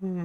Alright,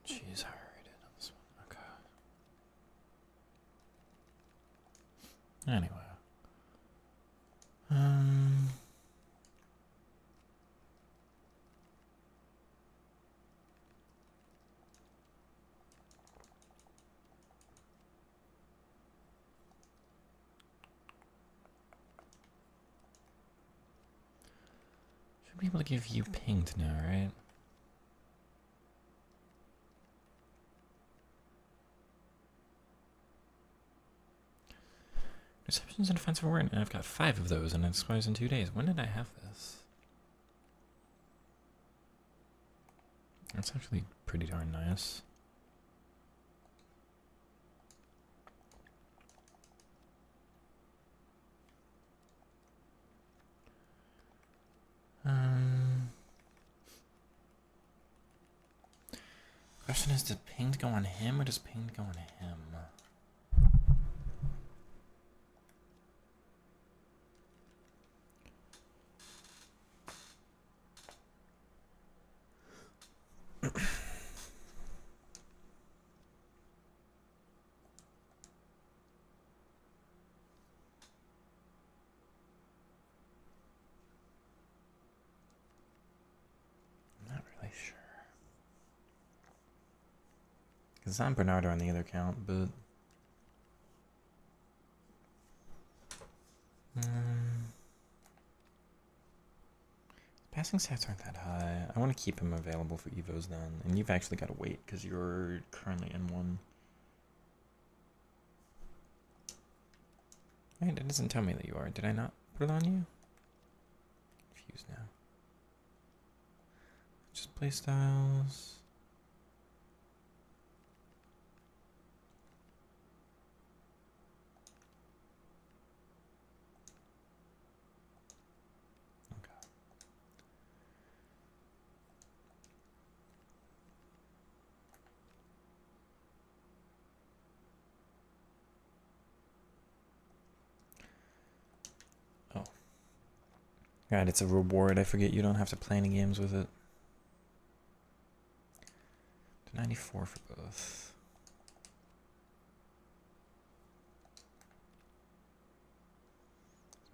she's hired on this one. Okay. Anyway. Should be able to give you pinged now, right? Receptions and offensive awareness. I've got 5 of those, and it expires in 2 days. When did I have this? That's actually pretty darn nice. Question is, does pinged go on him, or does pinged go on him? Sure. Because I'm Bernardo on the other account, but passing stats aren't that high. I want to keep him available for Evos then, and you've actually got to wait because you're currently in one. Right, it doesn't tell me that you are. Did I not put it on you? Confused now. Just play styles. Okay. Oh. God, it's a reward. I forget you don't have to play any games with it. 94 for both.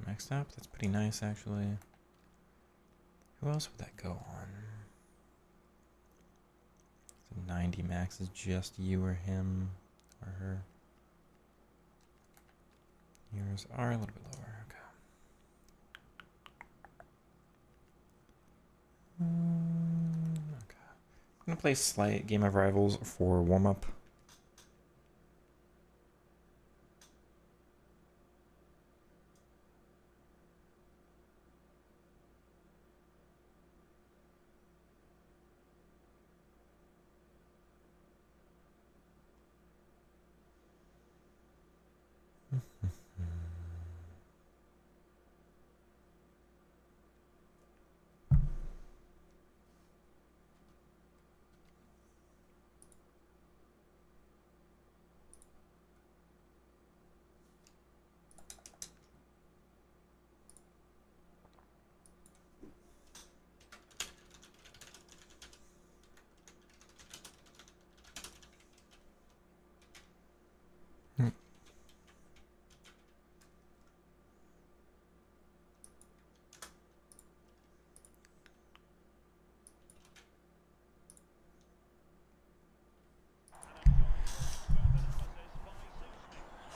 Maxed up? That's pretty nice, actually. Who else would that go on? So 90 max is just you or him or her. Yours are a little bit lower. Okay. Okay. I'm gonna play slight game of rivals for warm up.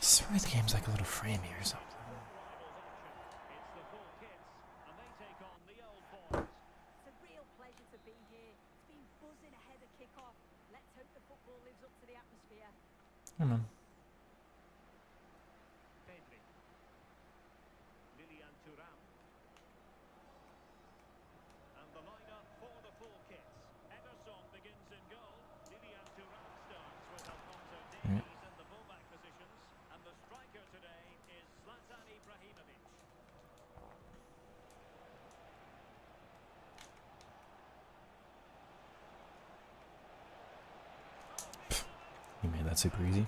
Sorry, the game's like a little framey or something. It's a real pleasure to be here. It's been buzzing ahead of kick-off. Let's hope the football lives up to the atmosphere. Come on. And the lineup for the full kits. Ederson begins in goal. Lilian Thuram starts with Alphonso Davies in the fullback positions. And the striker today is Zlatan Ibrahimovic. You made that super easy.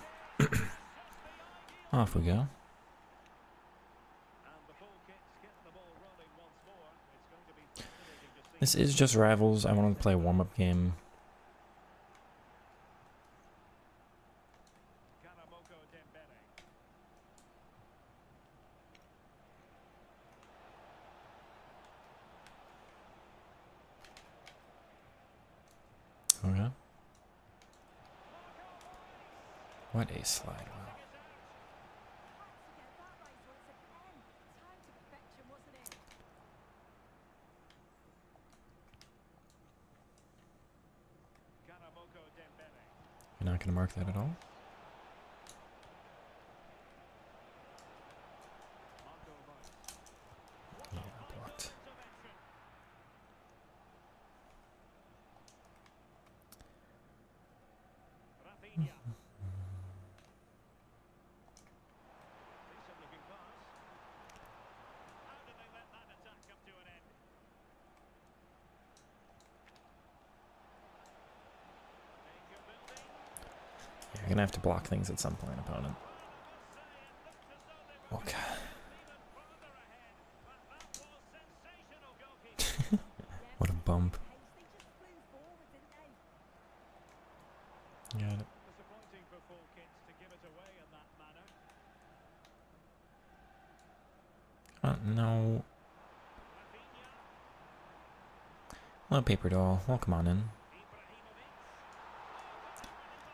Off we go. And the full kits get the ball rolling once more. It's going to be fascinating to see. This is just Rivals. I want to play a warm-up game. Karamoko Dembele. Okay. What a slide. Wow. Had to get that right once again. Time to perfection, wasn't it? Karamoko Dembele. You're not going to mark that at all? Marco Reus. Yeah, blocked. Intervention. Rafinha. Decent looking pass. How did they let that attack come to an end? Danger building. Yeah, you're going to have to block things at some point, opponent. Okay. What a bump. Pace, they just flew forward, didn't they? Got it. Disappointing for full kits to give it away in that manner. No. Rafinha. No paper doll. Well, come on in. Ibrahimovic.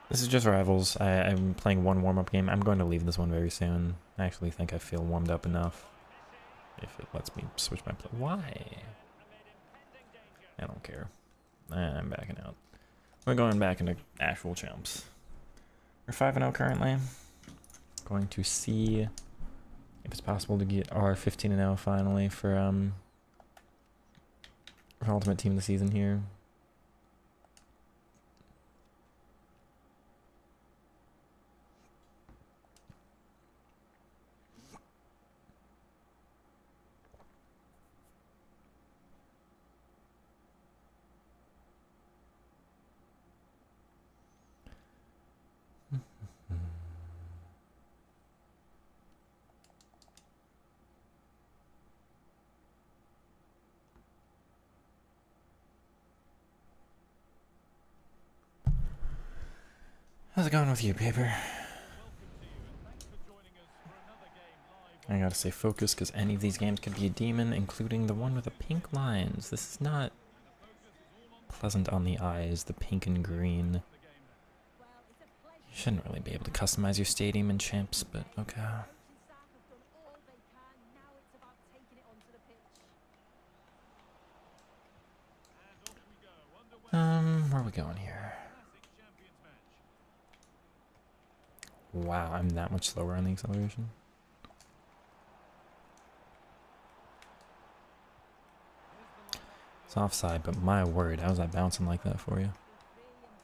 This is just Rivals. I'm playing one warm-up game. I'm going to leave this one very soon. I actually think I feel warmed up enough. If it lets me switch my play. Why? Amid impending danger. I don't care. I'm backing out. We're going back into actual champs. We're 5-0 currently. Going to see if it's possible to get our 15-0 finally for Ultimate Team of the season here. How's it going with you, Paper? I gotta say focus because any of these games could be a demon, including the one with the pink lines. This is not pleasant on the eyes, the pink and green. Well, it's a pleasure. You shouldn't really be able to customize your stadium in champs, but okay. Coaching staff have done all they can. Now it's about taking it onto the pitch. Where are we going here? Wow, I'm that much slower on the acceleration. It's offside, but my word, how's that bouncing like that for you? And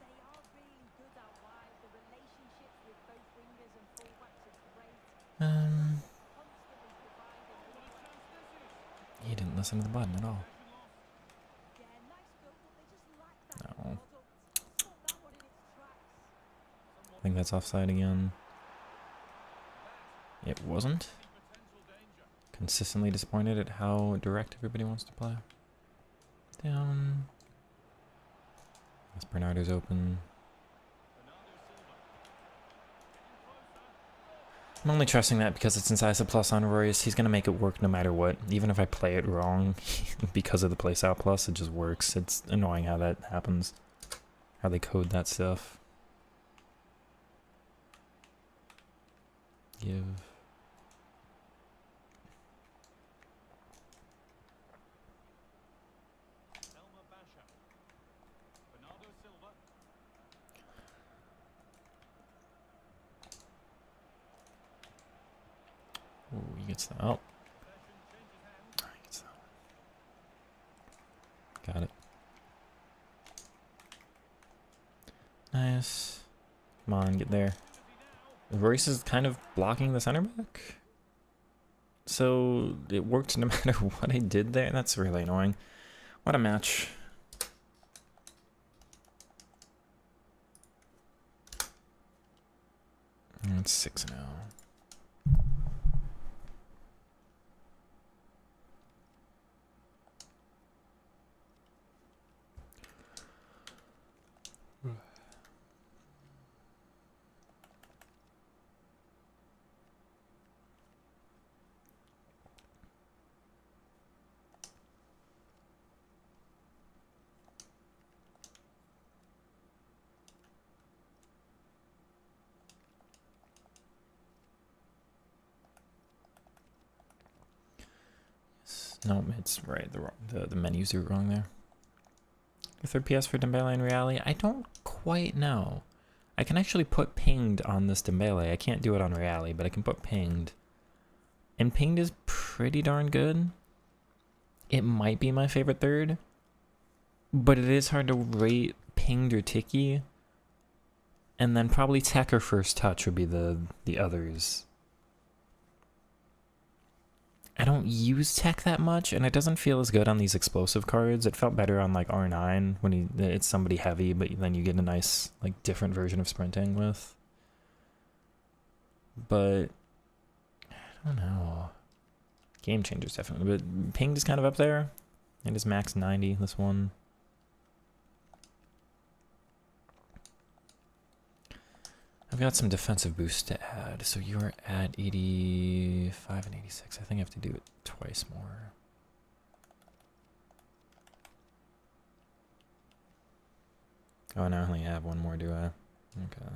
they are really good out wide. The relationships with both wingers and fullbacks is great. listen to the button at all. Yeah, nice goal, but they just lack that No. product. Caught that one in its tracks. I think that's offside again. It wasn't. Consistently disappointed at how direct everybody wants to play. Down. Yes, Bernardo's open. I'm only trusting that because it's incisive plus on Royce. He's going to make it work no matter what. Even if I play it wrong, because of the playstyle plus, it just works. It's annoying how that happens. How they code that stuff. Give. Ooh, he gets that. Oh. He gets that one. Got it. Nice. Come on, get there. Royce is kind of blocking the center back. So it worked no matter what I did there. That's really annoying. What a match. It's 6-0. No, it's right. The menus are wrong there. The third PS for Dembele and Reali? I don't quite know. I can actually put pinged on this Dembele. I can't do it on Reali, but I can put pinged. And pinged is pretty darn good. It might be my favorite third. But it is hard to rate pinged or ticky. And then probably tech or first touch would be the others. I don't use tech that much, and it doesn't feel as good on these explosive cards. It felt better on like R9 when it's somebody heavy, but then you get a nice like different version of sprinting with. But I don't know. Game changers definitely, but pinged is kind of up there. It is max 90. This one. I've got some defensive boosts to add, so you're at 85 and 86. I think I have to do it twice more. Oh, and I only have one more, do I? Okay.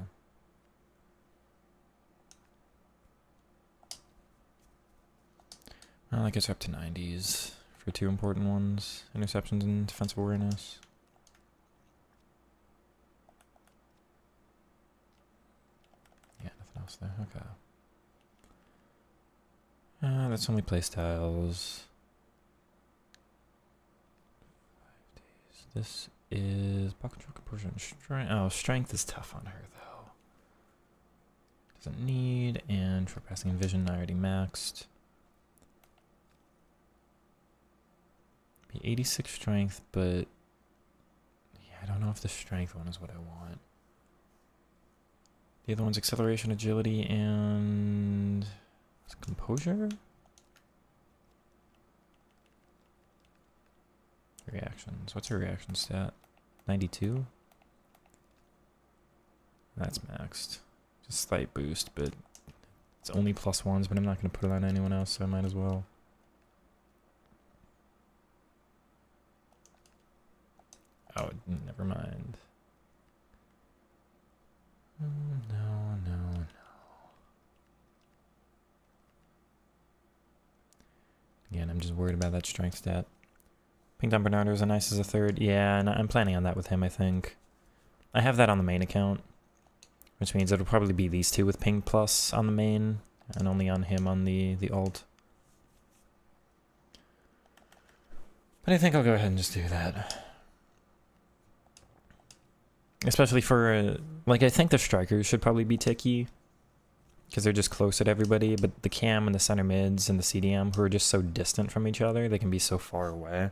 Well, that gets up to 90s for two important ones. Interceptions and defensive awareness. Yeah, nothing else there. Okay. That's only playstyles. 5 days. This is ball control, composure, and strength. Oh, strength is tough on her though. Doesn't need, and short passing and vision I already maxed. Be 86 strength, but yeah, I don't know if the strength one is what I want. The other one's acceleration, agility, and composure? Reactions. What's her reaction stat? 92? That's maxed. Just slight boost, but it's only +1s, but I'm not going to put it on anyone else, so I might as well. Oh, never mind. No. Again, I'm just worried about that strength stat. Pink on Bernardo is a nice as a third. Yeah, and I'm planning on that with him, I think. I have that on the main account, which means it'll probably be these two with ping plus on the main, and only on him on the alt. But I think I'll go ahead and just do that. Especially for, like, I think the strikers should probably be ticky. because they're just closer to everybody, but the cam and the center mids and the CDM, who are just so distant from each other, they can be so far away.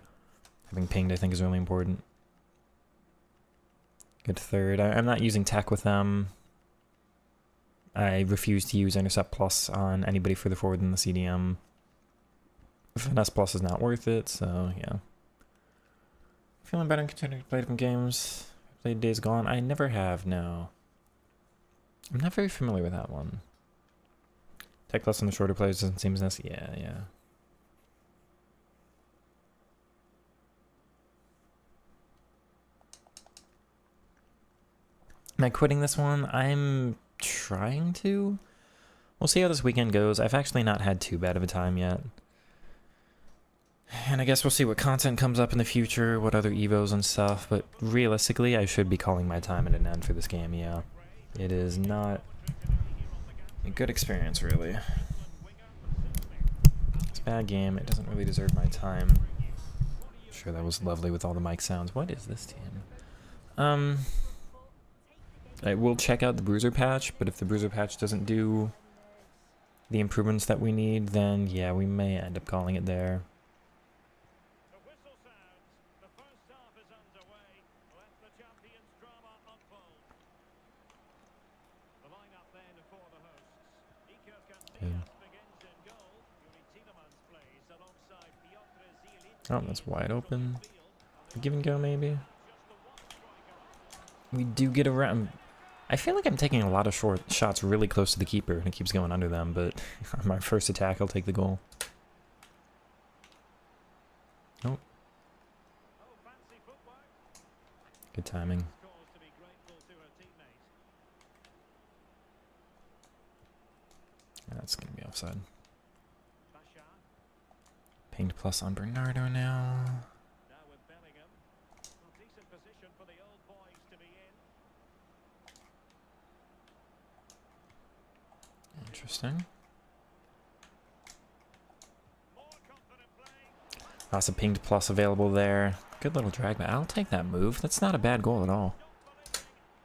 Having pinged, I think, is really important. Good third. I'm not using tech with them. I refuse to use Intercept Plus on anybody further forward than the CDM. Finesse Plus is not worth it, so yeah. Feeling better and continuing to play different games. Played Days Gone. I never have, no. I'm not very familiar with that one. Tech Plus on the shorter players doesn't seem as nice. Yeah, yeah. Am I quitting this one? I'm trying to. We'll see how this weekend goes. I've actually not had too bad of a time yet. And I guess we'll see what content comes up in the future, what other Evos and stuff, but realistically, I should be calling my time at an end for this game, yeah. It is not a good experience, really. It's a bad game. It doesn't really deserve my time. Sure, that was lovely with all the mic sounds. What is this team? I will check out the Bruiser patch, but if the Bruiser patch doesn't do the improvements that we need, then yeah, we may end up calling it there. The whistle sounds. The first half is underway. Let the champions' drama unfold. The lineup then for the hosts. Iker Casillas begins in goal. ULITMATE plays alongside Piotr Zielinski. Oh, that's wide open. Give and go, maybe. We do get around. I feel like I'm taking a lot of short shots really close to the keeper, and it keeps going under them, but on my first attack, I'll take the goal. Oh. Good timing. That's going to be offside. Pinged plus on Bernardo now. Interesting. Lots of pinged plus available there. Good little drag, but I'll take that move. That's not a bad goal at all.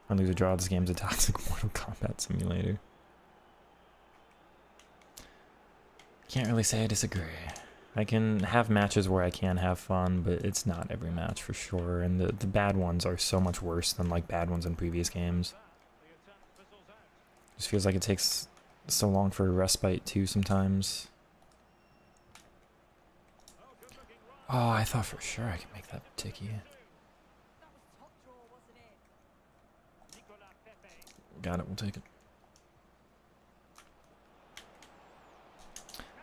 I lose or draw. This game's a toxic Mortal Kombat simulator. Can't really say I disagree. I can have matches where I can have fun, but it's not every match for sure. And the bad ones are so much worse than like bad ones in previous games. Just feels like it takes so long for a respite too sometimes. Oh, I thought for sure I could make that ticky. Got it, we'll take it.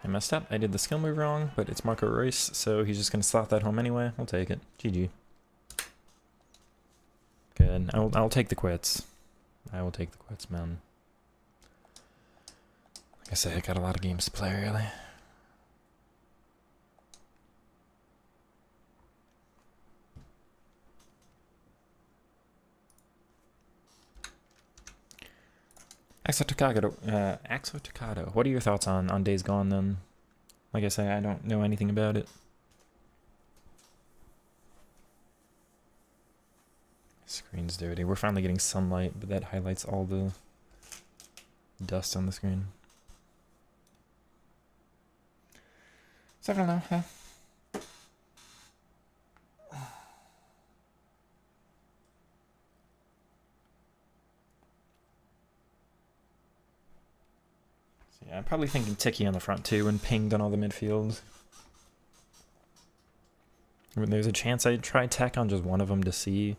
I messed up. I did the skill move wrong, but it's Marco Reus, so he's just going to slot that home anyway. We'll take it. GG. Good. I'll take the quits. I will take the quits, man. Like I say, I got a lot of games to play, really. Axo Tocado. What are your thoughts on Days Gone, then? Like I say, I don't know anything about it. Screen's dirty. We're finally getting sunlight, but that highlights all the dust on the screen. So I don't know, huh? Yeah, I'm probably thinking Tiki on the front too and pinged on all the midfield. There's a chance I'd try tech on just one of them to see.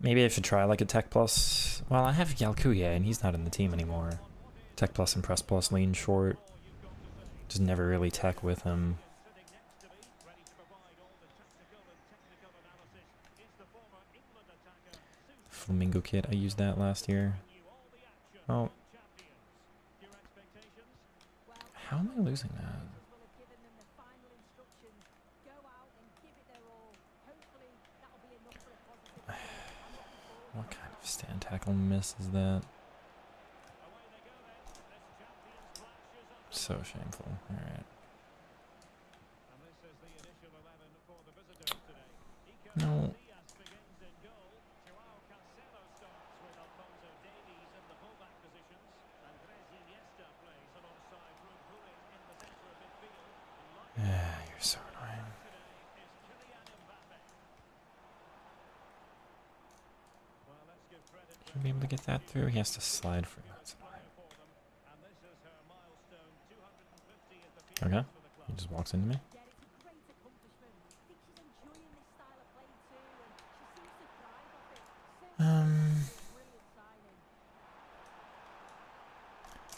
Maybe I should try like a tech plus. Well, I have Yalkuye and he's not in the team anymore. Tech plus and press plus lean short. Just never really tech with him. Flamingo kit, I used that last year. Oh. How am I losing that? What kind of stand tackle miss is that? So shameful. Alright. No. Should be able to get that through. He has to slide for that. Okay. He just walks into me. Yeah, it's a great accomplishment. I think she's enjoying this style of play too, and she seems to thrive off it. Certainly a brilliant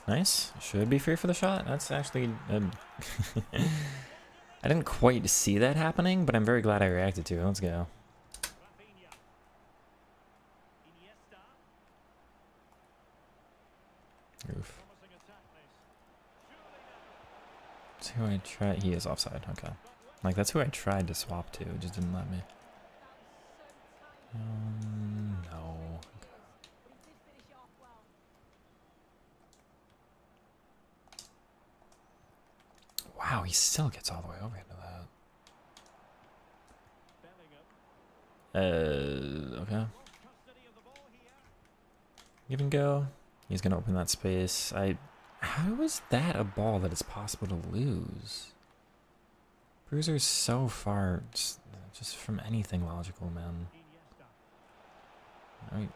signing. Nice. Should be free for the shot. That's actually... I didn't quite see that happening, but I'm very glad I reacted to it. Let's go. Oof. That's who I tried. He is offside. Okay. Like, that's who I tried to swap to. It just didn't let me. No. Wow, he still gets all the way over into that. Okay. Give and go. He's gonna open that space. How is that a ball that it's possible to lose? Bruiser's so far just from anything logical, man. All right.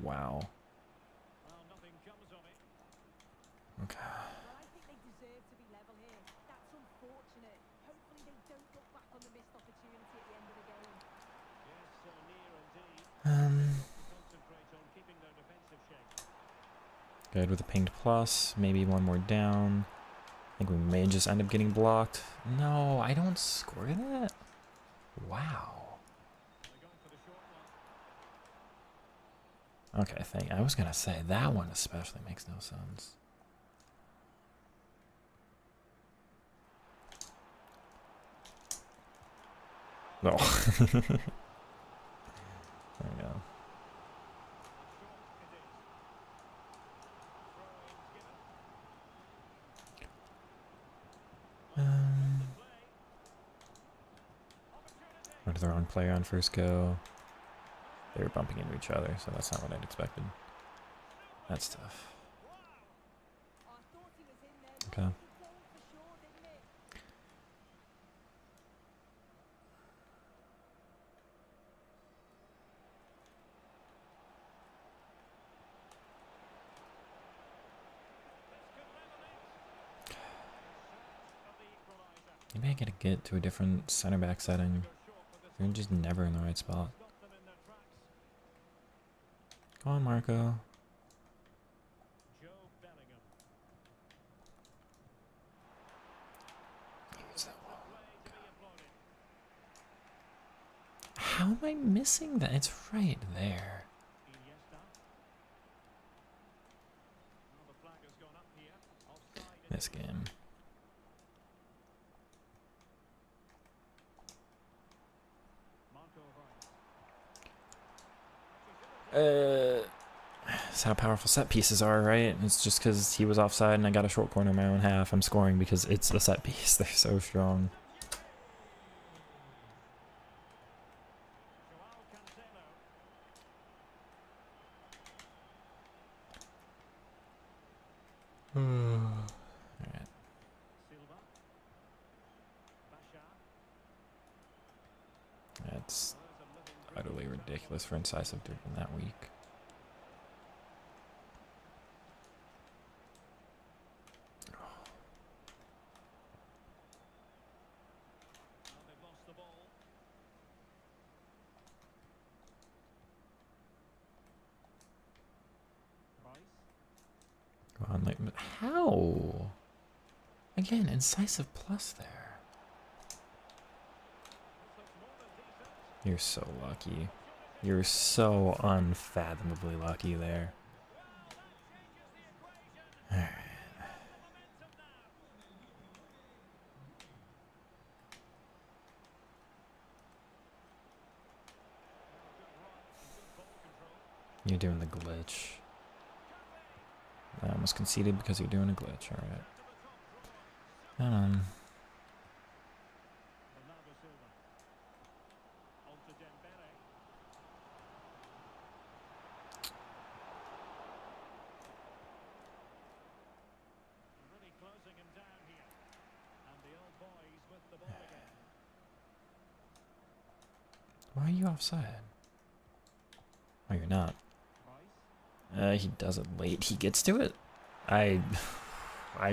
Wow. Okay. Well, I think they deserve to be level here. That's unfortunate. Hopefully they don't look back on the missed opportunity at the end of the game. Yes, so near indeed. Concentrate on keeping their defensive shape. Good with a pinged plus. Maybe one more down. I think we may just end up getting blocked. No, I don't score that? Wow. They're going for the short one. Okay, I was gonna say that one especially makes no sense. No. There we go. Went to the wrong player on first go. They were bumping into each other, so that's not what I'd expected. That's tough. I thought he was in there. Okay. He goal for sure, didn't it? Maybe I gotta get to a different center back setting. They're just never in the right spot. Come on, Marco. Use that well. How am I missing that? It's right there. This game. That's how powerful set pieces are, right? It's just because he was offside and I got a short corner in my own half. I'm scoring because it's a set piece. They're so strong. Alright. That's utterly ridiculous for incisive to have been that weak. Go on, like, how? Again, incisive plus there. You're so lucky. You're so unfathomably lucky there. Alright. You're doing the glitch. I almost conceded because you're doing a glitch, alright. Closing him down here. And the old boys with the ball again. Why are you offside? Oh, you're not. He does it late. He gets to it. I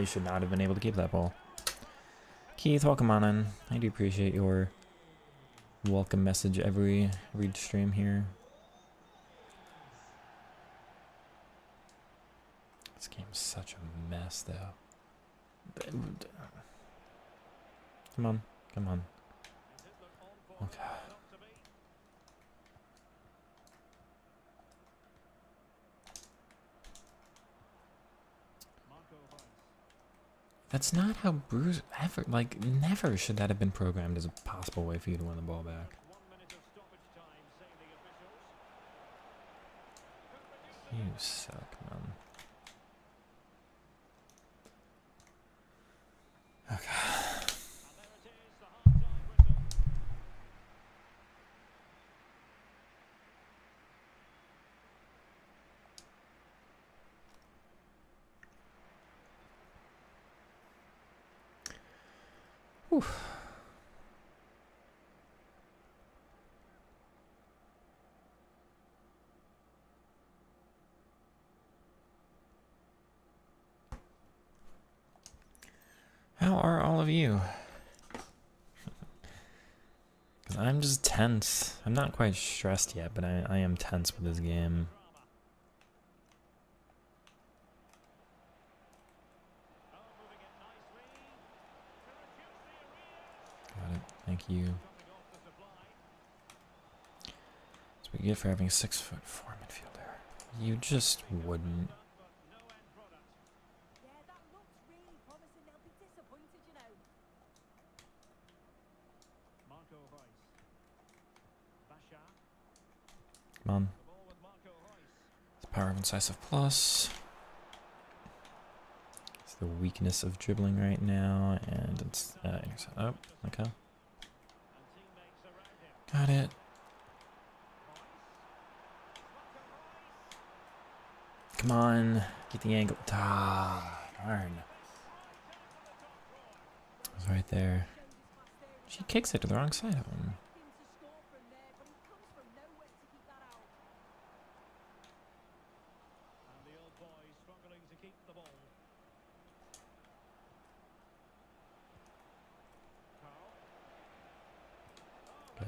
should not have been able to keep that ball. Keith, welcome on in. I do appreciate your welcome message every stream here. This game's such a mess, though. Come on, come on. Okay. That's not how Bruce ever, like, never should that have been programmed as a possible way for you to win the ball back. You suck, man. Okay. Whew. How are all of you? Because I'm just tense. I'm not quite stressed yet, but I am tense with this game. Got it. Thank you. That's what you get for having a 6'4" midfielder. You just wouldn't. Yeah, that looks really promising. They'll be disappointed, you know. Come on. It's power of incisive plus. It's the weakness of dribbling right now, and it's oh, okay. Got it. Come on, get the angle. Ah, darn. It was right there. She kicks it to the wrong side of him. Good.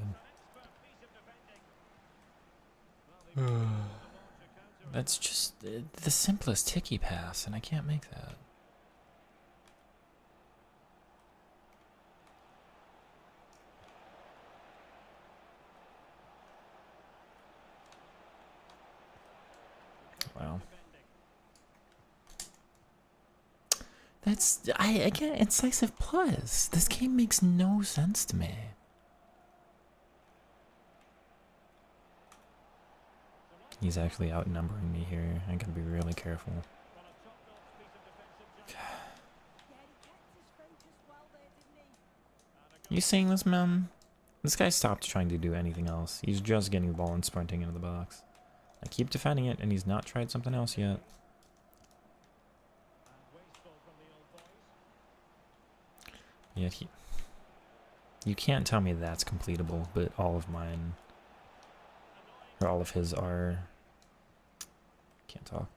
That's just the simplest ticky pass, and I can't make that. Wow. That's again incisive plus. This game makes no sense to me. He's actually outnumbering me here. I gotta be really careful. You seeing this, man? This guy stopped trying to do anything else. He's just getting the ball and sprinting into the box. I keep defending it, and he's not tried something else yet. Yet he... You can't tell me that's completable, but all of mine... Or all of his are... Can't talk.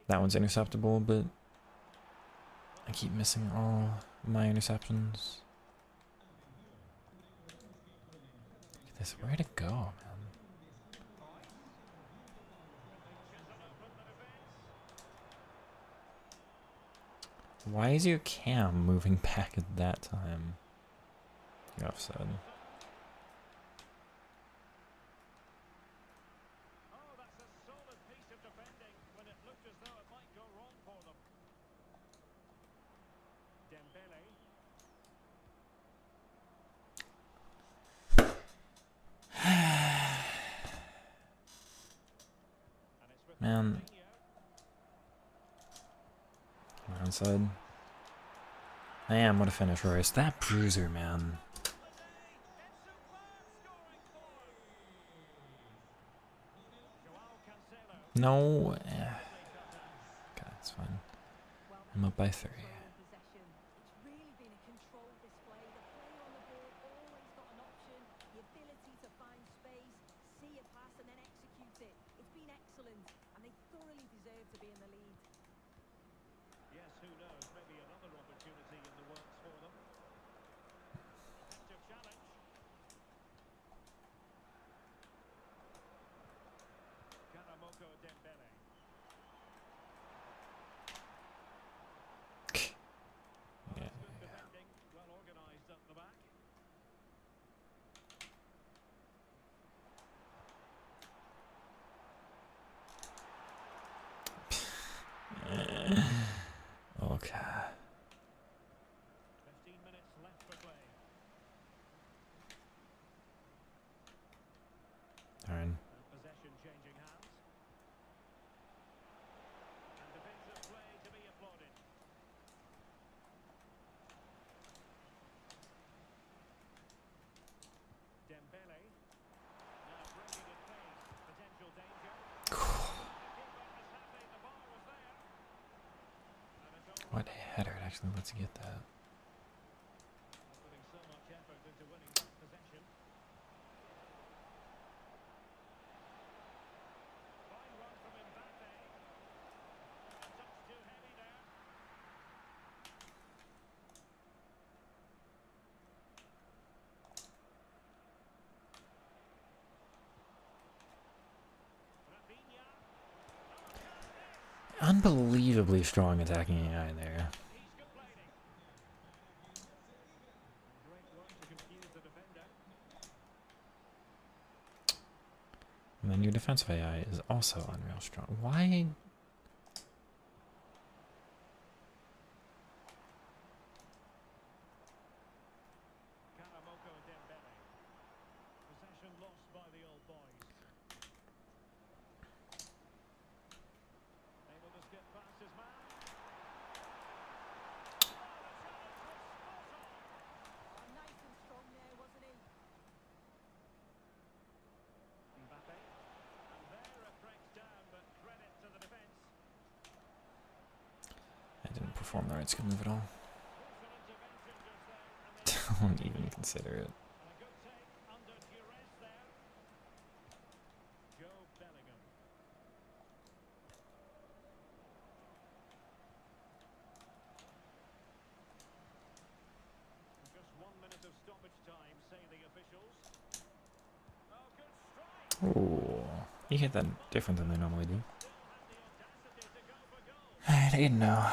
That one's interceptable, but... I keep missing all my interceptions. Look at this, where to go, man? Why is your cam moving back at that time? You're offside. Man. I'm onside. I am, what a finish, Royce. That bruiser, man. No. Okay, that's fine. I'm up by 3. It's really been a controlled display. The player on the ball always got an option, who knows, maybe another opportunity in the works for them. Effective challenge. Karamoko Dembele. Yeah. Good defending, well organised up the back. Okay. 15 minutes left for play. Darn. Possession changing hands. And defensive play to be applauded. Dembele. Now bringing it pace. Potential danger. The keeper is happy. The ball was there. And it's all What right. header actually lets you get that? Putting so much effort into winning back possession. Fine run from Mbappe. A touch too heavy there. Rafinha. Unbelievably strong attacking AI there. He's complaining. Great work to confuse the defender. And then your defensive AI is also unreal strong. Why? Karamoko Dembele. Possession lost by the old boys. Able to skip past his man. Oh, the challenge was spot on. Oh, nice and strong there, wasn't he? Mbappe. And there it breaks down, but credit to the defence. I didn't perform the right skill move at all. Crucial intervention just then, and they Don't even consider it. and a good take under duress there. Joe Bellingham. Just 1 minute of stoppage time, say the officials. Oh, good strike. Oh, he hit that different than they normally do. Still had the audacity to go for goal. Alright, 8 now.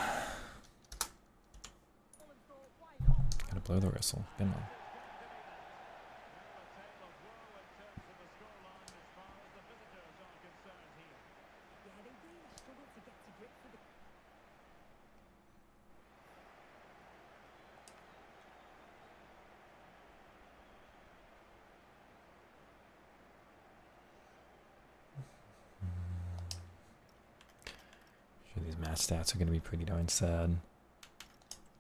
All and thought, why not? Gotta blow the whistle. Good one. Now a tale of woe in terms of the scoreline as far as the visitors are concerned here. Yeah, they really struggled to get to grips with the Sure, these match stats are gonna be pretty darn sad.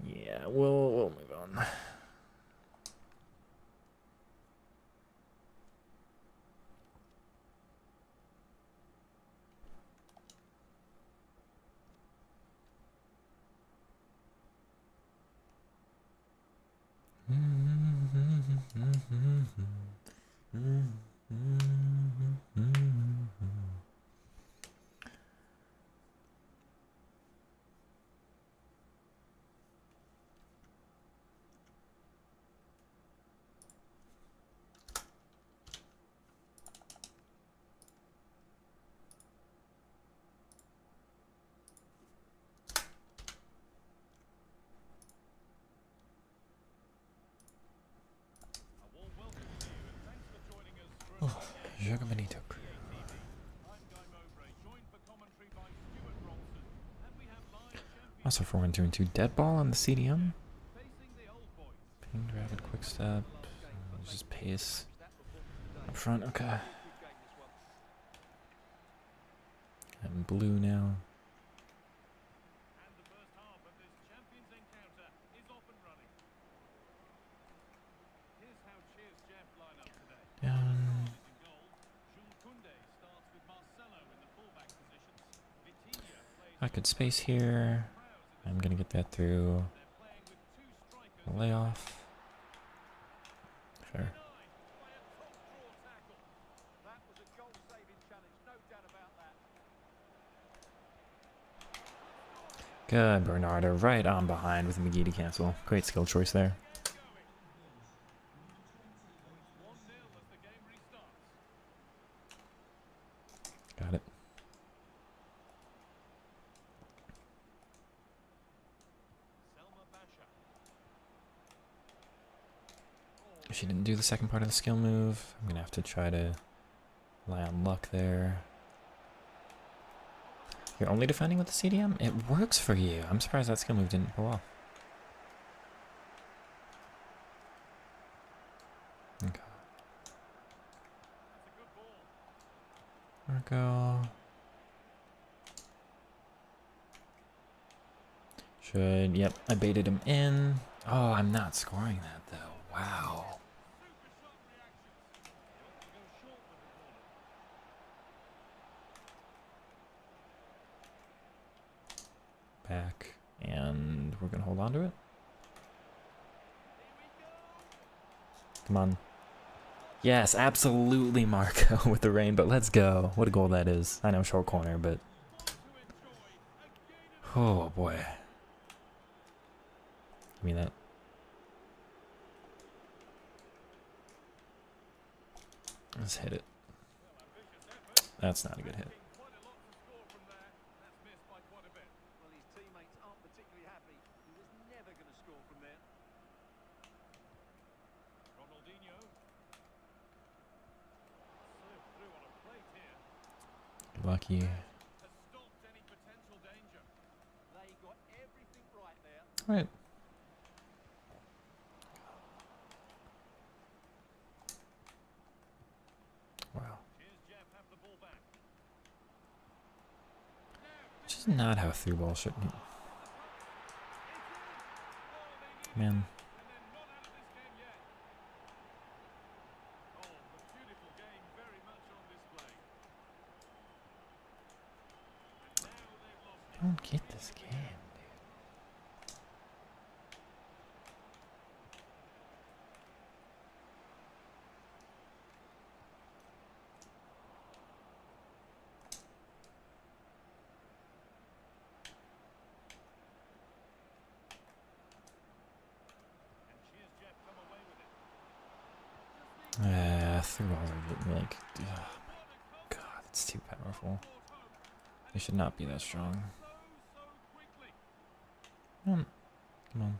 Yeah, we'll move on. A warm welcome to you and thanks for joining us for Oh, Joga Benito. I'm Guy Mowbray, joined for commentary by Stuart Robson, and we have live champions Also for 1, 2, and 2 dead ball on the CDM. facing the old boys. Ping, rapid, quick step. Just pace. Up front, okay. And blue now. And the first half of this champions encounter is off and running. Here's how Cheers Jeff line up today. Down. Is in goal. Jules Koundé starts with Marcelo in the fullback positions. Vitinha plays I could space here. I'm gonna get that through. they're playing with two strikers. Layoff. Fair. Denied by a top draw tackle. That was a goal-saving challenge, no doubt about that. Good, Bernardo, right on behind with McGee to cancel. Great skill choice there. Got it. She didn't do the second part of the skill move. I'm gonna have to try to rely on luck there. You're only defending with the CDM? It works for you. I'm surprised that skill move didn't pull off. Okay. Marco. Should, yep, I baited him in. Oh, I'm not scoring that though. Wow. Back, and we're gonna hold on to it. Come on. Yes, absolutely, Marco with the rain, but let's go. What a goal that is. I know, short corner, but... Oh, boy. Give me that. Let's hit it. That's not a good hit. Lucky. Right. Wow. Which is not how through ball should be. Man. I don't get this game, dude. Through balls are getting like, oh my god, it's too powerful. They should not be that strong. Come on. Come on.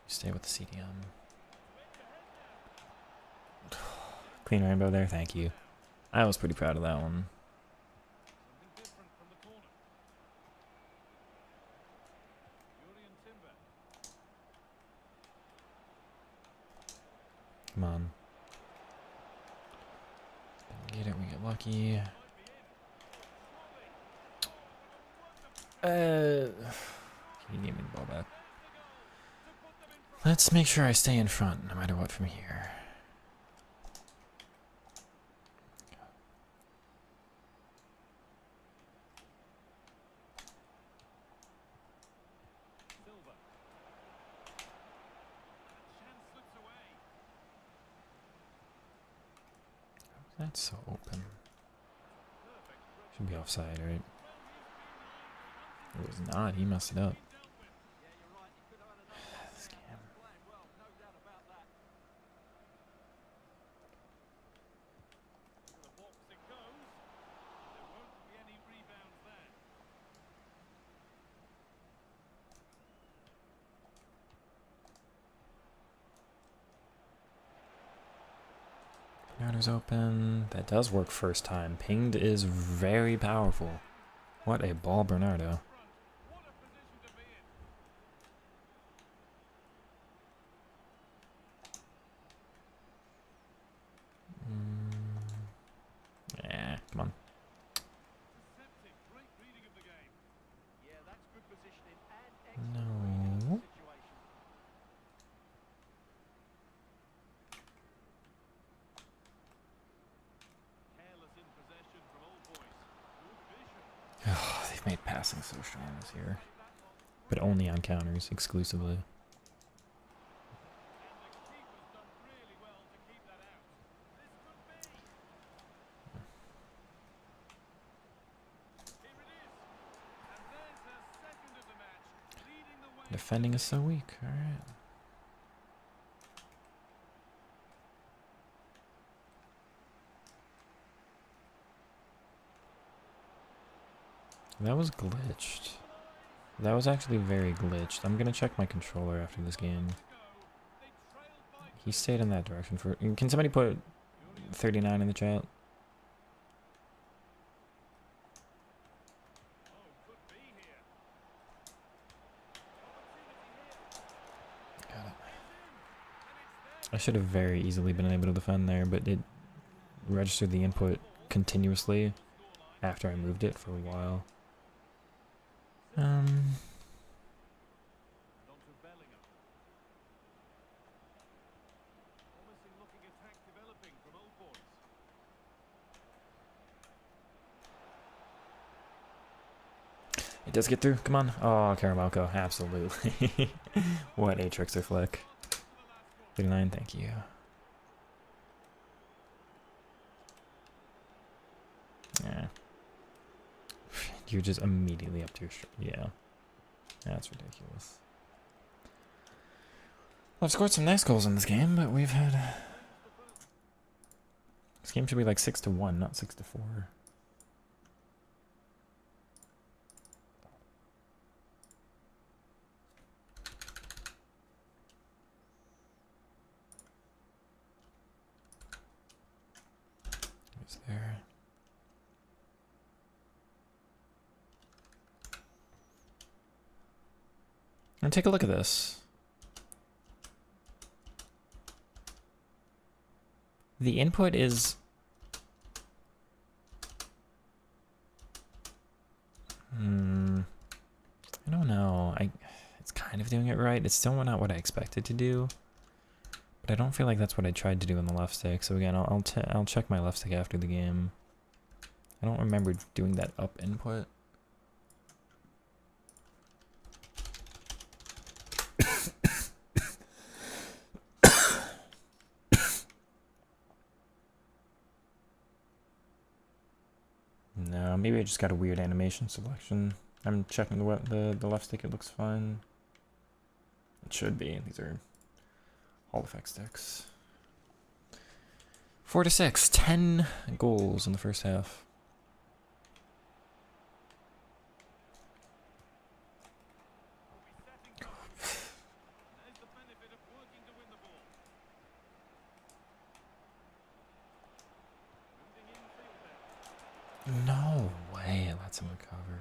Stay with the CDM. Clean rainbow there, thank you. I was pretty proud of that one. Come on. Get it, we get lucky. Can you give me the ball back? Let's make sure I stay in front, no matter what from here. That's so open. Should be offside, right? It was not. He messed it up. This game. Bernardo's open. That does work first time. Pinged is very powerful. What a ball, Bernardo. Yeah, come on. No. Oh, they've made passing so strong this year. But only on counters, exclusively. Defending is so weak. Alright. That was glitched. That was actually very glitched. I'm gonna check my controller after this game. He stayed in that direction for... Can somebody put 39 in the chat? Got it. I should have very easily been able to defend there, but it registered the input continuously after I moved it for a while. It does get through. Come on. Oh, Karamalko. Absolutely. What a trickster flick. 39, thank you. Yeah. You're just immediately up to your... Yeah. That's ridiculous. Well, I've scored some nice goals in this game, but we've had... This game should be like 6-1, not 6-4. It's there. And take a look at this. The input is... I don't know. It's kind of doing it right. It's still not what I expected to do. But I don't feel like that's what I tried to do on the left stick. So again, I'll check my left stick after the game. I don't remember doing that up input. No, maybe I just got a weird animation selection. I'm checking the left stick, it looks fine. It should be. These are Hall effect sticks. 4-6, 10 goals in the first half. No way it lets him recover.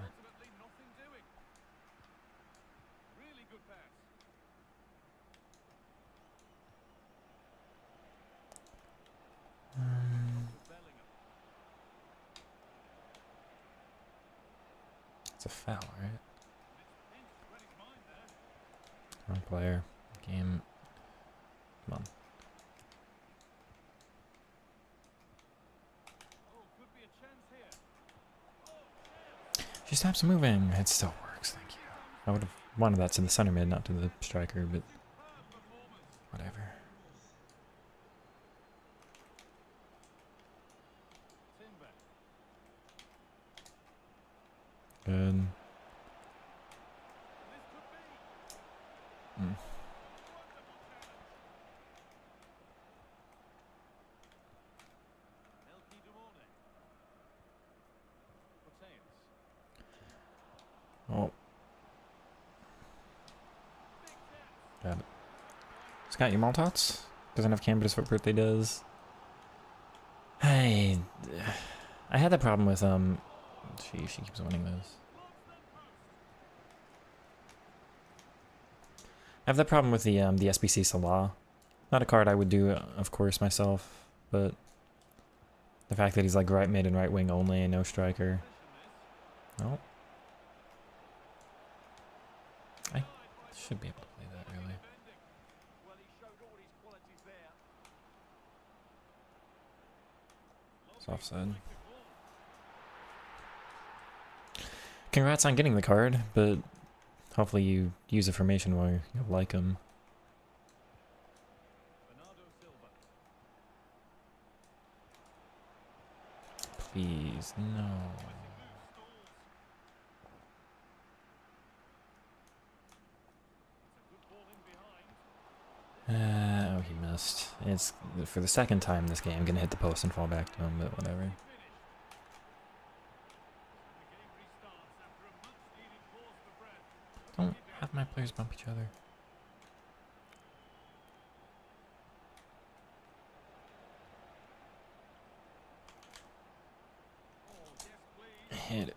It's a foul, right? Wrong player. Game. Come on. She stops moving. It still works, thank you. I would have wanted that to the center mid, not to the striker, but whatever. Good. Oh. Got it. Scott, you TOTS? Doesn't have Canvas what birthday does. I had that problem with she keeps winning those. I have that problem with the SBC Salah. Not a card I would do, of course, myself, but the fact that he's like right mid and right wing only and no striker. No. I should be able to play that, really. It's offside. Congrats on getting the card, but hopefully you use a formation where you like him. Please, no. Oh, he missed. It's for the second time this game. Gonna hit the post and fall back to him, but whatever. Don't have my players bump each other. Hit it.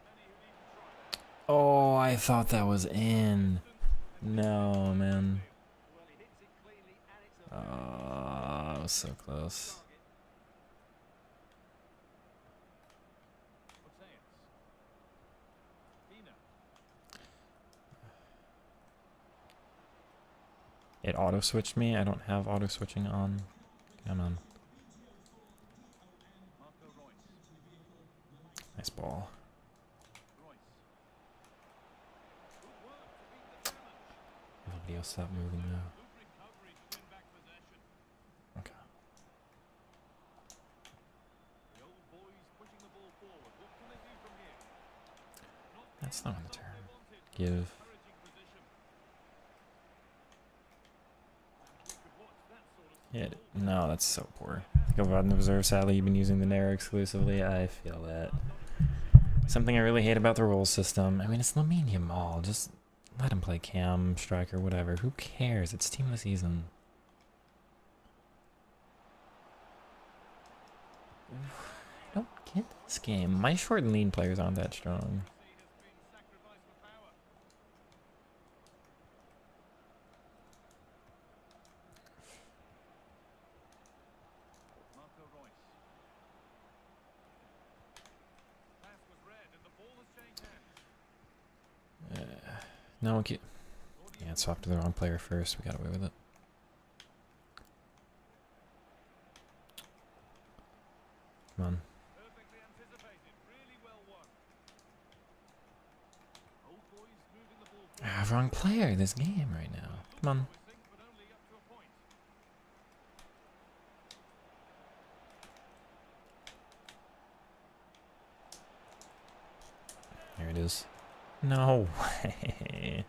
Oh, I thought that was in. No, man. Oh, I was so close. It auto switched me. I don't have auto switching on. Come on. Nice ball. Everybody else stop moving now. Okay. That's not on the turn. Give. Hit. No, that's so poor. Go out in the reserve. Sadly, you've been using the Nair exclusively. I feel that. Something I really hate about the rules system. I mean, it's Lamine Yamal. Just let him play cam, striker, whatever. Who cares? It's team of the season. I don't get this game. My short and lean players aren't that strong. No, okay. Yeah, it swapped to the wrong player first. We got away with it. Come on. Ah, wrong player this game right now. Come on. There it is. No way.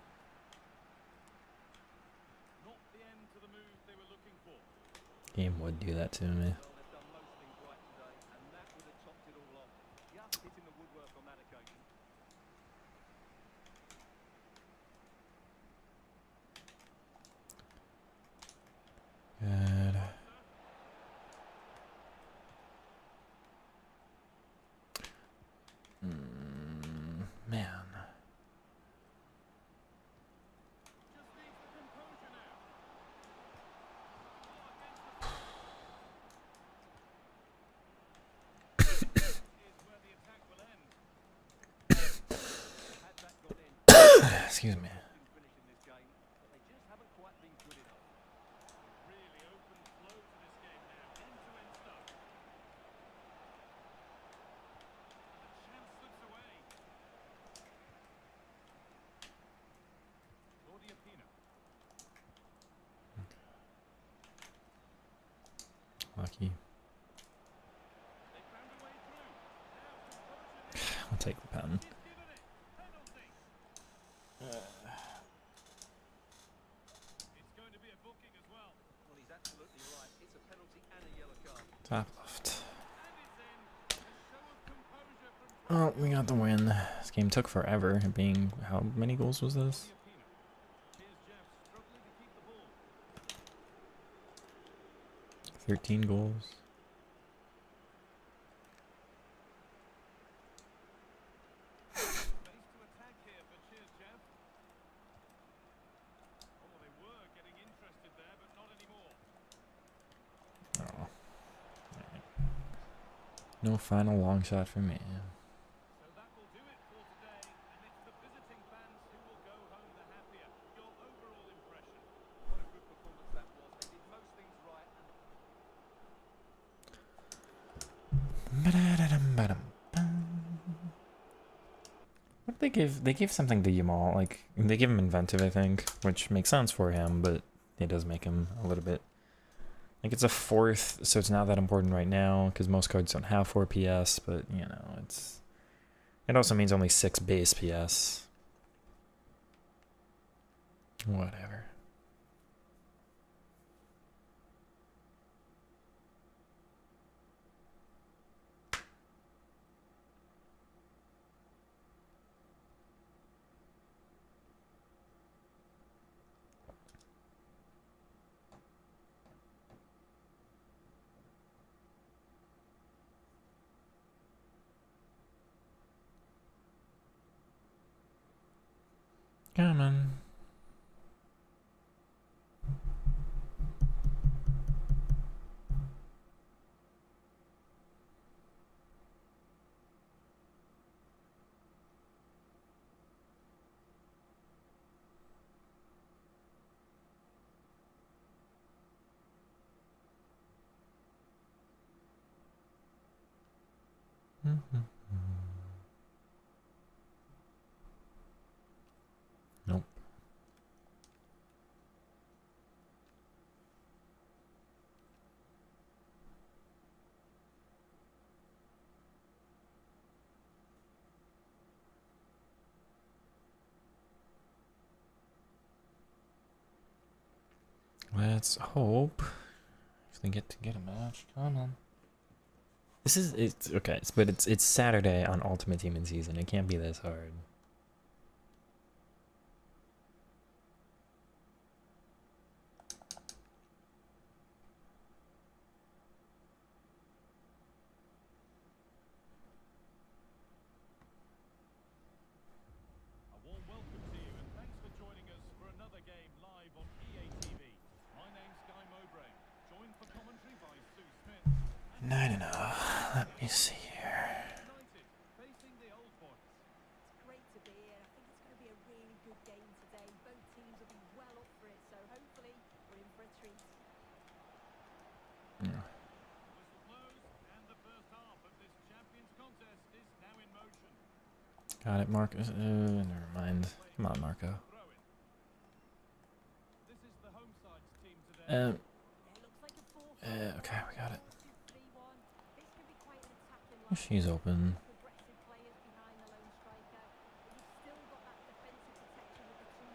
Game would do that to me. Good. Man. Excuse me. Lucky. I'll take the pen. Top left. Oh, we got the win. This game took forever. It being, how many goals was this? $13 goals. Oh. No final long shot for me. What did they give? They gave something to Yamal. Like, they give him inventive, I think, which makes sense for him, but it does make him a little bit. Like, it's a 4th, so it's not that important right now, because most cards don't have 4 PS, but, you know, it's. It also means only 6 base PS. Whatever. Come on. Nope. Let's hope if they get to get a match. Come on. This is it's okay, but it's Saturday on Ultimate Team in Season. It can't be this hard. A warm welcome to you and thanks for joining us for another game live on EA TV. My name's Guy Mowbray, joined for commentary by Sue Smith. 9-0. Let me see here. United facing the Old Boys. It's great to be here. I think it's going to be a really good game today. Both teams will be well up for it, so hopefully we're in for a treat. Whistle blows and the first half of this Champions contest is now in motion. Got it, Marcus. Never mind. Come on, Marco. Throw in. This is the home side's team today. It looks like a 4-4. Okay, we got it. 4-2-3-1. This can be quite an attacking Oh, she's open. progressive players behind the lone striker, but you've still got that defensive protection with the two.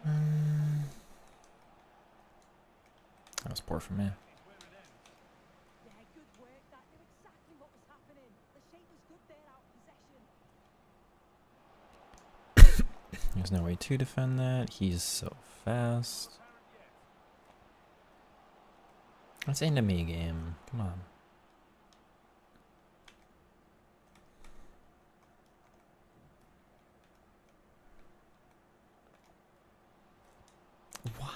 That was poor for me. Is where it ends. Yeah, good work. That knew exactly what was happening. The shape was good there out of possession. There's no way to defend that. He's so fast. Apparent yet. It's into me game. Come on. Why?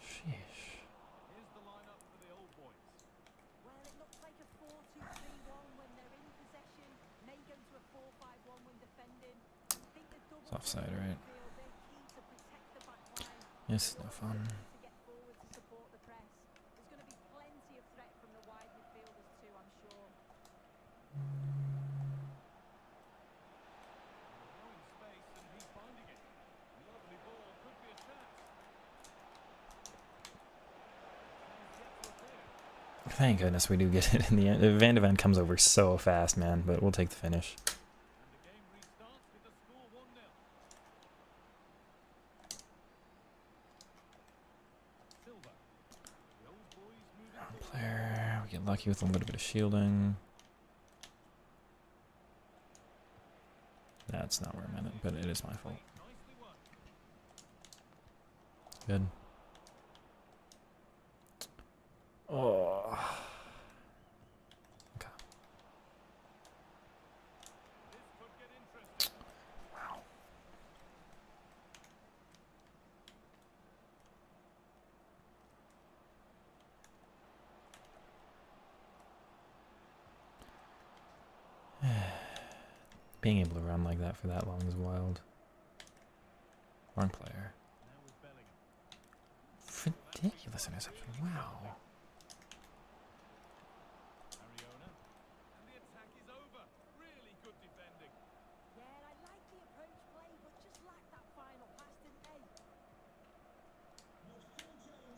Sheesh. Here's the lineup for the Old Boys. Well, it looks like a 4-2-3-1 when they're in possession. May go to a 4-5-1 when defending. I think the double It's offside, right? midfield, they're key to protect the back line. Yes, no fun. To get forward to support the press. There's going to be plenty of threat from the wide midfielders too, I'm sure. Now in space and he's finding it. Lovely ball, could be a chance. Chance yet to appear. Thank goodness we do get it in the end. Van de Ven comes over so fast, man, but we'll take the finish. And the game restarts with the score 1-0. Silva. The Old Boys moving forward. Player, we get lucky with a little bit of shielding. That's not where I meant it, but it is my fault. Nicely won. Good. Oh. Okay. This could get interesting. Wow. Being able to run like that for that long is wild. Wrong player. Now with Bellingham. Ridiculous interception. Wow. Ariona. And the attack is over. Really good defending. Yeah, I like the approach play, but just lacked that final pass, didn't they?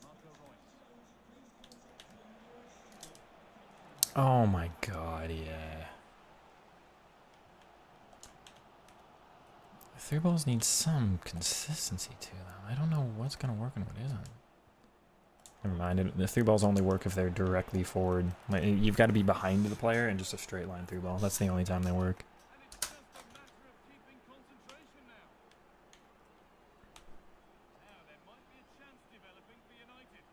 Marco Reus. Oh my god, yeah. Three balls need some consistency to them. I don't know what's gonna work and what isn't. Never mind. The three balls only work if they're directly forward. Like, you've got to be behind the player and just a straight line three ball. That's the only time they work. And it's just a matter of keeping concentration now. Now there might be a chance developing for United.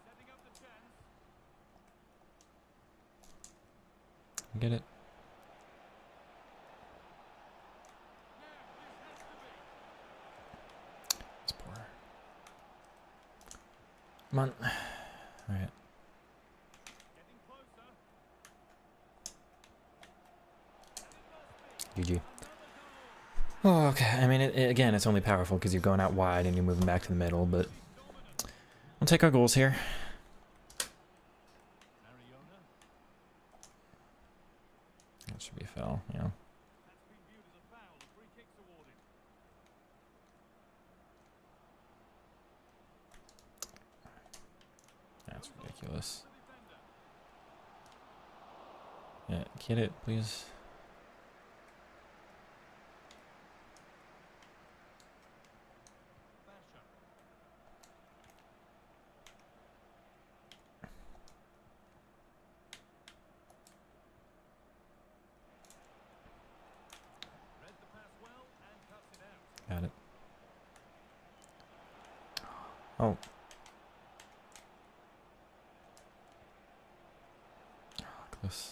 Setting up the chance. Get it? Come on. Alright. Getting closer. GG. Oh, okay. I mean, again, it's only powerful because you're going out wide and you're moving back to the middle, but we'll take our goals here. Mariona. That should be a foul, yeah. That's been viewed as a foul. A free kick's awarded. That's ridiculous. The defender. Yeah, get it, please. Basher. Read the pass well and cuts it out. Got it. Oh. Close.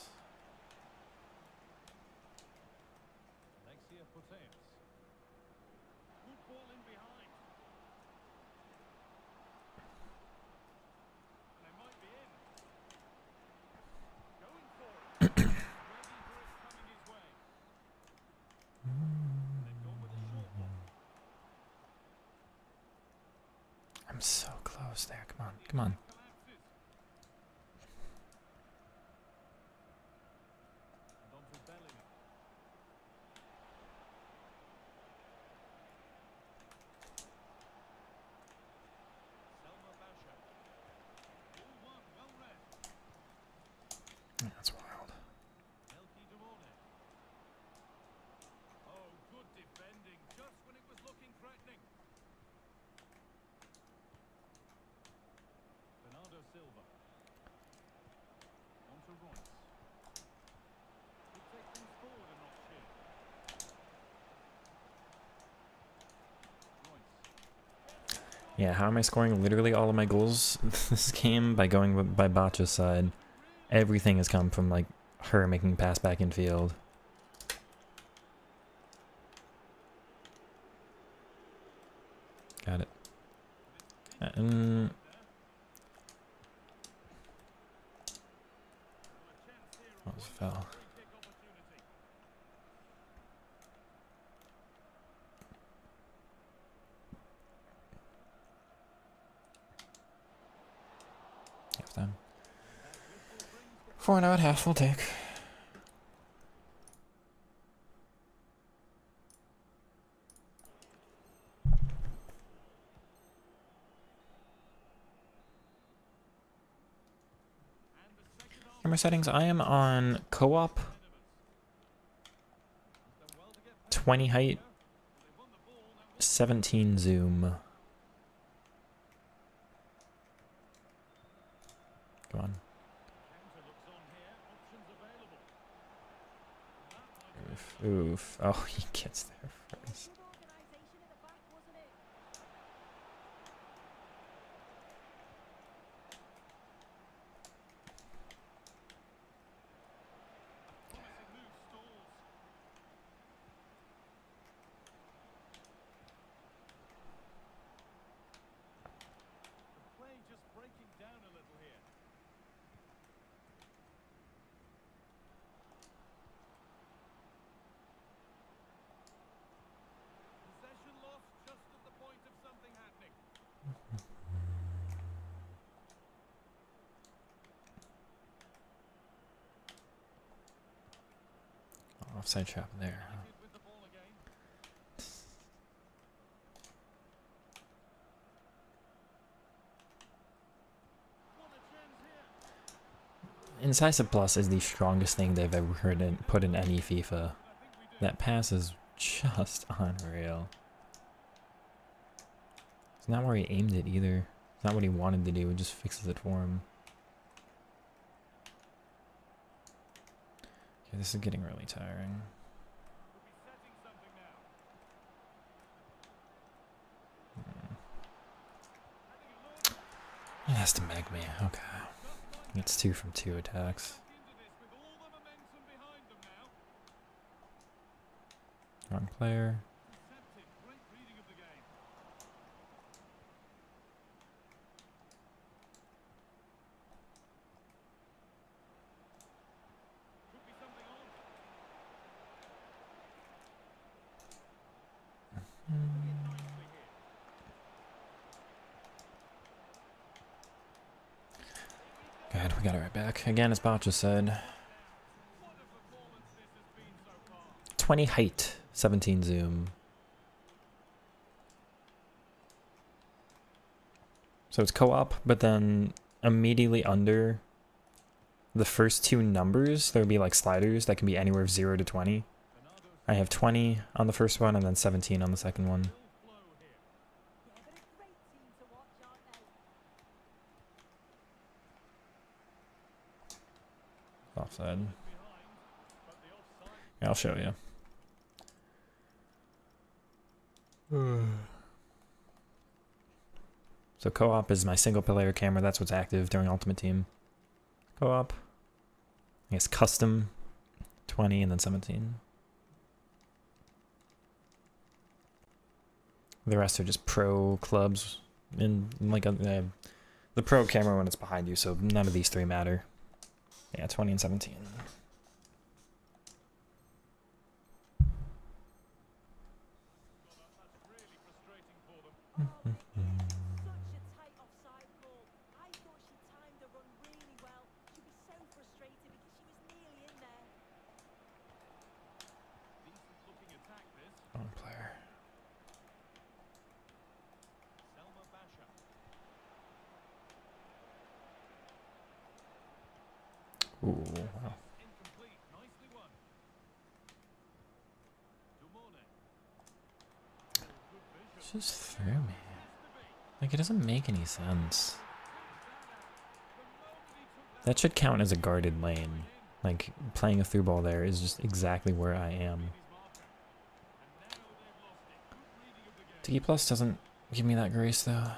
Alexia Putellas. Good ball in behind. And they might be in. Going for it. Ready for it coming his way. They've gone with a short one. I'm so close there. Come on, come on. Collapses. And on to Bellingham. Selma Basher. Ball one, well read. Yeah, that's wild. Elkie Dumone. Oh, good defending, just when it was looking threatening. Bernardo Silva. On to Royce. Could take things forward a notch here. Royce. Yeah, how am I scoring literally all of my goals this game by going by Botcha's side? Everything has come from like her making a pass back in field. Got it. And that was a foul. Free kick opportunity. Half time. 4 and out, half will take. And the second half Camera settings, I am on co-op, ahead of us. Done well to get past 20 height, there. They've won the ball, now what 17 zoom. Come on. counter looks on here, options available. That might Oof, oof. Oh, he gets there first. Good organisation at the back, wasn't it? promising move stalls. The play just breaking down a little here. Possession lost just at the point of something happening. Offside trap there. United with the ball again. What a chance here. Incisive Plus is the strongest thing they've ever put in any FIFA. I think we do. That pass is just unreal. It's not where he aimed it either. It's not what he wanted to do, it just fixes it for him. Okay, this is getting really tiring. Could be setting something now. Having a look. It has to meg me. Okay. It's 2 from 2 attacks. Back into this with all the momentum behind them now. Wrong player. Intercepted. Great reading of the game. Good, we got it right back. Again, as Bot just said. 20 height, 17 zoom. So it's co-op, but then immediately under the first two numbers, there would be like sliders that can be anywhere of 0 to 20. I have 20 on the first one and then 17 on the second one. Offside. Yeah, I'll show you. So co-op is my single player camera. That's what's active during Ultimate Team. Co-op. I guess custom 20 and then 17. The rest are just pro clubs and like the pro camera when it's behind you. So none of these three matter. Yeah, 20 and 17. Wrong player. Ooh, wow. Just threw me. Like, it doesn't make any sense. That should count as a guarded lane. Like, playing a through ball there is just exactly where I am. T plus doesn't give me that grace, though.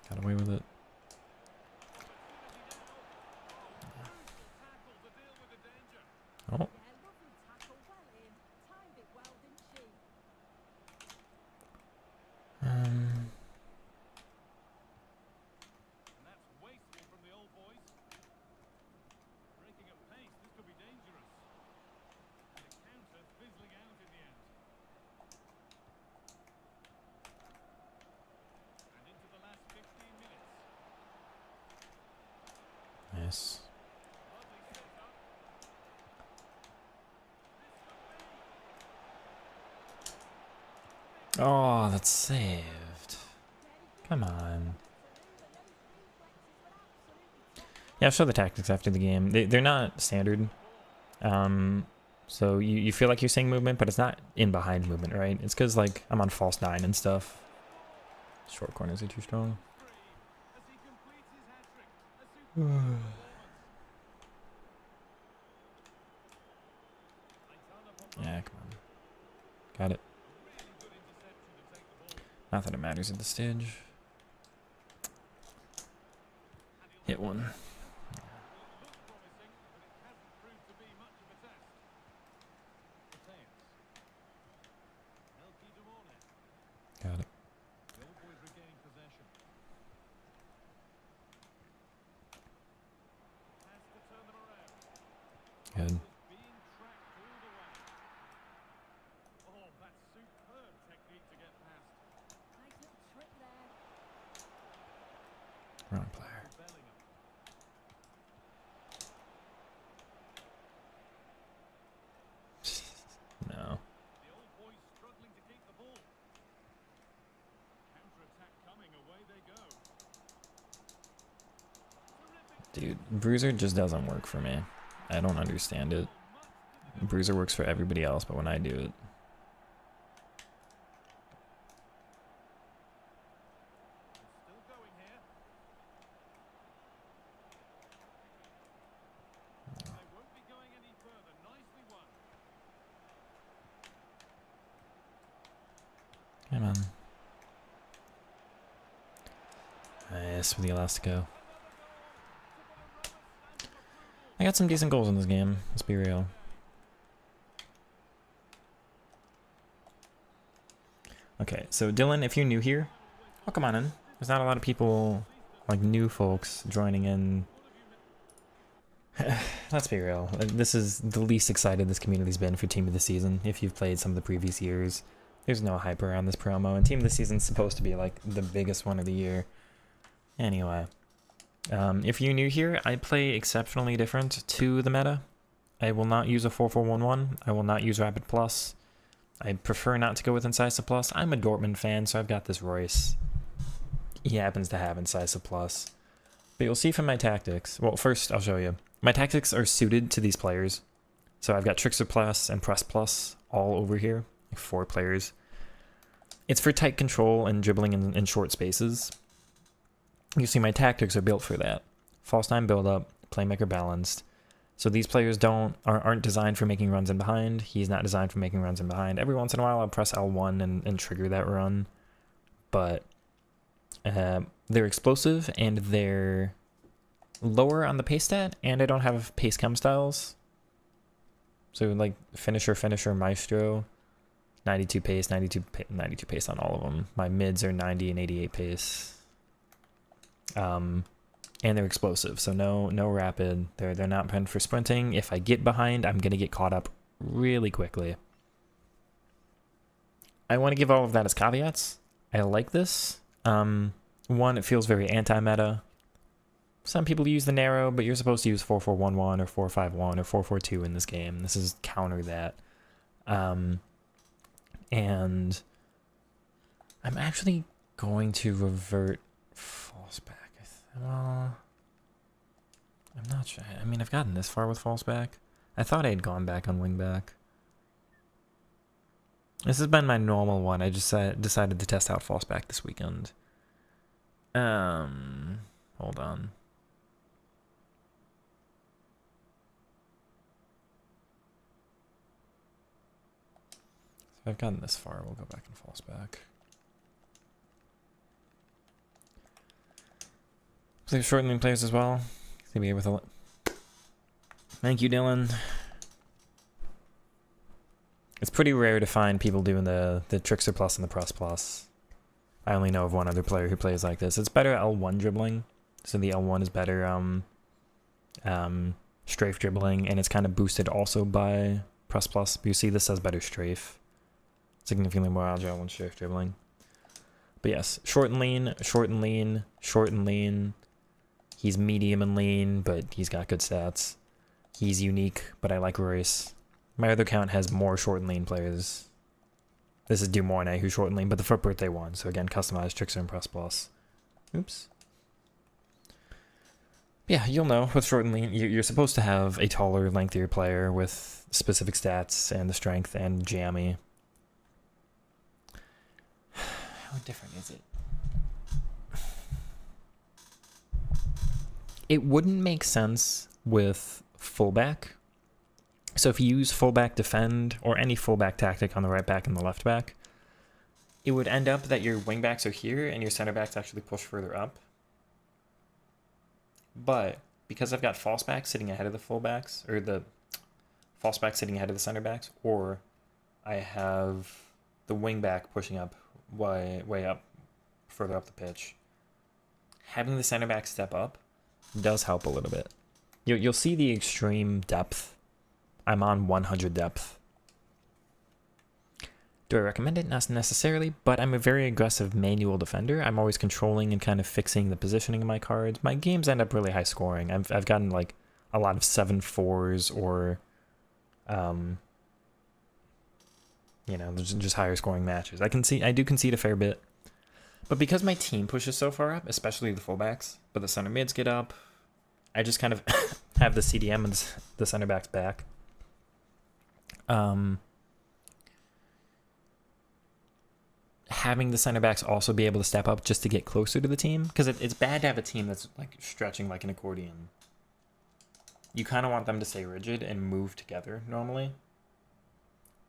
Got away with it. Oh. Nice. Oh, that's saved. Come on. Yeah, I'll show the tactics after the game. They're not standard. So you feel like you're seeing movement, but it's not in behind movement, right? It's because like I'm on false 9 and stuff. Short corners are too strong. Yeah, come on. Got it. Not that it matters at this stage. Hit one. Got it. Good. Wrong player. No. Dude, Bruiser just doesn't work for me. I don't understand it. Bruiser works for everybody else, but when I do it... Come on. Nice with the Elastico. I got some decent goals in this game, let's be real. Okay, so Dylan, if you're new here, oh, come on in. There's not a lot of people, like new folks, joining in Let's be real. This is the least excited this community's been for Team of the Season. If you've played some of the previous years, there's no hype around this promo, and Team of the Season's supposed to be like the biggest one of the year. Anyway, if you're new here, I play exceptionally different to the meta. I will not use a 4-4-1-1. I will not use Rapid Plus. I prefer not to go with Incisive Plus. I'm a Dortmund fan, so I've got this Royce. He happens to have Incisive Plus. But you'll see from my tactics. Well, first, I'll show you. My tactics are suited to these players. So I've got Trickster Plus and Press Plus all over here. Like 4 players. It's for tight control and dribbling in short spaces. You see my tactics are built for that. False 9 build-up, playmaker balanced. So these players aren't designed for making runs in behind. He's not designed for making runs in behind. Every once in a while I'll press L1 and trigger that run. But they're explosive and they're lower on the pace stat, and I don't have pace chem styles. So like finisher, maestro, 92 pace, 92 pace on all of them. My mids are 90 and 88 pace. And they're explosive, so no rapid. They're not meant for sprinting. If I get behind, I'm gonna get caught up really quickly. I want to give all of that as caveats. I like this. One, it feels very anti-meta. Some people use the narrow, but you're supposed to use 4-4-1-1 or 4-5-1 or 4-4-2 in this game. This is counter that. And I'm actually going to revert false back. Well, I'm not sure. I mean, I've gotten this far with false back. I thought I had gone back on wing back. This has been my normal one. I just decided to test out false back this weekend. Hold on. So I've gotten this far. We'll go back and false back. Play shortening players as well. Gonna be able to. Thank you, Dylan. It's pretty rare to find people doing the Trickster Plus and the Press Plus. I only know of one other player who plays like this. It's better L1 dribbling, so the L1 is better strafe dribbling, and it's kind of boosted also by Press Plus. But you see, this says better strafe, significantly more agile when strafe dribbling. But yes, short and lean, short and lean, short and lean. He's medium and lean, but he's got good stats. He's unique, but I like Royce. My other account has more short and lean players. This is Dumorne, who's short and lean, but the FUT birthday one. So again, customized Trickster and Press Plus. Oops. Yeah, you'll know with short and lean, you're supposed to have a taller, lengthier player with specific stats and the strength and jammy. How different is it? It wouldn't make sense with fullback. So if you use fullback defend or any fullback tactic on the right back and the left back, it would end up that your wingbacks are here and your center backs actually push further up. But because I've got false back sitting ahead of the fullbacks, or the false back sitting ahead of the center backs, or I have the wingback pushing up way up, further up the pitch, having the center back step up does help a little bit. You'll see the extreme depth. I'm on 100 depth. Do I recommend it? Not necessarily, but I'm a very aggressive manual defender. I'm always controlling and kind of fixing the positioning of my cards. My games end up really high scoring. I've gotten like a lot of 7-4s or you know, just higher scoring matches. I do concede a fair bit. But because my team pushes so far up, especially the fullbacks, but the center mids get up, I just kind of have the CDM and the center backs back. Having the center backs also be able to step up just to get closer to the team, because it's bad to have a team that's like stretching like an accordion. You kind of want them to stay rigid and move together normally.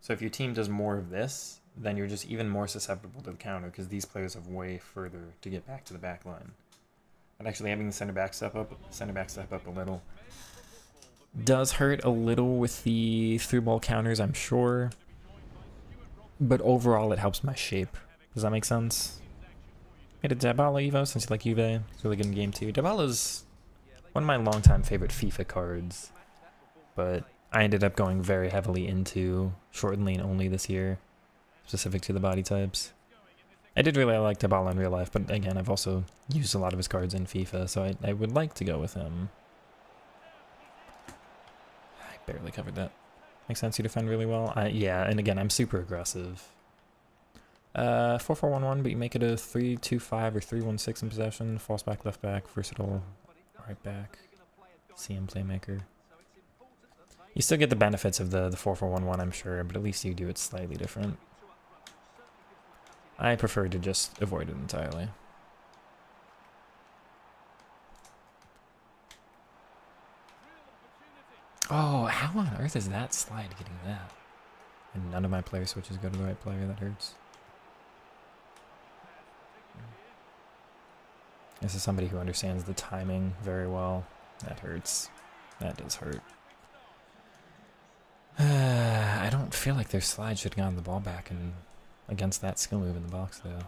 So if your team does more of this, then you're just even more susceptible to the counter, because these players have way further to get back to the back line. But actually having the center back step up a little does hurt a little with the through ball counters, I'm sure. But overall it helps my shape. Does that make sense? Made a Dybala Evo since you like Juve. It's really good in game 2. Dybala's one of my longtime favorite FIFA cards, but I ended up going very heavily into short and lean only this year, specific to the body types. I did really like Dybala in real life, but again, I've also used a lot of his cards in FIFA, so I would like to go with him. I barely covered that. Makes sense, you defend really well. Yeah, and again, I'm super aggressive. 4-4-1-1, but you make it a 3-2-5 or 3-1-6 in possession. False back, left back, versatile, right back, CM playmaker. You still get the benefits of the 4-4-1-1, I'm sure, but at least you do it slightly different. I prefer to just avoid it entirely. Oh, how on earth is that slide getting that? And none of my player switches go to the right player, that hurts. This is somebody who understands the timing very well. That hurts. That does hurt. I don't feel like their slide should have gotten the ball back and against that skill move in the box, though.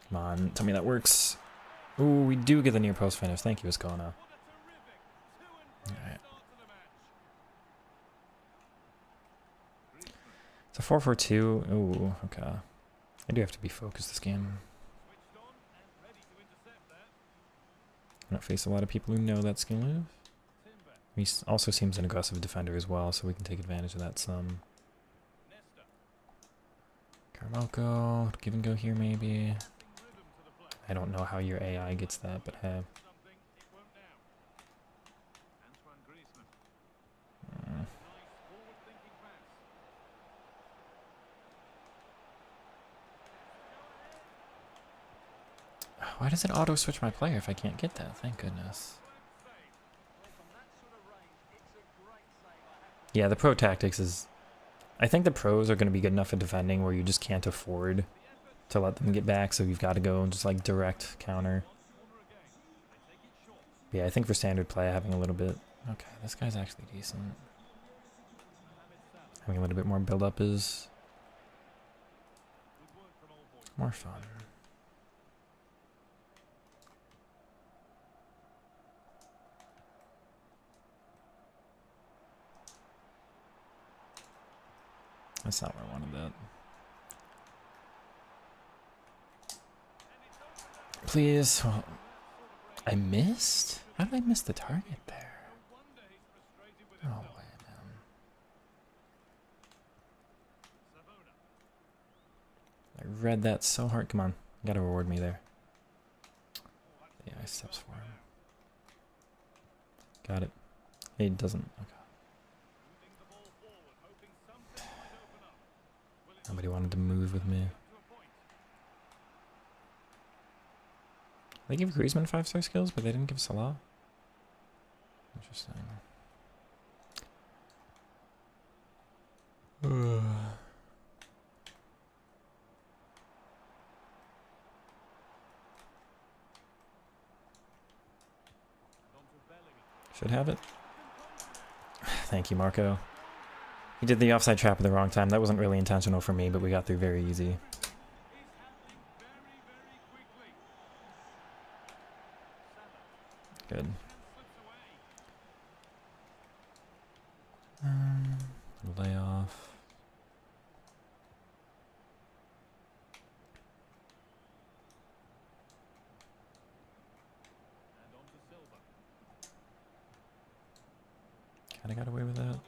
Come on, tell me that works. Ooh, we do get the near post finish. Thank you, Ascona. Alright. It's a 4-4-2. Ooh, okay. I do have to be focused this game. I don't face a lot of people who know that skill move. He also seems an aggressive defender as well, so we can take advantage of that some. Carmelco, give and go here maybe. I don't know how your AI gets that, but hey. Why does it auto-switch my player if I can't get that? Thank goodness. Yeah, the pro tactics is... I think the pros are going to be good enough at defending where you just can't afford to let them get back, so you've got to go and just like direct counter. But yeah, I think for standard play, having a little bit... Okay, this guy's actually decent. Having a little bit more build-up is more fun. That's not where I wanted that. Please. Well, I missed? How did I miss the target there? Oh, way, man. I read that so hard. Come on. You gotta reward me there. Yeah, I steps for him. Got it. He doesn't. Okay. Nobody wanted to move with me. They gave Griezmann 5-star skills, but they didn't give Salah. Interesting. Should have it. Thank you, Marco. He did the offside trap at the wrong time. That wasn't really intentional for me, but we got through very easy. Good. Layoff. Kinda got away with that.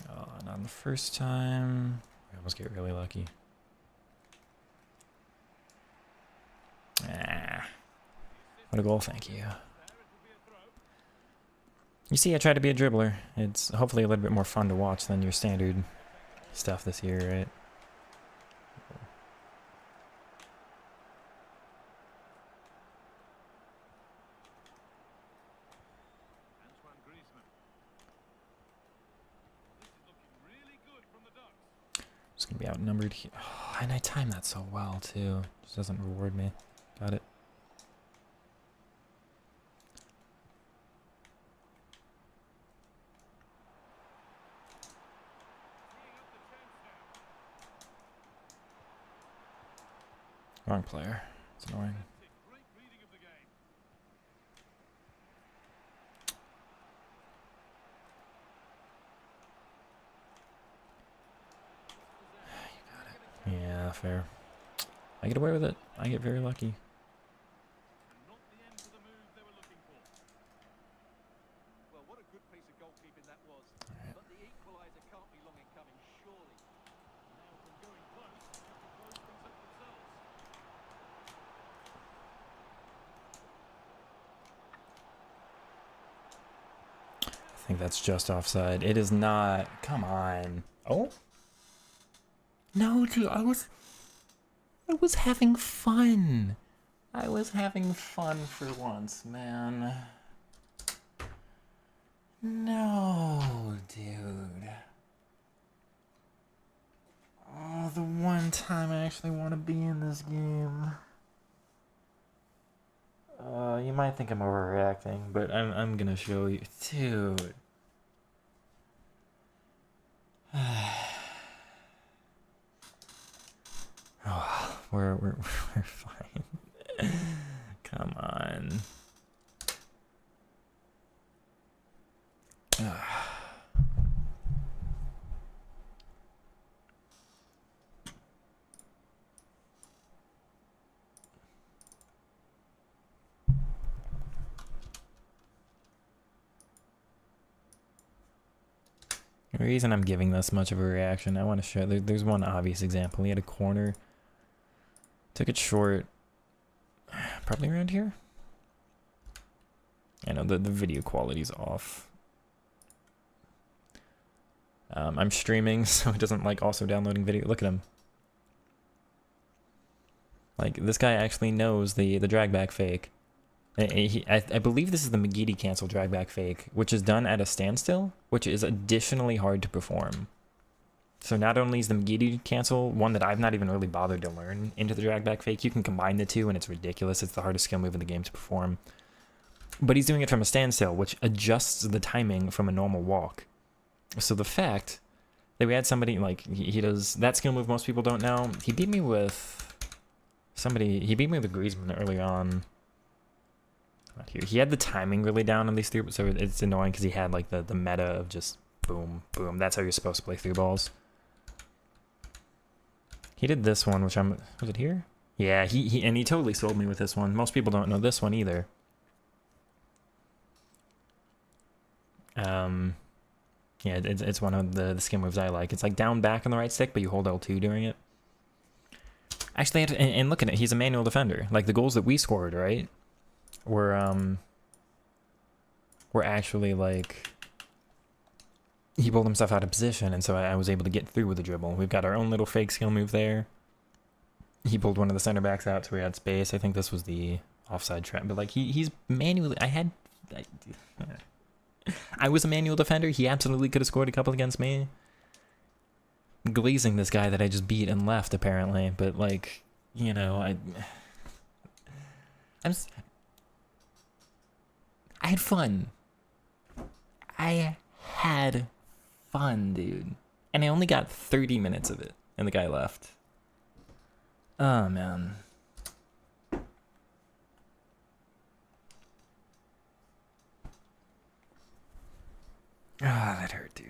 Oh, not the first time. We almost get really lucky. Ah. What a goal, thank you. You see, I try to be a dribbler. It's hopefully a little bit more fun to watch than your standard stuff this year, right? Just gonna be outnumbered here. Oh, and I timed that so well too. Just doesn't reward me. Got it. Wrong player. It's annoying. Great reading of the game. Yeah, fair. I get away with it. I get very lucky. And not the end to the move they were looking for. Well, what a good piece of goalkeeping that was. Alright. But the equaliser can't be long in coming, surely. Now from going close, have to close things up themselves. I think that's just offside. It is not. Come on. Oh? No, dude, I was having fun. I was having fun for once, man. No, dude. Oh, the one time I actually want to be in this game. You might think I'm overreacting, but I'm gonna show you, dude. Oh, we're fine. Come on. The reason I'm giving this much of a reaction, I want to show. There's one obvious example. He had a corner, took it short, probably around here. I know the video quality's off. I'm streaming, so it doesn't like also downloading video. Look at him. Like, this guy actually knows the drag back fake. I believe this is the McGeady cancel drag back fake, which is done at a standstill, which is additionally hard to perform. So not only is the McGeady cancel one that I've not even really bothered to learn into the drag back fake, you can combine the two and it's ridiculous. It's the hardest skill move in the game to perform. But he's doing it from a standstill, which adjusts the timing from a normal walk. So the fact that we had somebody, like, he does that skill move most people don't know. He beat me with somebody, he beat me with Griezmann early on. Not here. He had the timing really down on these through, so it's annoying because he had like the meta of just boom, boom. That's how you're supposed to play through balls. He did this one, which was it here? Yeah, he totally sold me with this one. Most people don't know this one either. Yeah, it's one of the skill moves I like. It's like down back on the right stick, but you hold L2 during it. Actually, and look at it, he's a manual defender. Like the goals that we scored, right? Were actually like he pulled himself out of position, and so I was able to get through with the dribble. We've got our own little fake skill move there. He pulled one of the center backs out so we had space. I think this was the offside trap, but like he's manually. I was a manual defender. He absolutely could have scored a couple against me. Glazing this guy that I just beat and left apparently, but like, you know, I had fun. I had fun, dude. And I only got 30 minutes of it, and the guy left. Oh, man. Ah, that hurt, dude.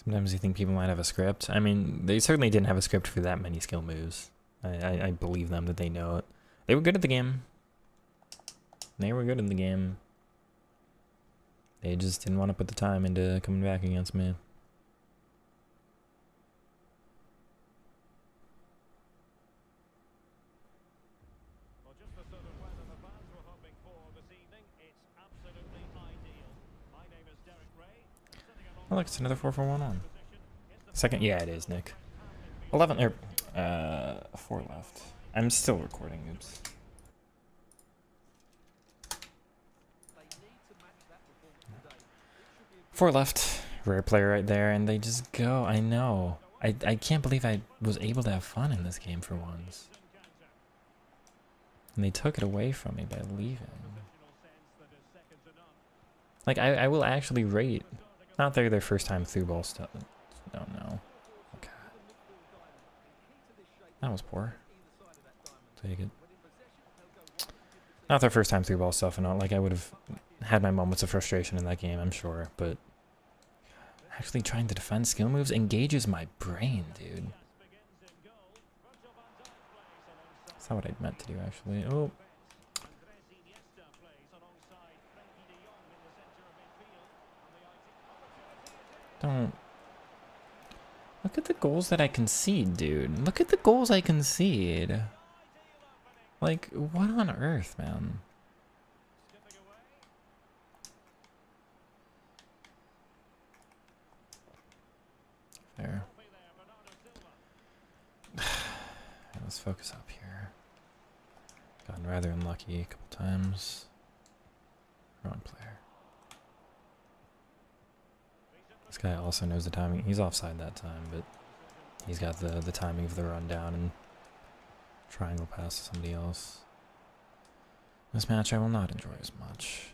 Sometimes you think people might have a script. I mean, they certainly didn't have a script for that many skill moves. I believe them that they know it. They were good at the game. They were good in the game. They just didn't want to put the time into coming back against me. Well, just the sort of weather the fans were hoping for this evening. It's absolutely Oh, look, it's another 4-4-1-1. Second, yeah, it is, Nick. 11 or 4 left. I'm still recording. Oops. They need to match that performance today. It should be a 4 left. Rare player right there, and they just go. I know. I can't believe I was able to have fun in this game for once. And they took it away from me by leaving. Like, I will actually rate. Not their first time through ball stuff. No. Okay. That was poor. Take it. Not their first time through ball stuff and all. Like, I would have had my moments of frustration in that game, I'm sure. But actually trying to defend skill moves engages my brain, dude. That's not what I meant to do, actually. Oh. Don't. Look at the goals that I concede, dude. Look at the goals I concede. Like, what on earth, man? There. Let's focus up here. Gotten rather unlucky a couple times. Wrong player. This guy also knows the timing. He's offside that time, but he's got the timing of the rundown and triangle pass to somebody else. This match I will not enjoy as much.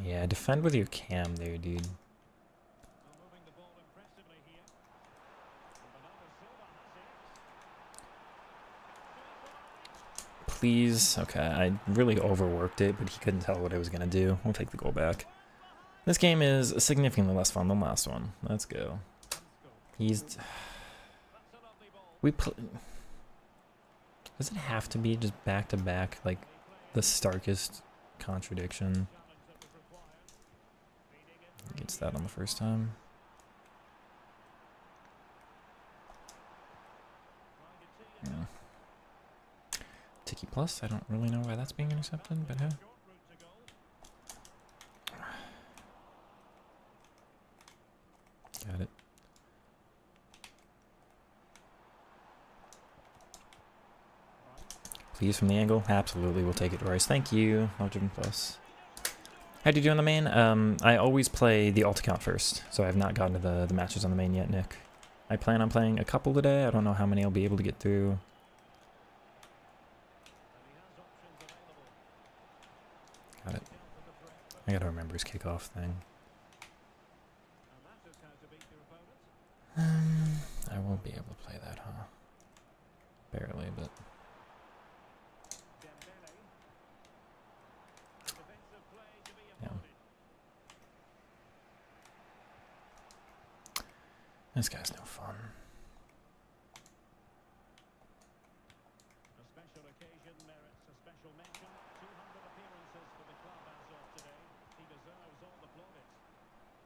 Yeah, defend with your cam there, dude. Please. Okay, I really overworked it, but he couldn't tell what I was going to do. We'll take the goal back. This game is significantly less fun than the last one. Let's go. He's... Does it have to be just back-to-back, like, the starkest contradiction? Gets that on the first time. Yeah. Tiki plus, I don't really know why that's being intercepted, but hey. Got it. Please from the angle? Absolutely, we'll take it, Royce. Thank you. Logic plus. How do you do on the main? I always play the alt account first, so I have not gotten to the matches on the main yet, Nick. I plan on playing a couple today. I don't know how many I'll be able to get through. Got it. I gotta remember his kickoff thing. I won't be able to play that, huh? Barely, but... Yeah. This guy's no fun. A special occasion merits a special mention. 200 appearances for the club as of today. He deserves all the plaudits.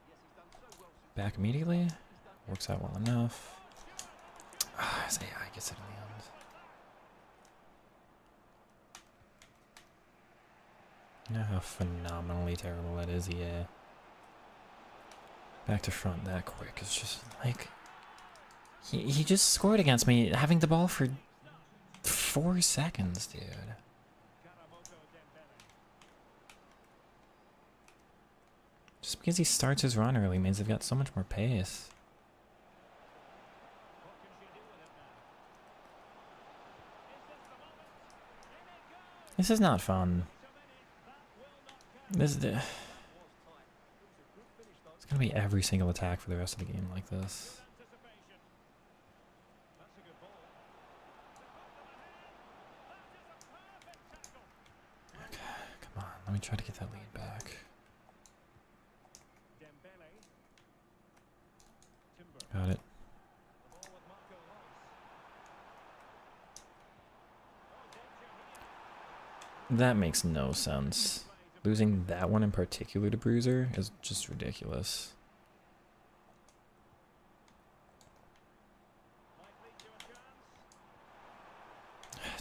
Yes, he's done so well since Back immediately. Works out well enough. Ah, his AI gets it in the end. You know how phenomenally terrible that is, yeah. Back to front that quick. It's just like... He just scored against me, having the ball for 4 seconds, dude. Just because he starts his run early means they've got so much more pace. This is not fun. This... It's gonna be every single attack for the rest of the game like this. Okay, come on. Let me try to get that lead back. Got it. That makes no sense. Losing that one in particular to Bruiser is just ridiculous.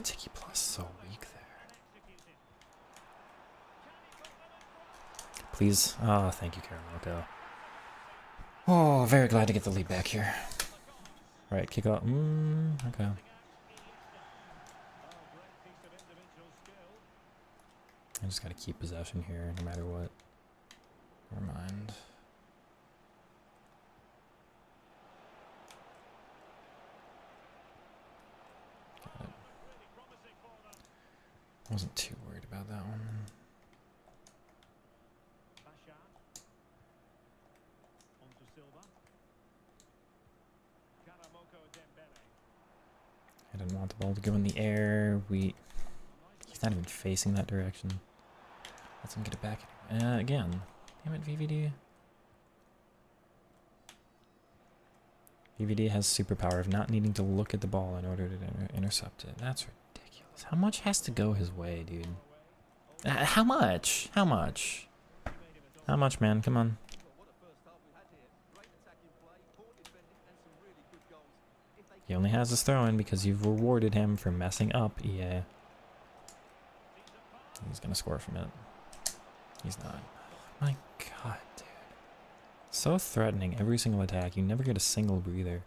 Tiki plus so weak there. please. Oh, thank you, Karamoko. Oh, very glad to get the lead back here. Right, kick off. Okay. I just gotta keep possession here, no matter what. Never mind. Got it. Wasn't too worried about that one. I didn't want the ball to go in the air. He's not even facing that direction. Let's him get it back. Again. Damn it, VVD. VVD has superpower of not needing to look at the ball in order to intercept it. That's ridiculous. How much has to go his way, dude? How much? How much? How much, man? Come on. He only has his throw in because you've rewarded him for messing up, EA. He's gonna score from it. He's not. Oh my god, dude. So threatening every single attack. You never get a single breather.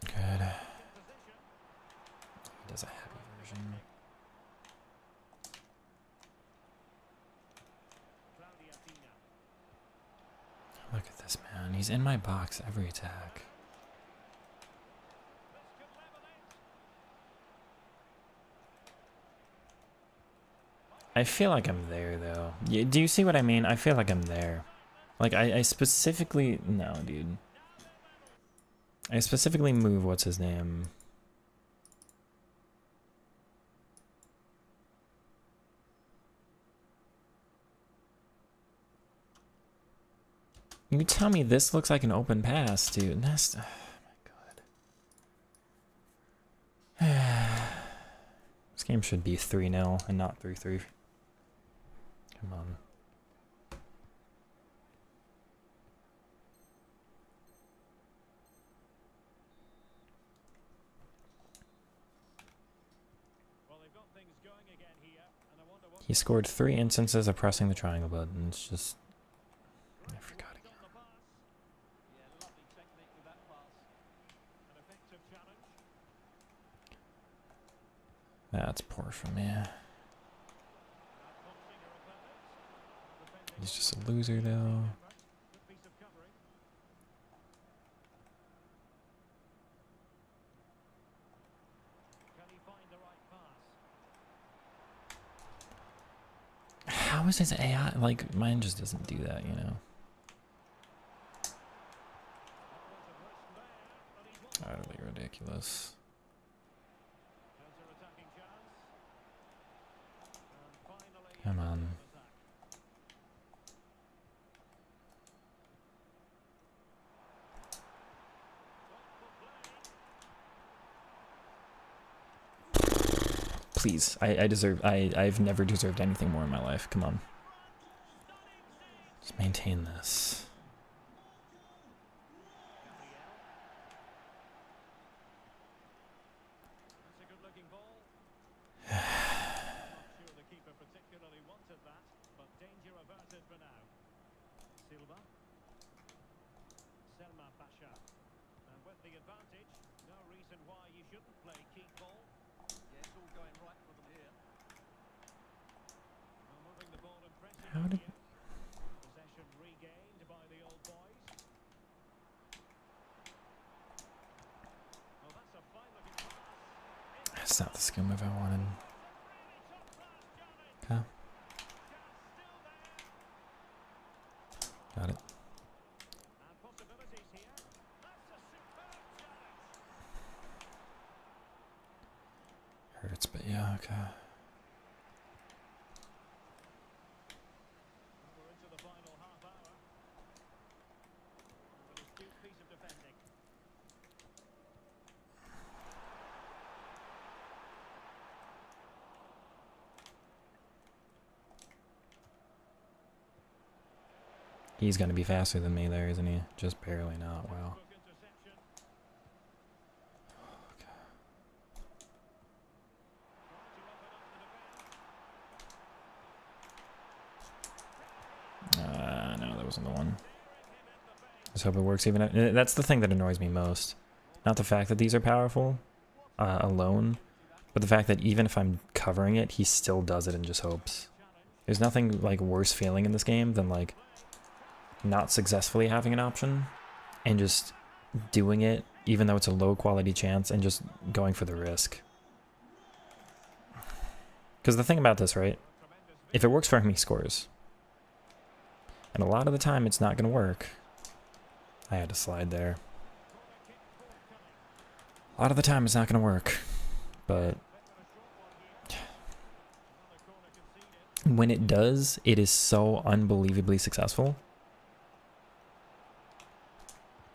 Good. He does a happy version. Look at this man. He's in my box every attack. I feel like I'm there, though. Do you see what I mean? I feel like I'm there. Like, I specifically... No, dude. I specifically move... What's his name? You tell me this looks like an open pass, dude. That's... Oh, my god. This game should be 3-0 and not 3-3. Come on. He scored 3 instances of pressing the triangle button. It's just... I forgot again. That's poor for me. He's just a loser, though. How is his AI? Like, mine just doesn't do that, you know? Utterly ridiculous. Come on. Please, I've never deserved anything more in my life. Come on. Just maintain this. How did... That's not the skill move I wanted. Okay. Got it. Hurts, but yeah, okay. He's gonna be faster than me there, isn't he? Just barely not. Wow. wasn't the one. Let's hope it works even. That's the thing that annoys me most. Not the fact that these are powerful alone, but the fact that even if I'm covering it, he still does it and just hopes. There's nothing like worse feeling in this game than like not successfully having an option and just doing it even though it's a low quality chance and just going for the risk. Because the thing about this, right? If it works for him, he scores. And a lot of the time, it's not going to work. I had to slide there. A lot of the time, it's not going to work. But when it does, it is so unbelievably successful.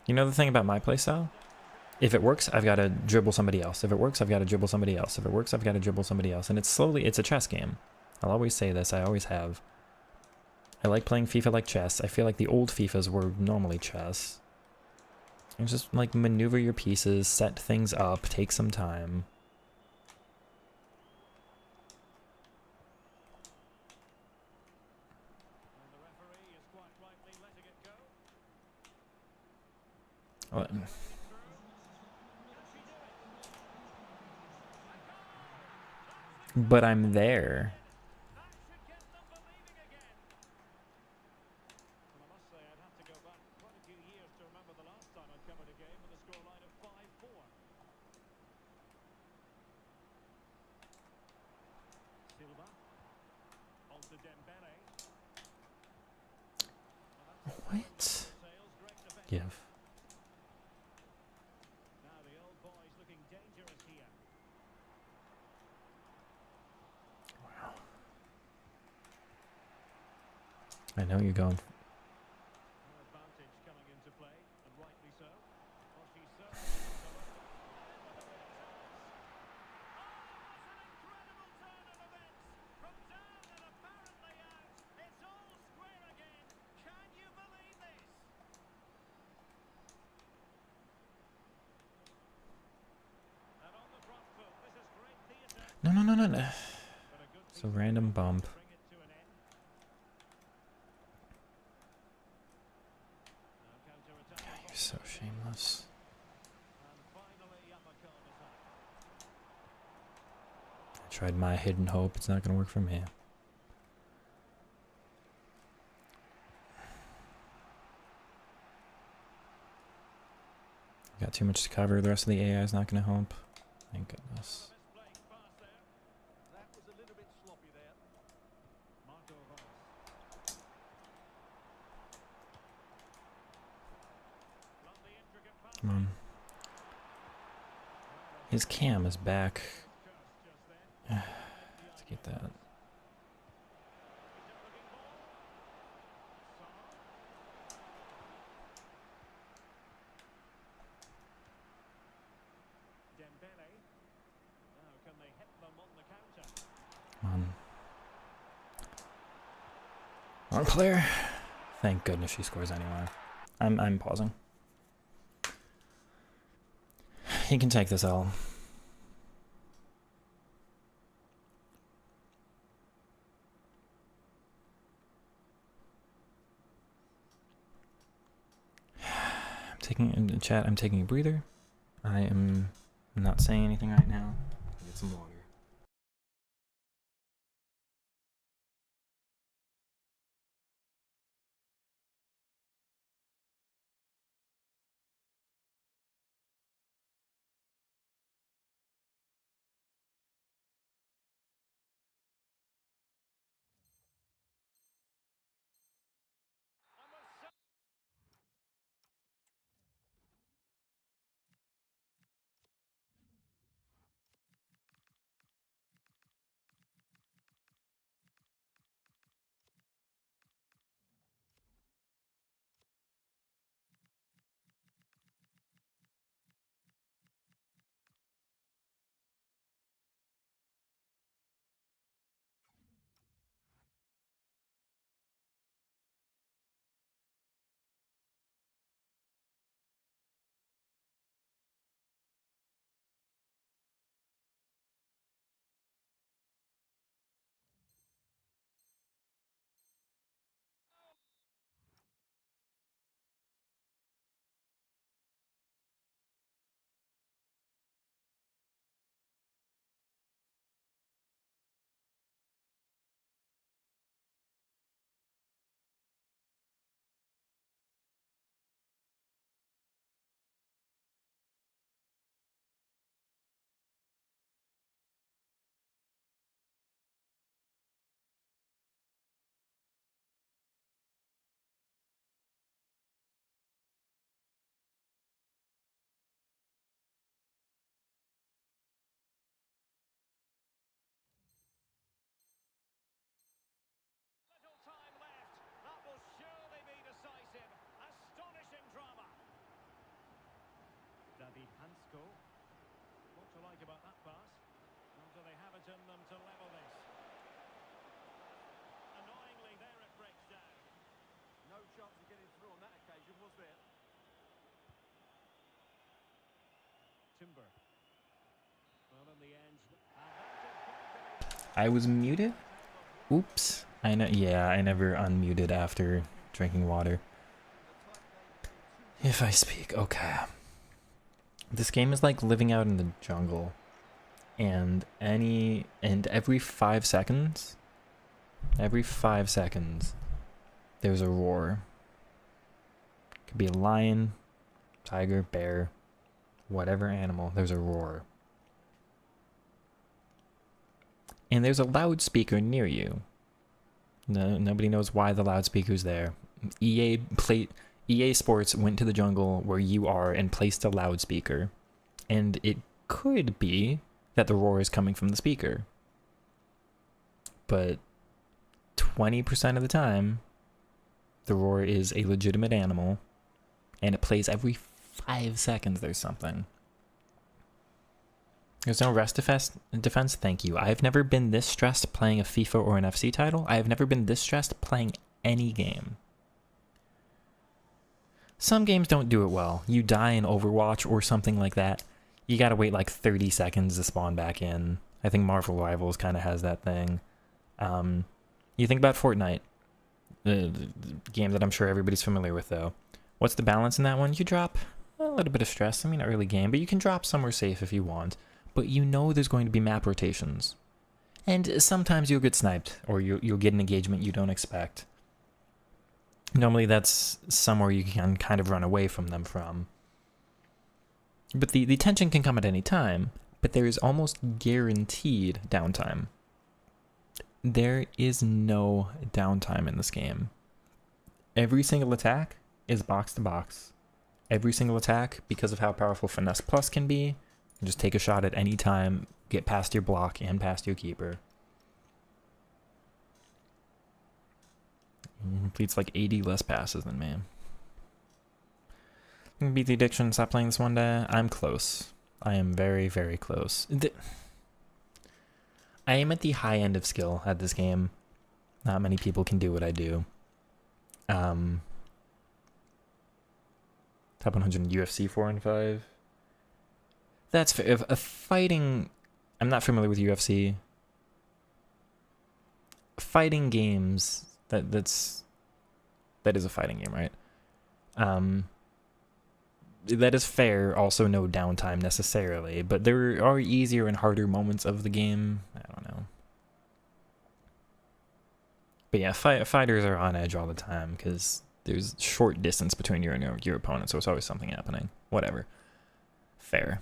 You know the thing about my playstyle? If it works, I've got to dribble somebody else. If it works, I've got to dribble somebody else. If it works, I've got to dribble somebody else. And it's a chess game. I'll always say this, I always have. I like playing FIFA like chess. I feel like the old FIFAs were normally chess. You just like maneuver your pieces, set things up, take some time. What? But I'm there. What? Give. Wow. I know you're going. No, no, no, no, no. It's a random bump. You're so shameless. I tried my hidden hope. It's not going to work for me. Got too much to cover. The rest of the AI is not going to help. Thank goodness. That was a little bit sloppy there. Come on. His cam is back. Let's get that. Come on. Wrong player. Thank goodness she scores anyway. I'm pausing. He can take this L. I'm taking in the chat. I'm taking a breather. I am not saying anything right now. I'll get some water. physical. What to like about that pass? Or do they have it in them to level this? Annoyingly, there it breaks down. No chance of getting through on that occasion, was there? Timber. Well, in the end, and that is I was muted? Oops. I know. Yeah, I never unmuted after drinking water. If I speak, okay. This game is like living out in the jungle. And every 5 seconds, there's a roar. Could be a lion, tiger, bear, whatever animal, there's a roar. And there's a loudspeaker near you. No, nobody knows why the loudspeaker's there. EA Sports went to the jungle where you are and placed a loudspeaker. And it could be that the roar is coming from the speaker. But 20% of the time, the roar is a legitimate animal, and it plays every 5 seconds there's something. There's no rest defense, thank you. I've never been this stressed playing a FIFA or an FC title. I have never been this stressed playing any game. Some games don't do it well. You die in Overwatch or something like that, you gotta wait like 30 seconds to spawn back in. I think Marvel Rivals kind of has that thing. You think about Fortnite, the game that I'm sure everybody's familiar with though. What's the balance in that one? You drop a little bit of stress. I mean, early game, but you can drop somewhere safe if you want. But you know there's going to be map rotations. And sometimes you'll get sniped, or you'll get an engagement you don't expect. Normally that's somewhere you can kind of run away from them from. But the tension can come at any time, but there is almost guaranteed downtime. There is no downtime in this game. Every single attack is box to box. Every single attack, because of how powerful Finesse Plus can be, you just take a shot at any time, get past your block and past your keeper. He completes like 80 less passes than me. I can beat the addiction, stop playing this one day. I'm close. I am very, very close. I am at the high end of skill at this game. Not many people can do what I do. Top 100 UFC 4 and 5. That's fair. If a fighting... I'm not familiar with UFC. Fighting games... That is a fighting game, right? That is fair. Also, no downtime necessarily, but there are easier and harder moments of the game. I don't know. But yeah, fighters are on edge all the time because there's short distance between you and your opponent, so it's always something happening. Whatever. Fair.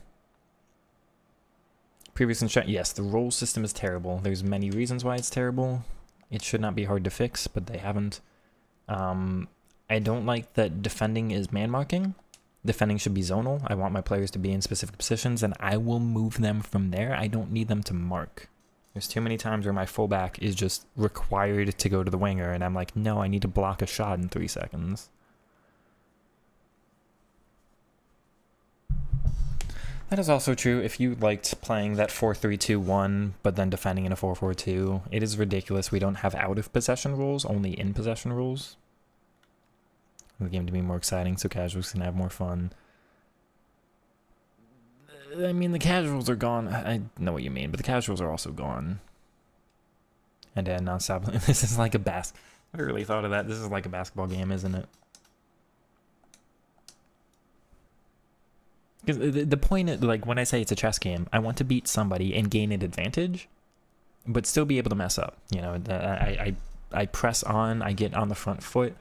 Previous instruction, yes, the roll system is terrible. There's many reasons why it's terrible. It should not be hard to fix, but they haven't. I don't like that defending is man marking. Defending should be zonal. I want my players to be in specific positions, and I will move them from there. I don't need them to mark. There's too many times where my fullback is just required to go to the winger, and I'm like, no, I need to block a shot in 3 seconds. That is also true if you liked playing that 4-3-2-1, but then defending in a 4-4-2. It is ridiculous we don't have out-of-possession rules, only in-possession rules. The game to be more exciting, so casuals can have more fun. I mean, the casuals are gone. I know what you mean, but the casuals are also gone. And non-stop. This is like a I never really thought of that. This is like a basketball game, isn't it? Because the point is, like, when I say it's a chess game, I want to beat somebody and gain an advantage, but still be able to mess up. You know, I press on, I get on the front foot.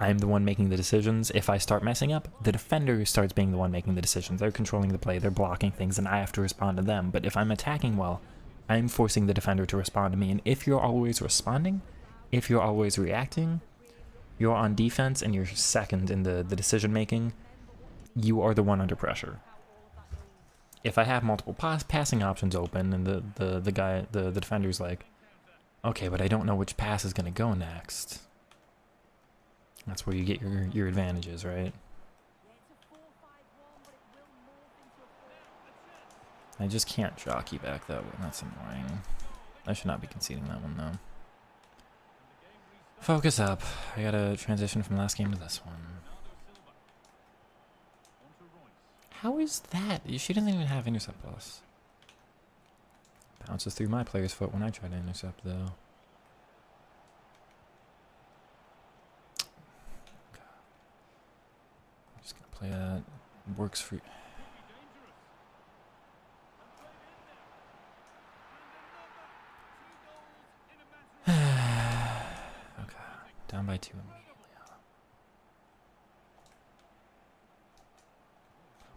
I'm the one making the decisions. If I start messing up, the defender starts being the one making the decisions. They're controlling the play, they're blocking things, and I have to respond to them. But if I'm attacking well, I'm forcing the defender to respond to me. And if you're always responding, if you're always reacting, you're on defense and you're second in the decision making, you are the one under pressure. If I have multiple passing options open and the defender's like, okay, but I don't know which pass is going to go next. That's where you get your advantages, right? I just can't jockey back that way. That's annoying. I should not be conceding that one, though. Focus up. I gotta transition from last game to this one. How is that? She doesn't even have intercept plus. Bounces through my player's foot when I try to intercept, though. I'm just gonna play that. Works for... Okay, down by 2 immediately.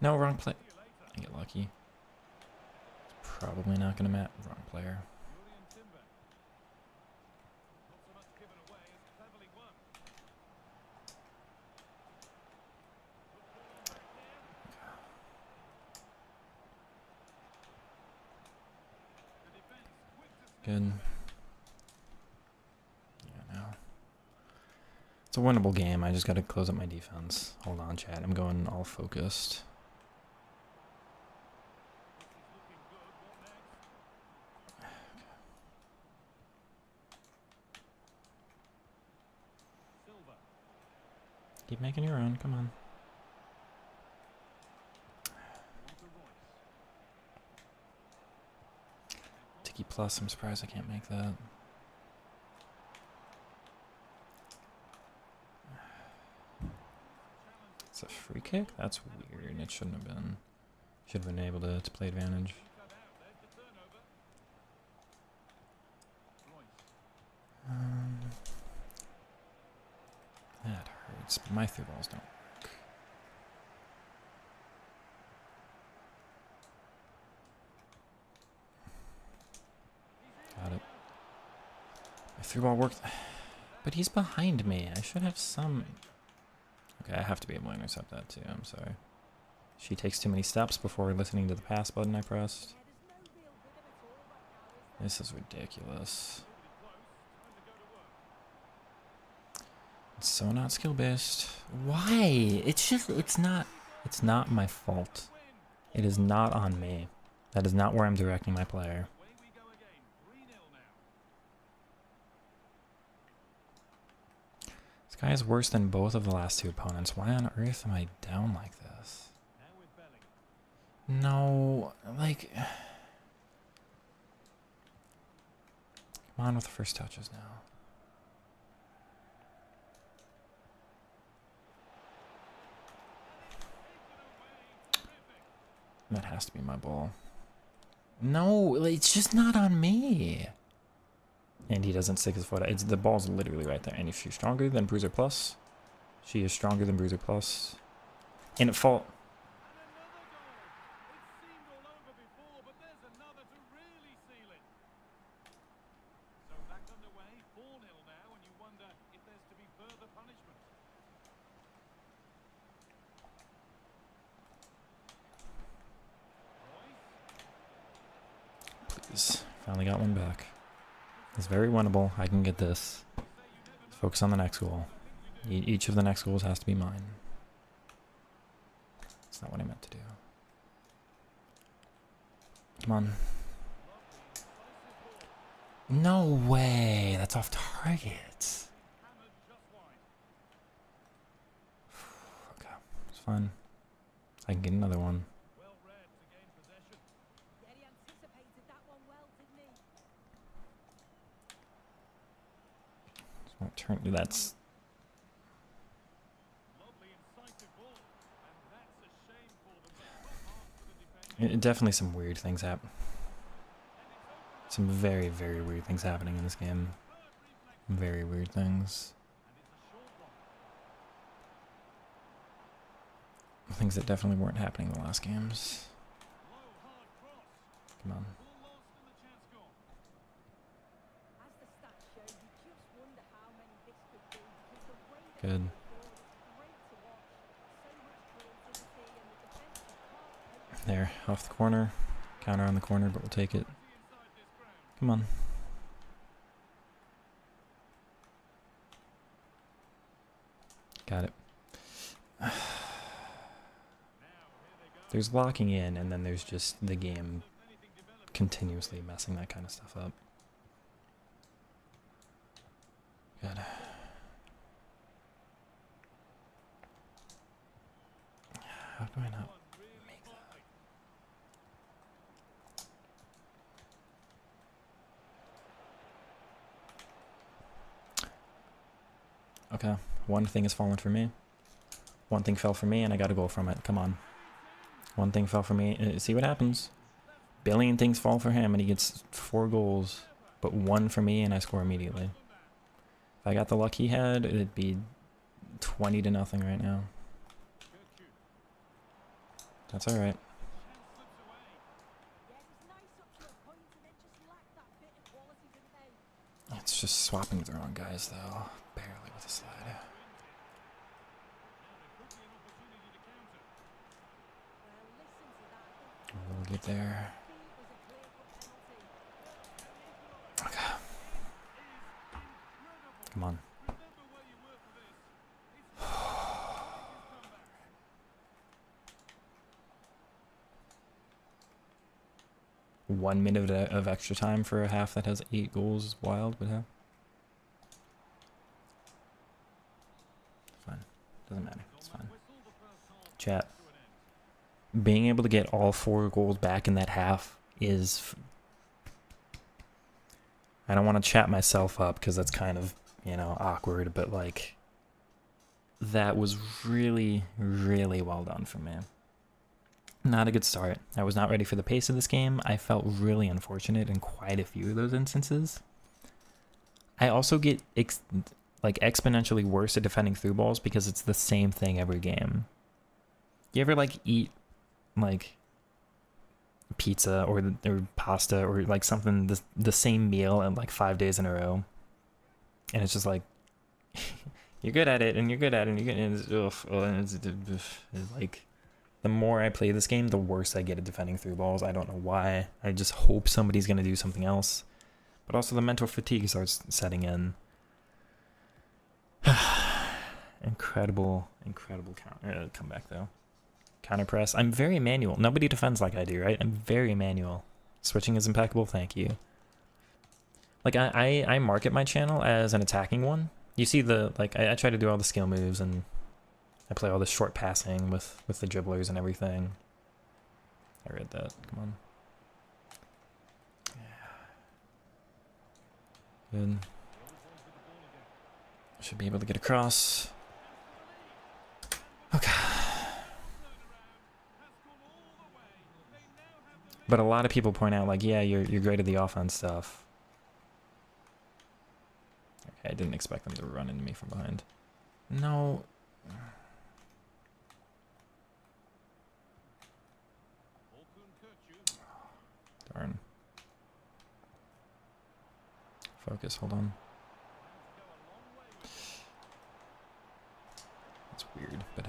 No, wrong play. I get lucky. It's probably not gonna match. Wrong player. Good. Yeah, no. It's a winnable game. I just gotta close up my defense. Hold on, chat. I'm going all focused. Keep making your own. Come on. Tiki plus. I'm surprised I can't make that. It's a free kick? That's weird. It shouldn't have been. Should have been able to play advantage. That hurts. But my through balls don't work. Got it. My through ball worked. But he's behind me. I should have some... Okay, I have to be able to intercept that too. I'm sorry. She takes too many steps before listening to the pass button I pressed. This is ridiculous. It's so not skill based. Why? It's not my fault. It is not on me. That is not where I'm directing my player. This guy is worse than both of the last two opponents. Why on earth am I down like this? No, like... Come on with the first touches now. That has to be my ball. No, it's just not on me. And he doesn't stick his foot out. The ball's literally right there. And if she's stronger than Bruiser Plus, she is stronger than Bruiser Plus. And it fall. Please. Finally got one back. It's very winnable. I can get this. Let's focus on the next goal. Each of the next goals has to be mine. That's not what I meant to do. Come on. No way. That's off target. Okay. It's fine. I can get another one. Won't turn. That's. Definitely some weird things happen. Some very, very weird things happening in this game. Very weird things. Things that definitely weren't happening in the last games. Come on. Good. There, off the corner. Counter on the corner, but we'll take it. Come on. Got it. There's locking in, and then there's just the game continuously messing that kind of stuff up. Good. How do I not make that? Okay, one thing has fallen for me. One thing fell for me, and I got a goal from it. Come on. One thing fell for me. See what happens. Billion things fall for him, and he gets 4 goals. But 1 for me, and I score immediately. If I got the luck he had, it'd be 20-0 right now. That's alright. It's just swapping with the wrong guys, though. Barely with a slide. We'll get there. Okay. Come on. One minute of extra time for a half that has 8 goals is wild, but fine. Doesn't matter. It's fine. Chat. Being able to get all 4 goals back in that half is... I don't want to chat myself up because that's kind of, you know, awkward, but like... That was really, really well done from me. Not a good start. I was not ready for the pace of this game. I felt really unfortunate in quite a few of those instances. I also get exponentially worse at defending through balls because it's the same thing every game. You ever like eat like pizza or pasta or like something the same meal and like 5 days in a row, and it's just like you're good at it and you're good at it and you're good and it's like the more I play this game, the worse I get at defending through balls. I don't know why. I just hope somebody's gonna do something else, but also the mental fatigue starts setting in. Incredible comeback though. Counter press. I'm very manual. Nobody defends like I do, right? I'm very manual. Switching is impeccable. Thank you. Like I market my channel as an attacking one. You see the like I try to do all the skill moves and I play all the short passing with the dribblers and everything. I read that. Come on. Yeah. Good. Should be able to get across. Okay. But a lot of people point out, like, yeah, you're great at the offense stuff. Okay, I didn't expect them to run into me from behind. No. Darn. Focus, hold on. That's weird, but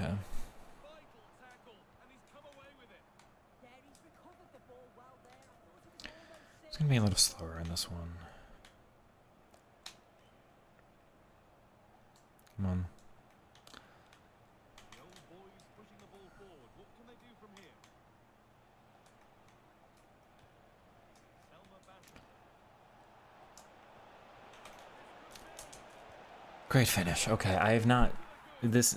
it's gonna be a little slower in this one. Come on. Great finish. Okay, I have not...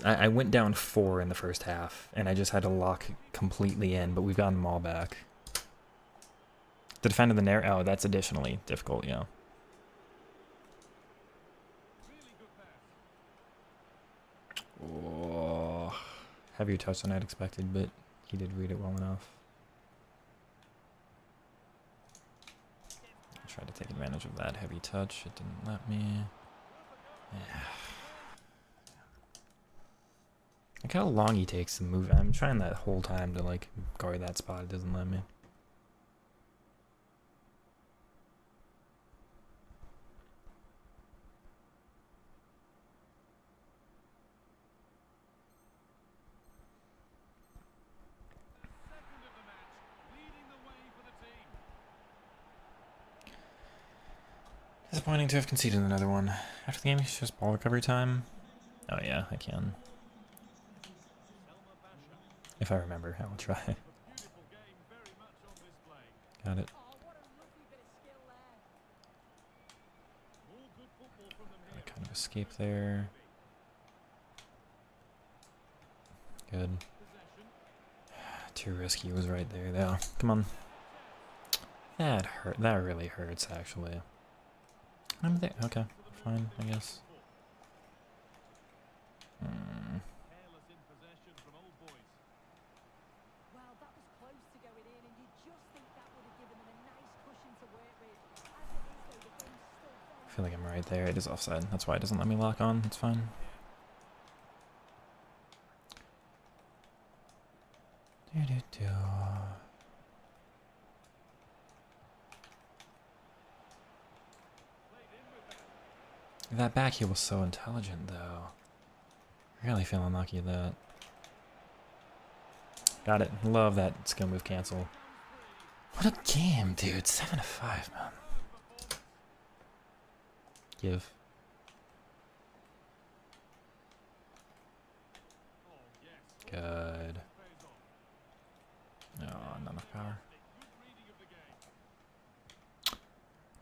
I went down 4 in the first half, and I just had to lock completely in, but we've gotten them all back. The defend in the narrow... Oh, that's additionally difficult, yeah. Oh, heavier touch than I'd expected, but he did read it well enough. I tried to take advantage of that heavy touch. It didn't let me. Yeah. Look how long he takes to move. I'm trying that whole time to like guard that spot. It doesn't let me. Disappointing to have conceded another one. After the game, it's just ball recovery time. Oh yeah, I can. If I remember, I will try. Got it. escape there. Good. Too risky was right there, though. Come on. That hurt. That really hurts, actually. I'm there. Okay, fine, I guess. Careless in possession from old boys. Well, that was close to going in, and you just think that would have given them a nice cushion to work with. As it is, though, the game's still very I feel like I'm right there. It is offside. That's why it doesn't let me lock on. It's fine. Do-do-do. That back heel was so intelligent, though. Really feeling lucky at that. Got it. Love that skill move cancel. What a game, dude. 7-5, man. Give. Good. No, not enough power.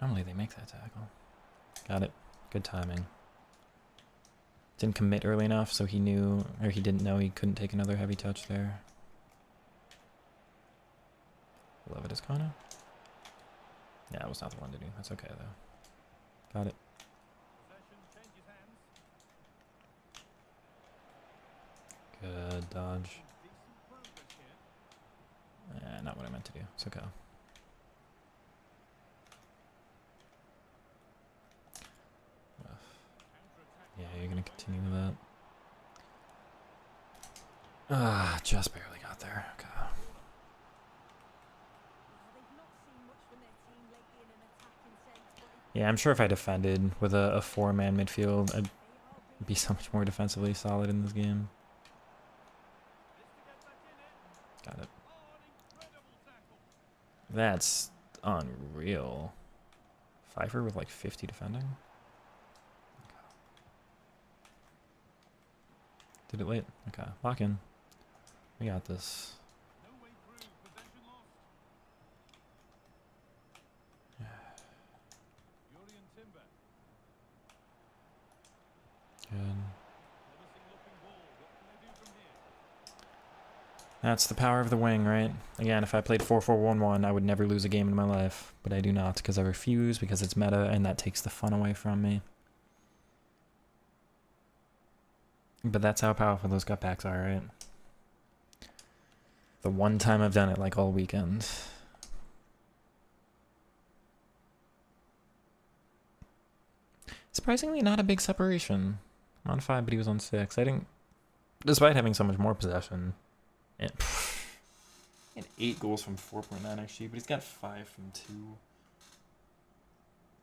Normally they make that tackle. Got it. Good timing. Didn't commit early enough, so he knew, or he didn't know he couldn't take another heavy touch there. Love it as Kona. Yeah, it was not the one to do. That's okay, though. Got it. Good dodge. Not what I meant to do. It's okay. Yeah, you're gonna continue with that. Ah, just barely got there. Okay. well. They've not seen much from their team lately in an attacking sense, but if Yeah, I'm sure if I defended with a four-man midfield, I'd they are be so much more defensively solid in this game. Got it. That's unreal. Pfeiffer with like 50 defending? Did it late? Okay, lock in. We got this. Good. That's the power of the wing, right? Again, if I played 4-4-1-1, I would never lose a game in my life. But I do not, because I refuse, because it's meta, and that takes the fun away from me. But that's how powerful those cutbacks are, right? The one time I've done it, like, all weekend. Surprisingly, not a big separation. I'm on 5, but he was on 6. I didn't... Despite having so much more possession... And, he had 8 goals from 4.9 XG, but he's got 5 from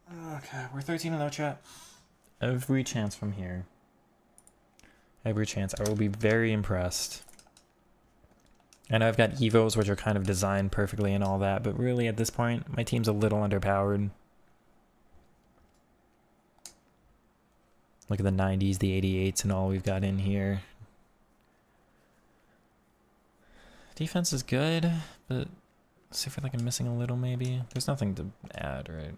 2. Okay, we're 13-0, chat. Every chance from here. Every chance. I will be very impressed. And I've got Evos, which are kind of designed perfectly and all that, but really at this point, my team's a little underpowered. Look at the 90s, the 88s, and all we've got in here. Defense is good, but see if I feel like I'm missing a little maybe. There's nothing to add, right?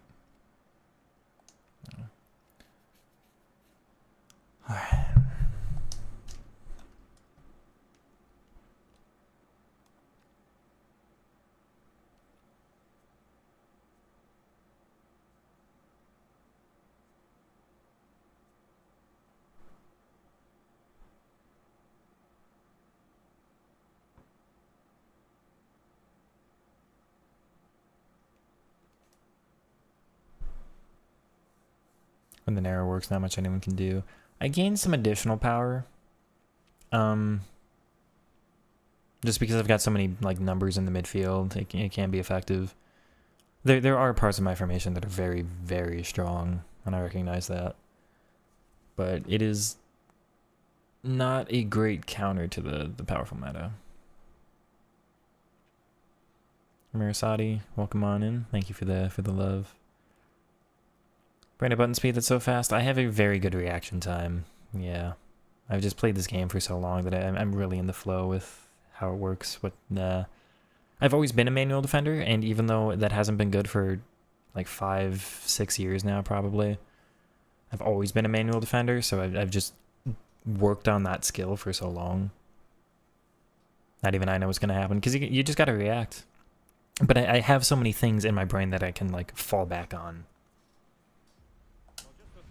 Alright. When the narrow works, not much anyone can do. I gained some additional power. Just because I've got so many like numbers in the midfield, it can be effective. There are parts of my formation that are very, very strong, and I recognize that. But it is not a great counter to the powerful meta. Mirasati, welcome on in. Thank you for the love. Branded button speed that's so fast. I have a very good reaction time. Yeah. I've just played this game for so long that I'm really in the flow with how it works. I've always been a manual defender, and even though that hasn't been good for like 5-6 years now probably, I've always been a manual defender, so I've just worked on that skill for so long. Not even I know what's going to happen, because you just got to react. But I have so many things in my brain that I can, like, fall back on.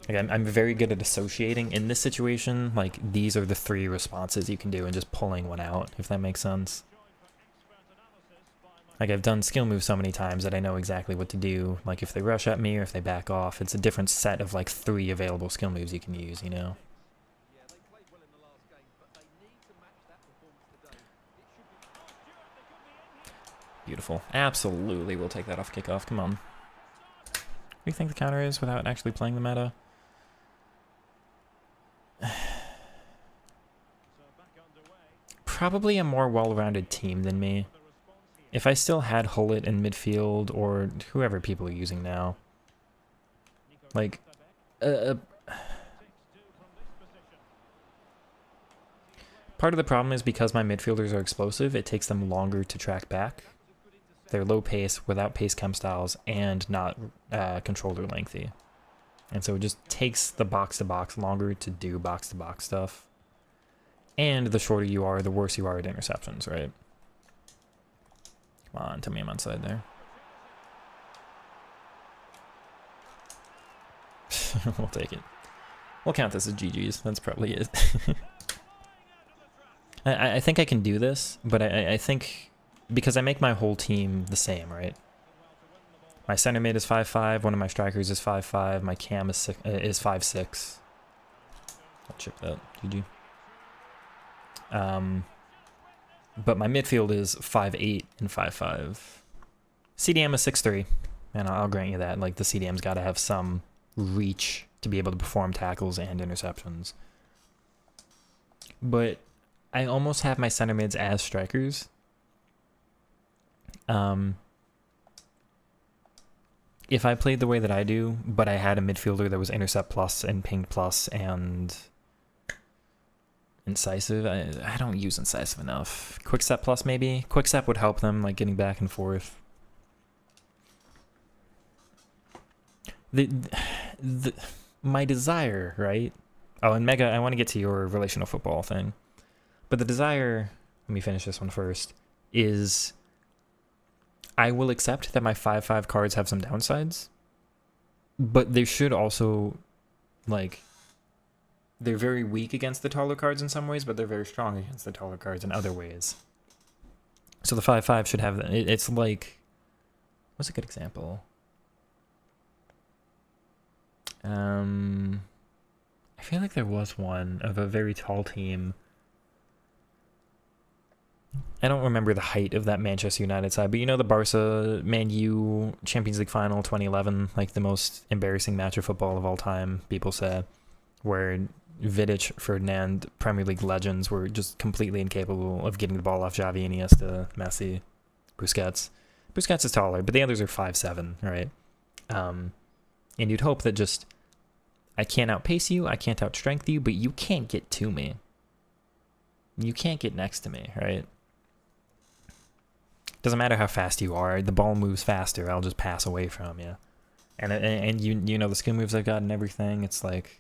Like, I'm very good at associating in this situation. Like, these are the 3 responses you can do and just pulling one out, if that makes sense. Like, I've done skill moves so many times that I know exactly what to do. Like, if they rush at me or if they back off, it's a different set of, like, 3 available skill moves you can use, you know? Yeah, they played well in the last game, but they need to match that performance today. It should be. Beautiful. Absolutely, we'll take that off kickoff. Come on. What do you think the counter is without actually playing the meta? Probably a more well-rounded team than me. If I still had Hullet in midfield, or whoever people are using now, like, part of the problem is because my midfielders are explosive, it takes them longer to track back. They're low pace, without pace chem styles, and not controller lengthy. And so it just takes the box-to-box longer to do box-to-box stuff. And the shorter you are, the worse you are at interceptions, right? Come on, tell me I'm onside there. We'll take it. We'll count this as GG's. That's probably it. I think I can do this, but I think because I make my whole team the same, right? My center mid is 5'5", one of my strikers is 5'5", my cam is 5'6". I'll chip that, GG. But my midfield is 5'8" and 5'5". CDM is 6'3", and I'll grant you that. Like, the CDM's got to have some reach to be able to perform tackles and interceptions. But I almost have my center mids as strikers. If I played the way that I do, but I had a midfielder that was intercept plus and ping plus and incisive, I don't use incisive enough. Quick step plus maybe? Quick step would help them, like, getting back and forth. My desire, right? Oh, and Mega, I want to get to your relational football thing. But the desire, let me finish this one first, is I will accept that my 5/5 cards have some downsides, but they should also, like, they're very weak against the taller cards in some ways, but they're very strong against the taller cards in other ways. So the 5/5 should have, it's like, what's a good example? I feel like there was one of a very tall team. I don't remember the height of that Manchester United side, but you know the Barca Man U Champions League final 2011, like the most embarrassing match of football of all time, people say, where Vidic, Ferdinand, Premier League legends were just completely incapable of getting the ball off Xavi, Iniesta, Messi, Busquets. Busquets is taller, but the others are 5'7", right? And you'd hope that just, I can't outpace you, I can't outstrength you, but you can't get to me. You can't get next to me, right? Doesn't matter how fast you are, the ball moves faster, I'll just pass away from you. And you know the skill moves I've got and everything, it's like,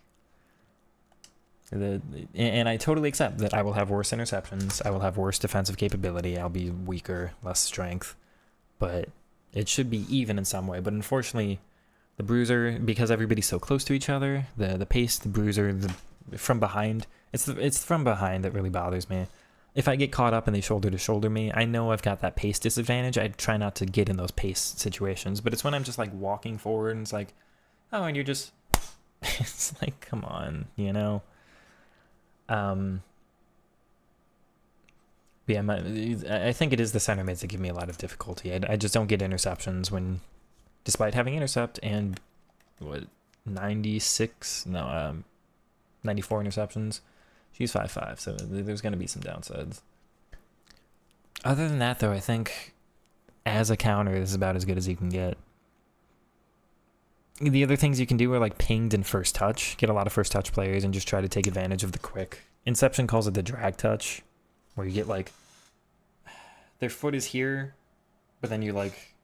and I totally accept that I will have worse interceptions, I will have worse defensive capability, I'll be weaker, less strength, but it should be even in some way. But unfortunately, the bruiser, because everybody's so close to each other, the pace, the bruiser, from behind, it's from behind that really bothers me. If I get caught up and they shoulder to shoulder me, I know I've got that pace disadvantage. I try not to get in those pace situations, but it's when I'm just like walking forward and it's like, oh, and you're just, it's like, come on, you know? Yeah, I think it is the center mids that give me a lot of difficulty. I just don't get interceptions when, despite having intercept and, 94 interceptions. She's 5'5", so there's going to be some downsides. Other than that, though, I think as a counter, this is about as good as you can get. The other things you can do are like pinged and first touch. Get a lot of first touch players and just try to take advantage of the quick. Inception calls it the drag touch, where you get like, their foot is here, but then you like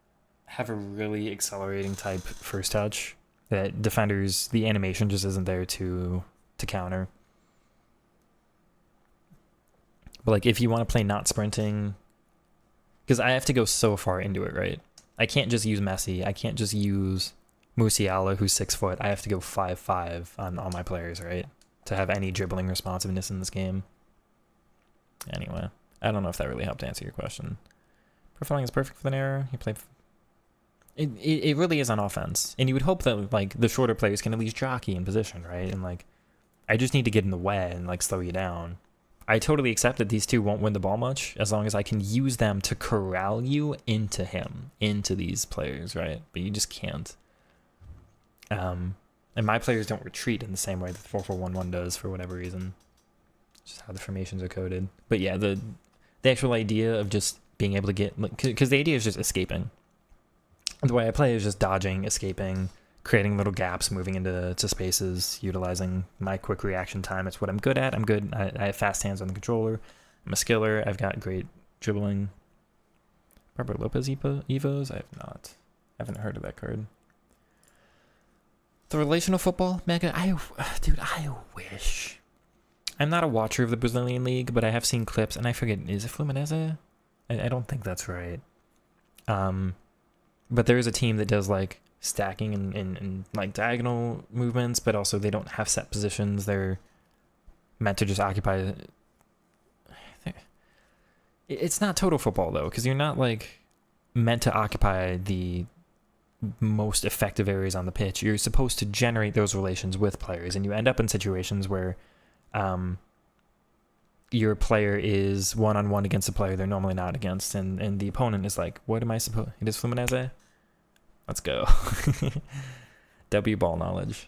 have a really accelerating type first touch. that defenders, the animation just isn't there to counter. But like if you want to play not sprinting, because I have to go so far into it, right? I can't just use Messi. I can't just use Musiala, who's 6 foot. I have to go 5'5" on all my players, right? To have any dribbling responsiveness in this game. Anyway, I don't know if that really helped answer your question. Profiling is perfect for the narrow. You play. It really is on offense, and you would hope that like the shorter players can at least jockey in position, right? And like, I just need to get in the way and like slow you down. I totally accept that these two won't win the ball much as long as I can use them to corral you into these players, right? But you just can't. And my players don't retreat in the same way that 4-4-1-1 does for whatever reason. Just how the formations are coded. But yeah, the actual idea of just being able to get, because the idea is just escaping. The way I play is just dodging, escaping, creating little gaps, moving into spaces, utilizing my quick reaction time. It's what I'm good at. I have fast hands on the controller. I'm a skiller. I've got great dribbling. Barbara Lopez Evos? I have not. I haven't heard of that card. The relational football mega? Dude, I wish. I'm not a watcher of the Brazilian league, but I have seen clips, and I forget, is it Fluminense? I don't think that's right. But there is a team that does like stacking and like diagonal movements, but also they don't have set positions. They're meant to just occupy. It's not total football though, because you're not like meant to occupy the most effective areas on the pitch. You're supposed to generate those relations with players, and you end up in situations where your player is one-on-one against a player they're normally not against, and the opponent is like, what am I supposed... It is Fluminense? Let's go. W ball knowledge.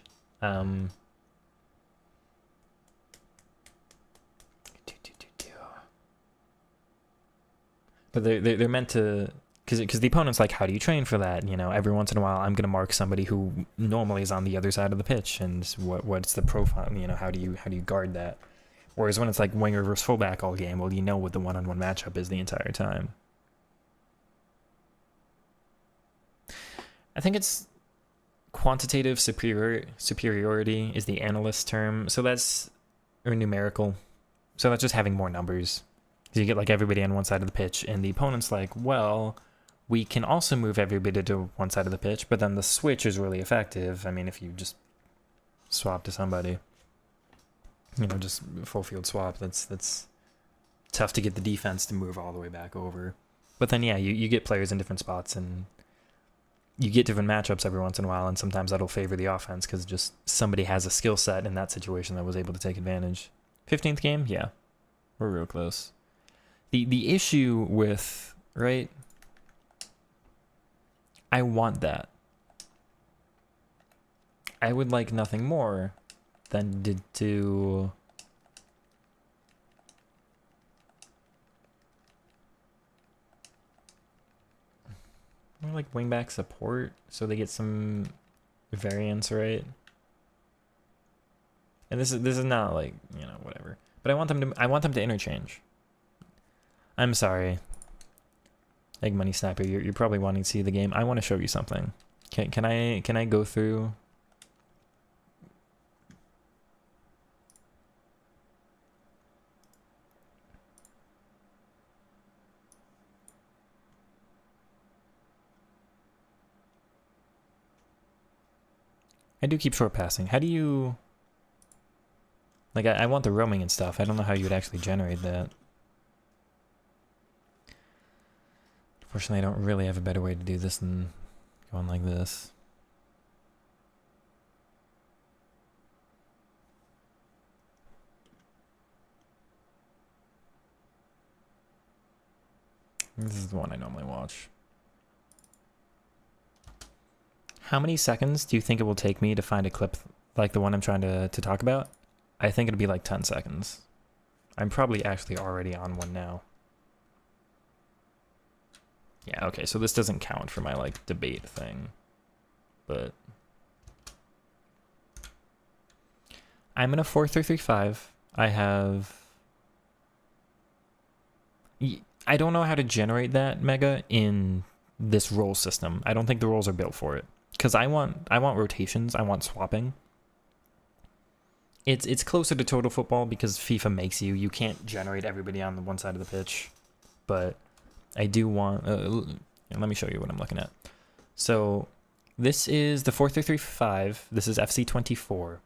But they're meant to... Because the opponent's like, how do you train for that? You know, every once in a while, I'm going to mark somebody who normally is on the other side of the pitch, and what's the profile? You know, how do you guard that? Whereas when it's like winger versus fullback all game, well, you know what the one-on-one matchup is the entire time. I think it's quantitative superiority is the analyst term. So that's, or numerical. So that's just having more numbers. So you get like everybody on one side of the pitch, and the opponent's like, well, we can also move everybody to one side of the pitch, but then the switch is really effective. I mean, if you just swap to somebody, you know, just full field swap, that's tough to get the defense to move all the way back over. But then, yeah, you get players in different spots, and you get different matchups every once in a while, and sometimes that'll favor the offense because just somebody has a skill set in that situation that was able to take advantage. 15th game? Yeah. We're real close. The issue with, right? I want that. I would like nothing more than to more like wingback support, so they get some variance, right? And this is not like, you know, whatever. But I want them to interchange. I'm sorry, Egg Money Snapper. You're probably wanting to see the game. I want to show you something. Can I go through? I do keep short passing. How do you... Like, I want the roaming and stuff. I don't know how you would actually generate that. Unfortunately, I don't really have a better way to do this than going like this. This is the one I normally watch. How many seconds do you think it will take me to find a clip like the one I'm trying to talk about? I think it'll be like 10 seconds. I'm probably actually already on one now. Yeah, okay, so this doesn't count for my, like, debate thing. But I'm in a 4-3-3-5. I have... I don't know how to generate that mega in this role system. I don't think the roles are built for it. because I want rotations. I want swapping. It's closer to total football because FIFA makes you can't generate everybody on the one side of the pitch, but I do want. Let me show you what I'm looking at. So this is the 4-3-3-5. This is FC 24.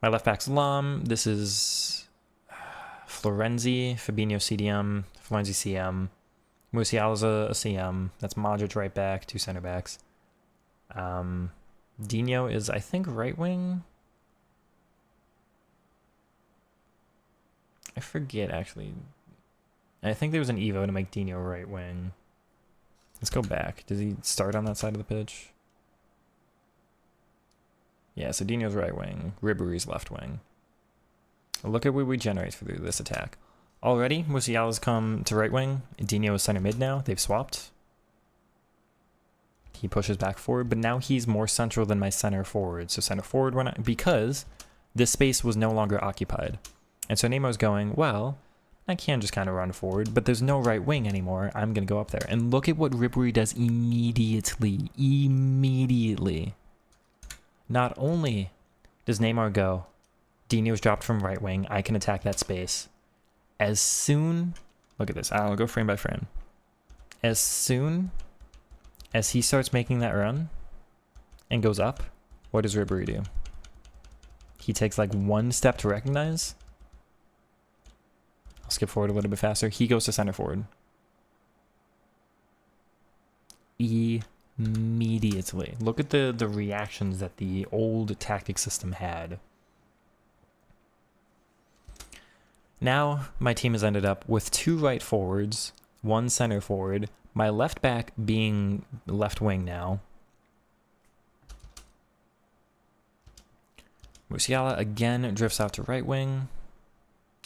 My left back's Lam. This is Florenzi, Fabinho CDM, Florenzi CM. Musiala's a CM. That's Modric right back, 2 center backs. Dino is, I think, right wing. I forget, actually. I think there was an Evo to make Dino right wing. Let's go back. Does he start on that side of the pitch? Yeah, so Dino's right wing. Ribery's left wing. Look at what we generate through this attack. Already, Musiala's come to right wing. Dino is center mid now. They've swapped. He pushes back forward, but now he's more central than my center forward. So center forward went out because this space was no longer occupied. And so Neymar's going, well, I can just kind of run forward, but there's no right wing anymore. I'm going to go up there. And look at what Ribery does immediately. Immediately. Not only does Neymar go, Dino's dropped from right wing. I can attack that space. As soon, look at this. I'll go frame by frame. As soon as he starts making that run and goes up, what does Ribery do? He takes like one step to recognize. I'll skip forward a little bit faster. He goes to center forward. Immediately. Look at the reactions that the old tactic system had. Now my team has ended up with 2 right forwards, 1 center forward, my left back being left wing now. Musiala again drifts out to right wing.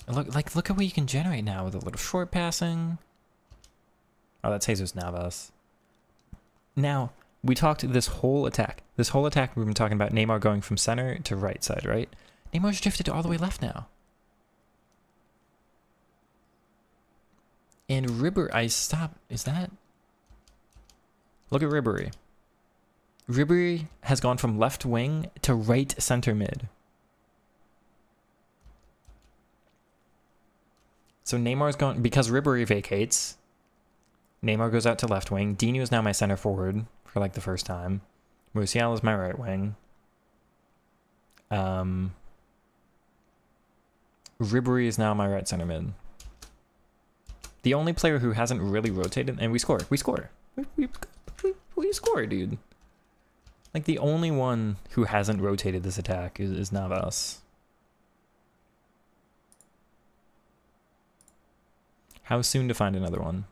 Look at what you can generate now with a little short passing. Oh, that's Jesus Navas. Now, we talked this whole attack. This whole attack we've been talking about Neymar going from center to right side, right? Neymar's drifted all the way left now. And Ribery, is that? Look at Ribery. Ribery has gone from left wing to right center mid. So Neymar's going, because Ribery vacates, Neymar goes out to left wing. Dino is now my center forward for like the first time. Musiala is my right wing. Ribery is now my right center mid. The only player who hasn't really rotated, and we score. We score, dude. Like the only one who hasn't rotated this attack is Navas. How soon to find another one?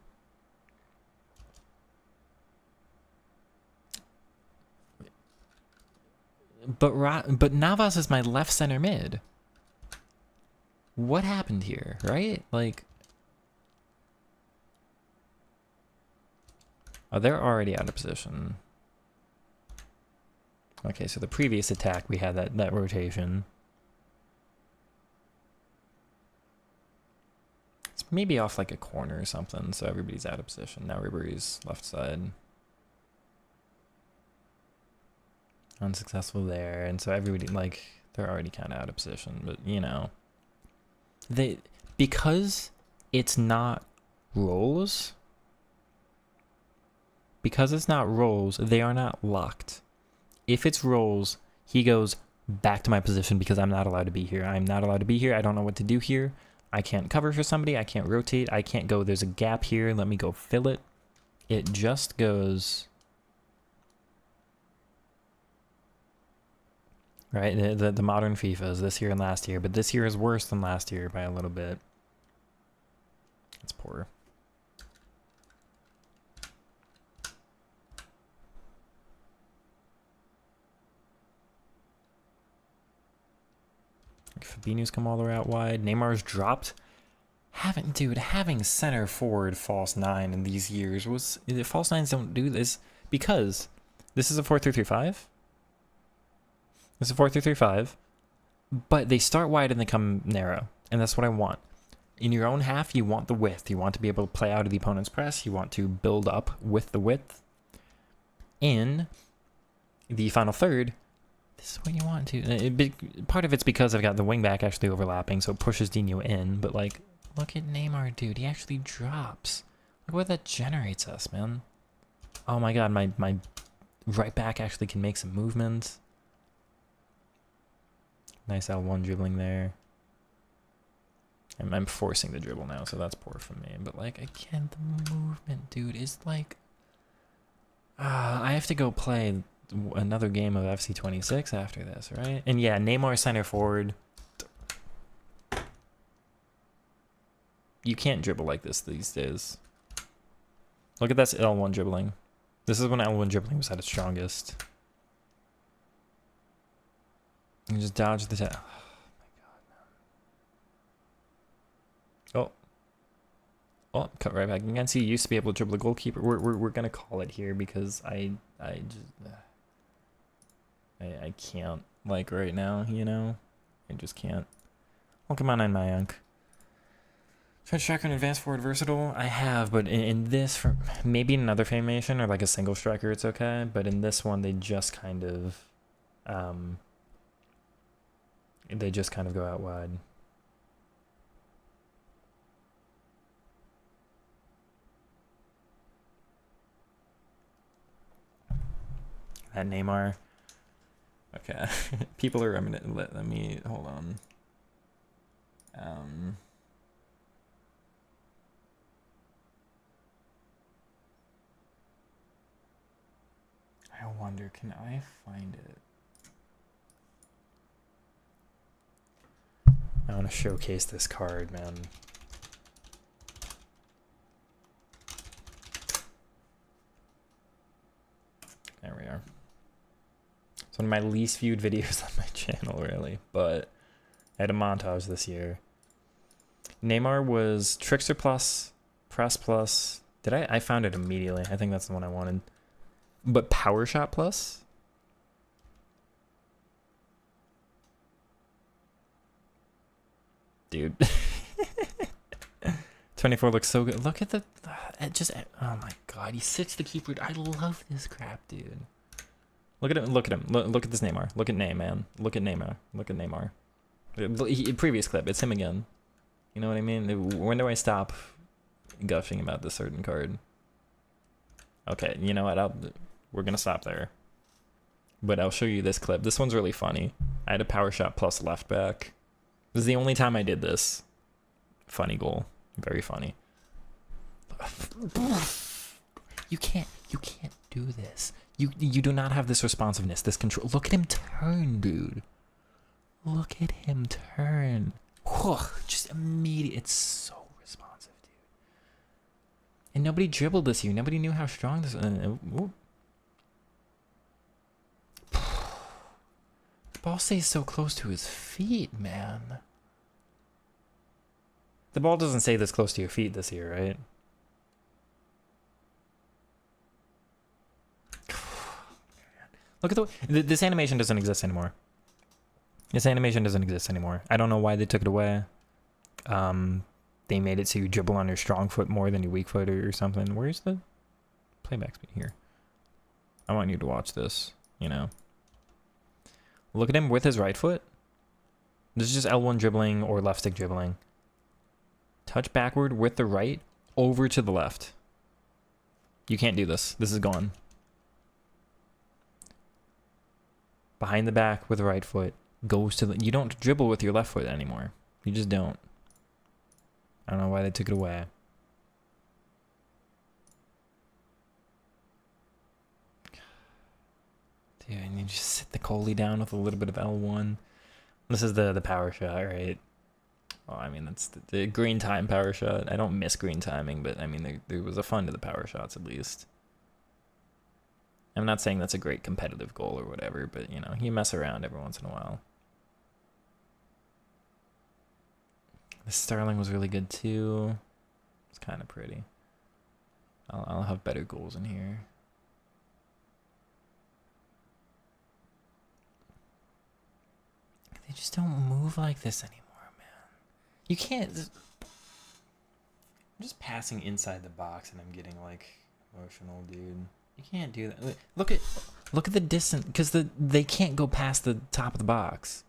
But Navas is my left center mid. What happened here, right? Like, oh, they're already out of position. Okay, so the previous attack we had that rotation. It's maybe off like a corner or something, so everybody's out of position. Now Ribery's left side. Unsuccessful there, and so everybody, like, they're already kind of out of position, but you know. Because it's not roles, they are not locked. If it's roles, he goes back to my position because I'm not allowed to be here. I'm not allowed to be here. I don't know what to do here. I can't cover for somebody. I can't rotate. I can't go, there's a gap here. Let me go fill it. It just goes... Right, the modern FIFA is this year and last year, but this year is worse than last year by a little bit. It's poor. Fabinho's come all the way out wide. Neymar's dropped. Having center forward false 9 in these years was... False 9s don't do this because this is a 4-3-3-5. It's a 4-3-3-5, but they start wide and they come narrow, and that's what I want. In your own half, you want the width. You want to be able to play out of the opponent's press. You want to build up with the width. in the final third, this is what you want to. Part of it's because I've got the wing back actually overlapping, so it pushes Dino in. But like, look at Neymar, dude. He actually drops. Look what that generates us, man. Oh my god, my right back actually can make some movements. Nice L1 dribbling there. I'm forcing the dribble now, so that's poor from me. But like, again, the movement, dude, is like... I have to go play another game of FC26 after this, right? And yeah, Neymar center forward. You can't dribble like this these days. Look at this L1 dribbling. This is when L1 dribbling was at its strongest. You just dodge the... Oh my god, man. Oh, cut right back. You can see you used to be able to dribble a goalkeeper. We're gonna call it here because I can't, like, right now, you know? I just can't. Oh, come on in, my unk. Tried striker and advanced forward versatile? I have, but in this, for maybe in another formation or like a single striker, it's okay. But in this one, they just kind of go out wide. That Neymar. Okay. People are reminiscent. Let me hold on. I wonder, can I find it? I want to showcase this card, man. There we are. It's one of my least viewed videos on my channel, really, but I had a montage this year. Neymar was Trickster Plus, Press Plus. I found it immediately. I think that's the one I wanted. But Power Shot Plus? Dude. 24 looks so good. Look at the... oh my god, he sits the keeper. I love this crap, dude. Look at him. Look at him. Look at this Neymar. Look at Neymar, man. Look at Neymar. Look at Neymar. Previous clip. It's him again. You know what I mean? When do I stop gushing about this certain card? Okay, you know what? We're going to stop there. But I'll show you this clip. This one's really funny. I had a Power Shot Plus left back. This is the only time I did this. Funny goal. Very funny. You can't do this. You do not have this responsiveness, this control. Look at him turn, dude. Look at him turn. Whew, just immediate. It's so responsive, dude. And nobody dribbled this year. Nobody knew how strong this. The ball stays so close to his feet, man. The ball doesn't stay this close to your feet this year, right? Look at this animation doesn't exist anymore. This animation doesn't exist anymore. I don't know why they took it away. They made it so you dribble on your strong foot more than your weak foot or something. Where's the playback speed here? I want you to watch this, you know. Look at him with his right foot. This is just L1 dribbling or left stick dribbling. Touch backward with the right over to the left. You can't do this. This is gone. Behind the back with the right foot. Goes to the... You don't dribble with your left foot anymore. You just don't. I don't know why they took it away. Dude, and you just sit the goalie down with a little bit of L1. This is the power shot, right? Well, I mean, that's the green time power shot. I don't miss green timing, but I mean, there was a fun to the power shots at least. I'm not saying that's a great competitive goal or whatever, but, you know, you mess around every once in a while. The Sterling was really good, too. It's kind of pretty. I'll have better goals in here. They just don't move like this anymore, man. You can't... I'm just passing inside the box and I'm getting, like, emotional, dude. You can't do that. Look at the distance, because they can't go past the top of the box.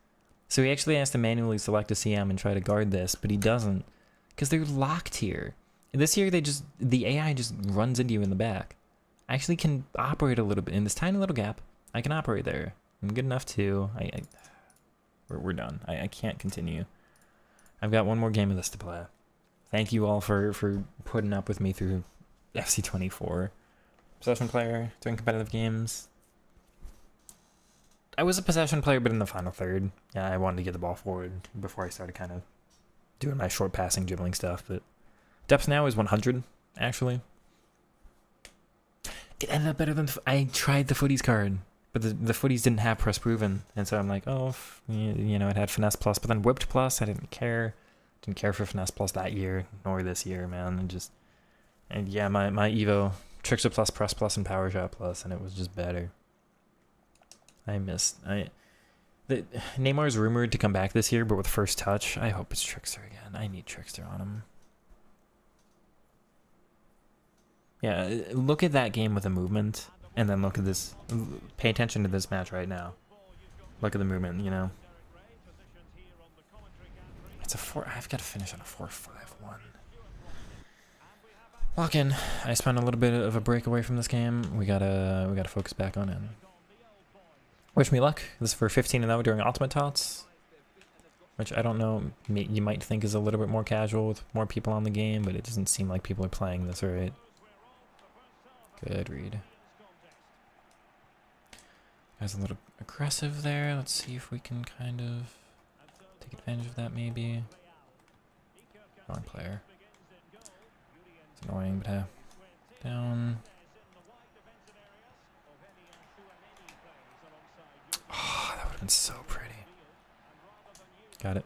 So he actually has to manually select a CM and try to guard this, but he doesn't, because they're locked here. This year the AI just runs into you in the back. I actually can operate a little bit in this tiny little gap. I can operate there. I'm good enough too. We're done. I can't continue. I've got one more game of this to play. Thank you all for putting up with me through FC24. Possession player, doing competitive games. I was a possession player, but in the final third. Yeah, I wanted to get the ball forward before I started kind of doing my short passing, dribbling stuff. But depth now is 100, actually. It ended up better than... I tried the footies card, but the footies didn't have press proven. And so I'm like, oh, you know, it had finesse plus, but then whipped plus, I didn't care. Didn't care for finesse plus that year, nor this year, man. And yeah, my Evo, trickster plus, press plus, and power shot plus, and it was just better. Neymar's rumored to come back this year, but with first touch, I hope it's Trickster again. I need Trickster on him. Yeah, look at that game with the movement, and then look at this. Pay attention to this match right now. Look at the movement, you know. It's a 4. I've got to finish on a 4-5-1. Lock in. I spent a little bit of a break away from this game. We gotta focus back on it. Wish me luck. This is for 15-0 during Ultimate TOTS, which I don't know, you might think is a little bit more casual with more people on the game, but it doesn't seem like people are playing this right. Good read. Guys, a little aggressive there. Let's see if we can kind of take advantage of that, maybe. Wrong player. It's annoying, but hey. Down. Oh, that would have been so pretty. Got it.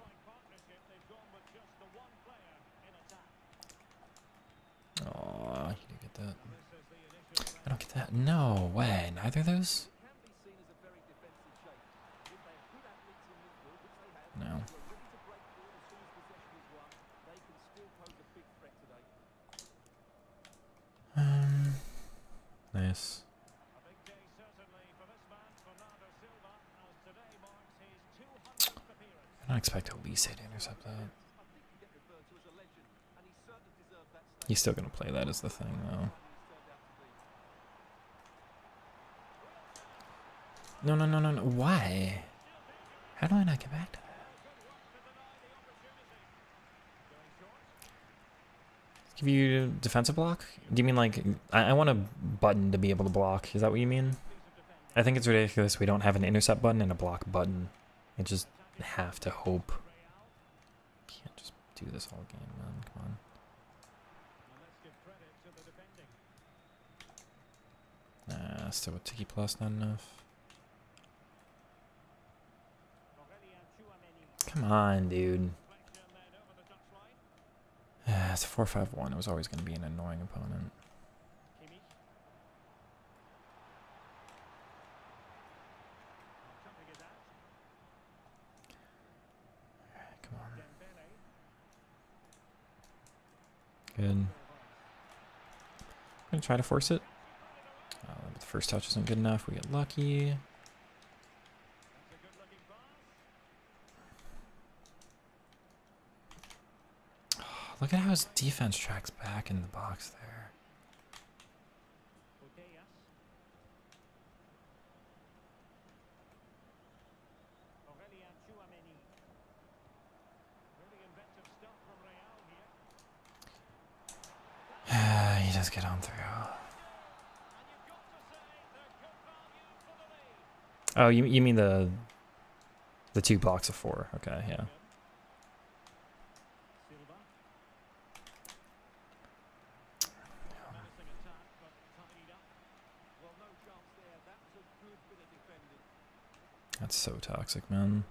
Oh, you didn't get that. I don't get that. No way. Neither of those? No. Nice. I don't expect Elise to intercept that. He's still gonna play that as the thing, though. No. Why? How do I not get back to that? Give you a defensive block? Do you mean like... I want a button to be able to block. Is that what you mean? I think it's ridiculous we don't have an intercept button and a block button. I just have to hope. Can't just do this all game, man. Come on. Nah, still with Tiki Plus, not enough. Come on, dude. It's a 4-5-1. It was always going to be an annoying opponent. Alright, come on. Good. I'm going to try to force it. But the first touch isn't good enough. We get lucky. Look at how his defense tracks back in the box there. He does get on through. Oh, you mean the 2 blocks of 4? Okay, yeah. That's so toxic, man.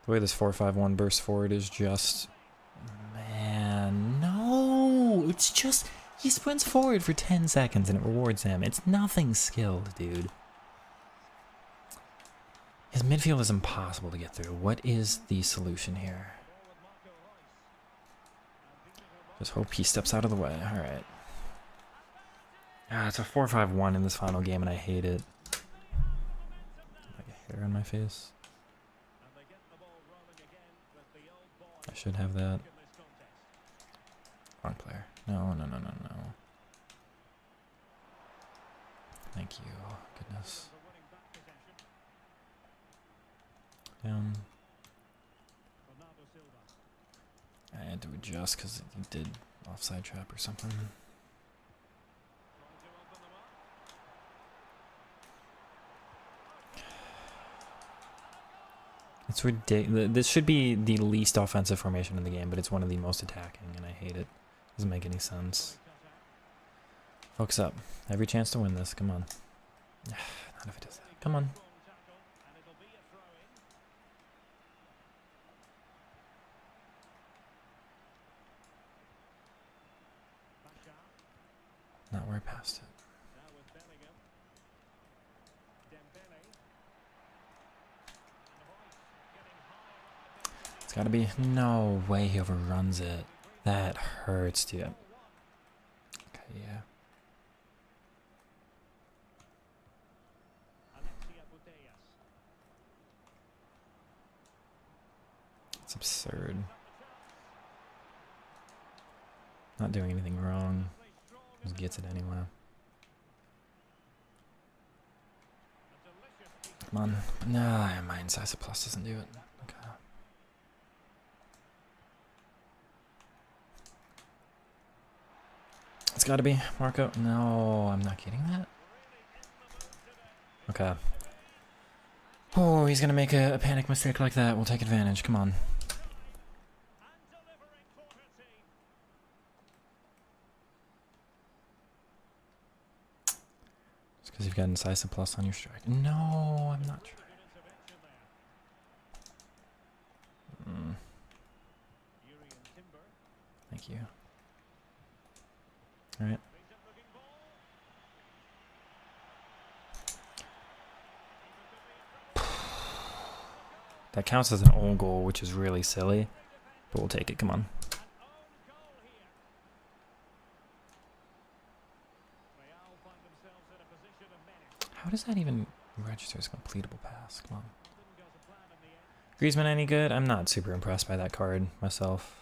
The way this 4-5-1 bursts forward is just... Man, no! It's just... He sprints forward for 10 seconds and it rewards him. It's nothing skilled, dude. His midfield is impossible to get through. What is the solution here? Just hope he steps out of the way. Alright. Ah, it's a 4-5-1 in this final game, and I hate it. Like a hair on my face. I should have that. Wrong player. No, no, no, no, no. Thank you. Goodness. Down. I had to adjust because he did offside trap or something. It's ridiculous. This should be the least offensive formation in the game, but it's one of the most attacking, and I hate it. Doesn't make any sense. Focus up. Every chance to win this. Come on. Not if it does that. Come on. Not where I passed it. It's gotta be. No way he overruns it. That hurts, dude. Okay, yeah. It's absurd. Not doing anything wrong. Just gets it anyway. Come on. Nah, my incisive plus doesn't do it. Okay. It's gotta be Marco. No, I'm not getting that. Okay. Oh, he's gonna make a panic mistake like that. We'll take advantage. Come on. Just because you've got incisive plus on your strike. No, I'm not trying. Thank you. Alright. That counts as an own goal, which is really silly. But we'll take it. Come on. How does that even register as a completable pass? Come on. Griezmann any good? I'm not super impressed by that card myself.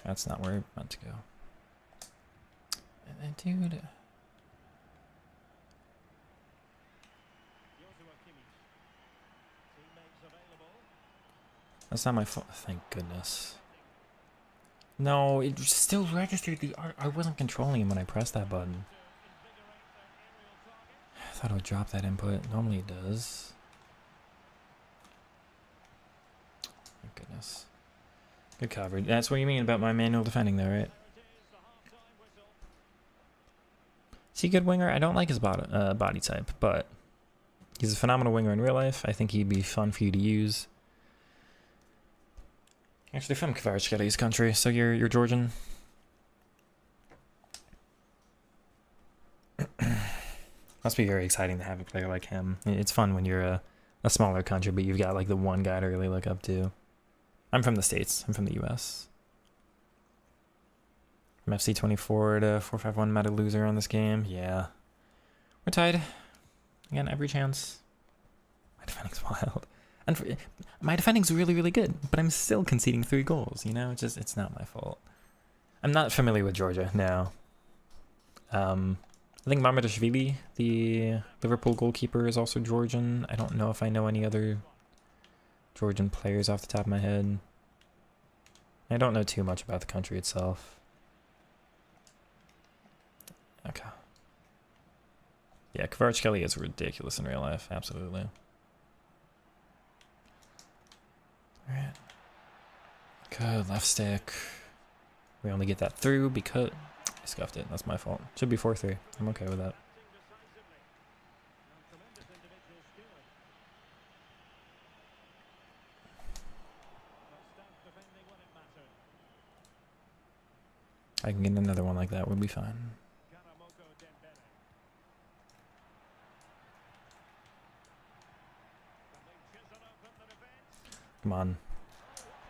That's not where I meant to go. And then, dude. That's not my fault. Thank goodness. No, it still registered the art. I wasn't controlling him when I pressed that button. I thought it would drop that input. Normally it does. Thank goodness. Good coverage. That's what you mean about my manual defending there, right? Is he a good winger? I don't like his body type, but he's a phenomenal winger in real life. I think he'd be fun for you to use. Actually, from Kvaratskhelia country, so you're Georgian. Must be very exciting to have a player like him. It's fun when you're a smaller country, but you've got like the one guy to really look up to. I'm from the States. I'm from the US. From FC24 to 451, met a loser on this game. Yeah. We're tied. Again, every chance. My defending's wild. And my defending's really, really good, but I'm still conceding 3 goals, you know? It's not my fault. I'm not familiar with Georgia, no. I think Mamardashvili, the Liverpool goalkeeper, is also Georgian. I don't know if I know any other Georgian players off the top of my head. I don't know too much about the country itself. Okay. Yeah, Kvaratskhelia is ridiculous in real life, absolutely. Alright. Good, left stick. We only get that through because I scuffed it. That's my fault. Should be 4-3. I'm okay with that. I can get another one like that, we'll be fine. Come on.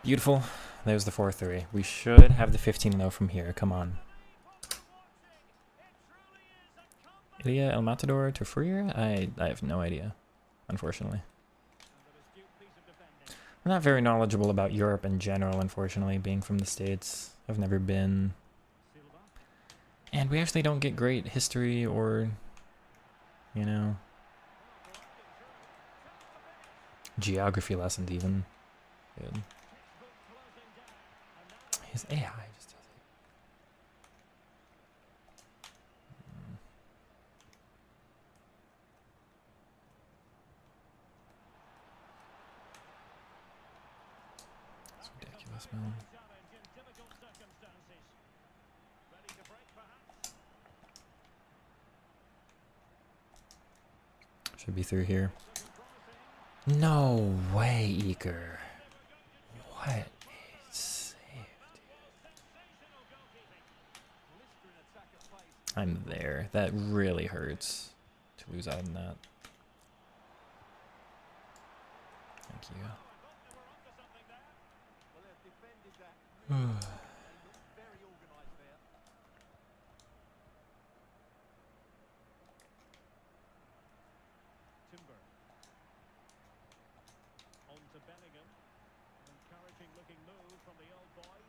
Beautiful. there's the 4-3. We should have the 15-0 from here. Come on. Ilya El Matador to Freer? I have no idea, unfortunately. I'm not very knowledgeable about Europe in general, unfortunately, being from the States. I've never been. And we actually don't get great history or, you know, geography lessons even. Good. His AI just does it. It's ridiculous, man. Should be through here. No way, Eaker. What a save, dude. I'm there. That really hurts to lose out on that. Thank you. Well, they've defended that really well. They look very organised there. Timber. On to Bellingham. Encouraging looking move from the old boys.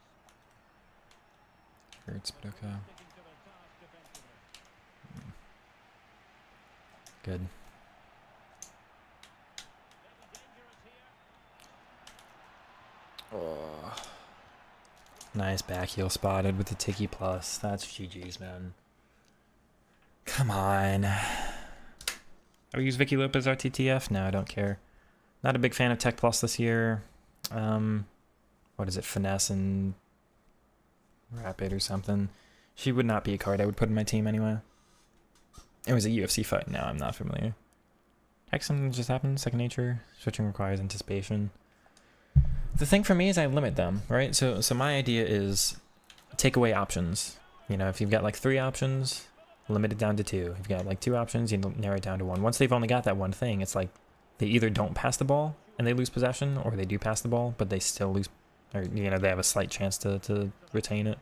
Hurts, but okay. Sticking to the task defensively. Good. Oh. Nice back heel spotted with the Tiki Plus. That's GG's, man. Come on. I would use Vicky Lopez RTTF? No, I don't care. Not a big fan of Tech Plus this year. What is it? Finesse and Rapid or something. She would not be a card I would put in my team anyway. It was a UFC fight. No, I'm not familiar. Heck, something just happened. Second nature. Switching requires anticipation. The thing for me is I limit them, right? So my idea is take away options. You know, if you've got like 3 options, limit it down to 2. If you've got like 2 options, you narrow it down to 1. Once they've only got that one thing, it's like they either don't pass the ball and they lose possession, or they do pass the ball, but they still lose, or, you know, they have a slight chance to retain it.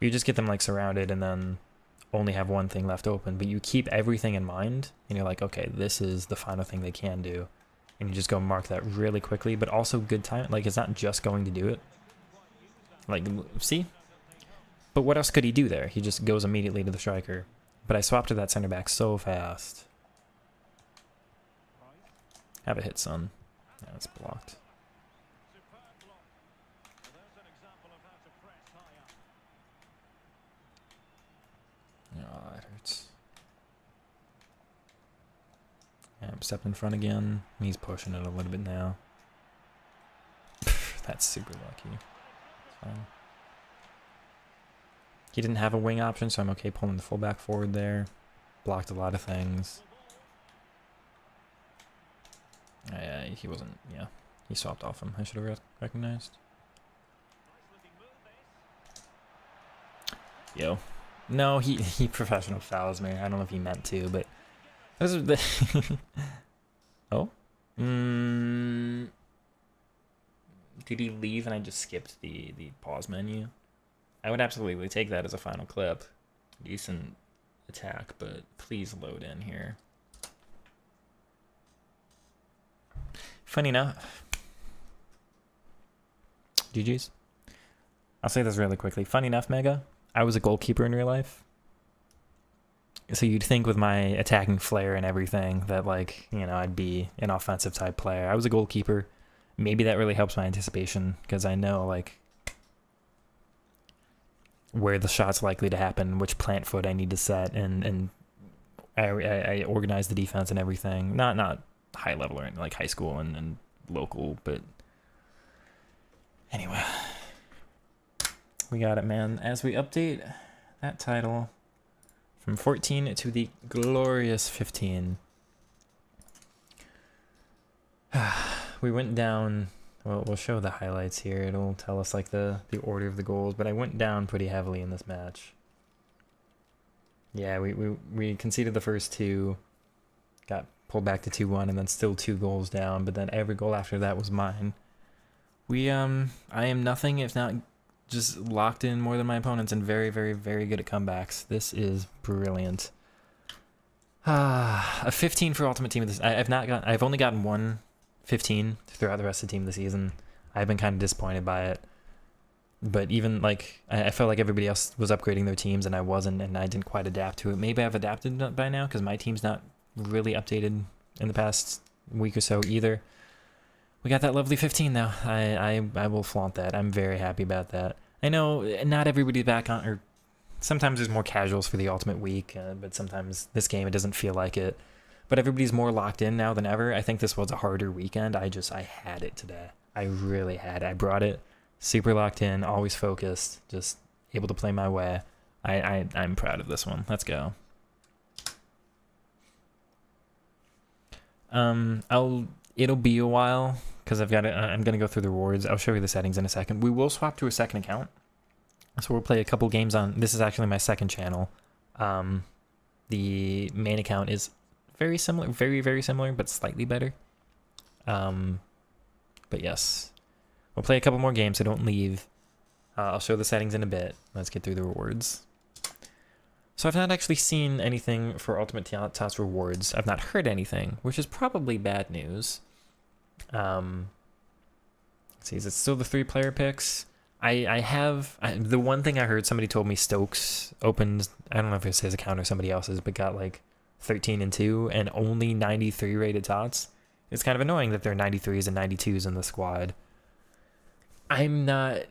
You just get them like surrounded and then only have one thing left open, but you keep everything in mind and you're like, okay, this is the final thing they can do. And you just go mark that really quickly, but also good time. Like, it's not just going to do it. Like, see? But what else could he do there? He just goes immediately to the striker. But I swapped to that center back so fast. Have a hit, son. Yeah, it's blocked. Superb block. Well, there's an example of how to press high up. Oh, that hurts. Yeah, I'm stepping in front again. He's pushing it a little bit now. That's super lucky. It's fine. He didn't have a wing option, so I'm okay pulling the fullback forward there. Blocked a lot of things. He wasn't, yeah. He swapped off him. I should have recognized. Yo. No, he professional fouls me. I don't know if he meant to, but those are the Oh? Did he leave and I just skipped the pause menu? I would absolutely take that as a final clip. Decent attack, but please load in here. Funny enough. GG's. I'll say this really quickly. Funny enough, Mega, I was a goalkeeper in real life. So you'd think with my attacking flair and everything that, like, you know, I'd be an offensive type player. I was a goalkeeper. Maybe that really helps my anticipation because I know, like, where the shot's likely to happen, which plant foot I need to set, and I organize the defense and everything. Not high level or anything, like high school and local, but anyway. We got it, man. As we update that title from 14 to the glorious 15. We went down, well, we'll show the highlights here. It'll tell us like the order of the goals, but I went down pretty heavily in this match. Yeah, we conceded the first 2, got pulled back to 2-1, and then still 2 goals down, but then every goal after that was mine. I am nothing if not just locked in more than my opponents and very, very, very good at comebacks. This is brilliant. A 15 for Ultimate Team of this. I've only gotten one 15 throughout the rest of the team this season. I've been kind of disappointed by it. But even like I felt like everybody else was upgrading their teams and I wasn't, and I didn't quite adapt to it. Maybe I've adapted by now because my team's not really updated in the past week or so either. We got that lovely 15 though. I will flaunt that. I'm very happy about that. I know not everybody's back on, or sometimes there's more casuals for the Ultimate Week, but sometimes this game it doesn't feel like it. But everybody's more locked in now than ever. I think this was a harder weekend. I had it today. I really had it. I brought it. Super locked in, always focused, just able to play my way. I'm proud of this one. Let's go. It'll be a while because I'm gonna go through the rewards. I'll show you the settings in a second. We will swap to a second account, so we'll play a couple games on. This is actually my second channel. The main account is very similar, very, very similar, but slightly better. But yes. We'll play a couple more games, so don't leave. I'll show the settings in a bit. Let's get through the rewards. So I've not actually seen anything for Ultimate TOTS rewards. I've not heard anything, which is probably bad news. Let's see, is it still the 3-player picks? The one thing I heard, somebody told me Stokes opened, I don't know if it's his account or somebody else's, but got like 13-2 and only 93 rated TOTS. It's kind of annoying that there are 93s and 92s in the squad. I'm not,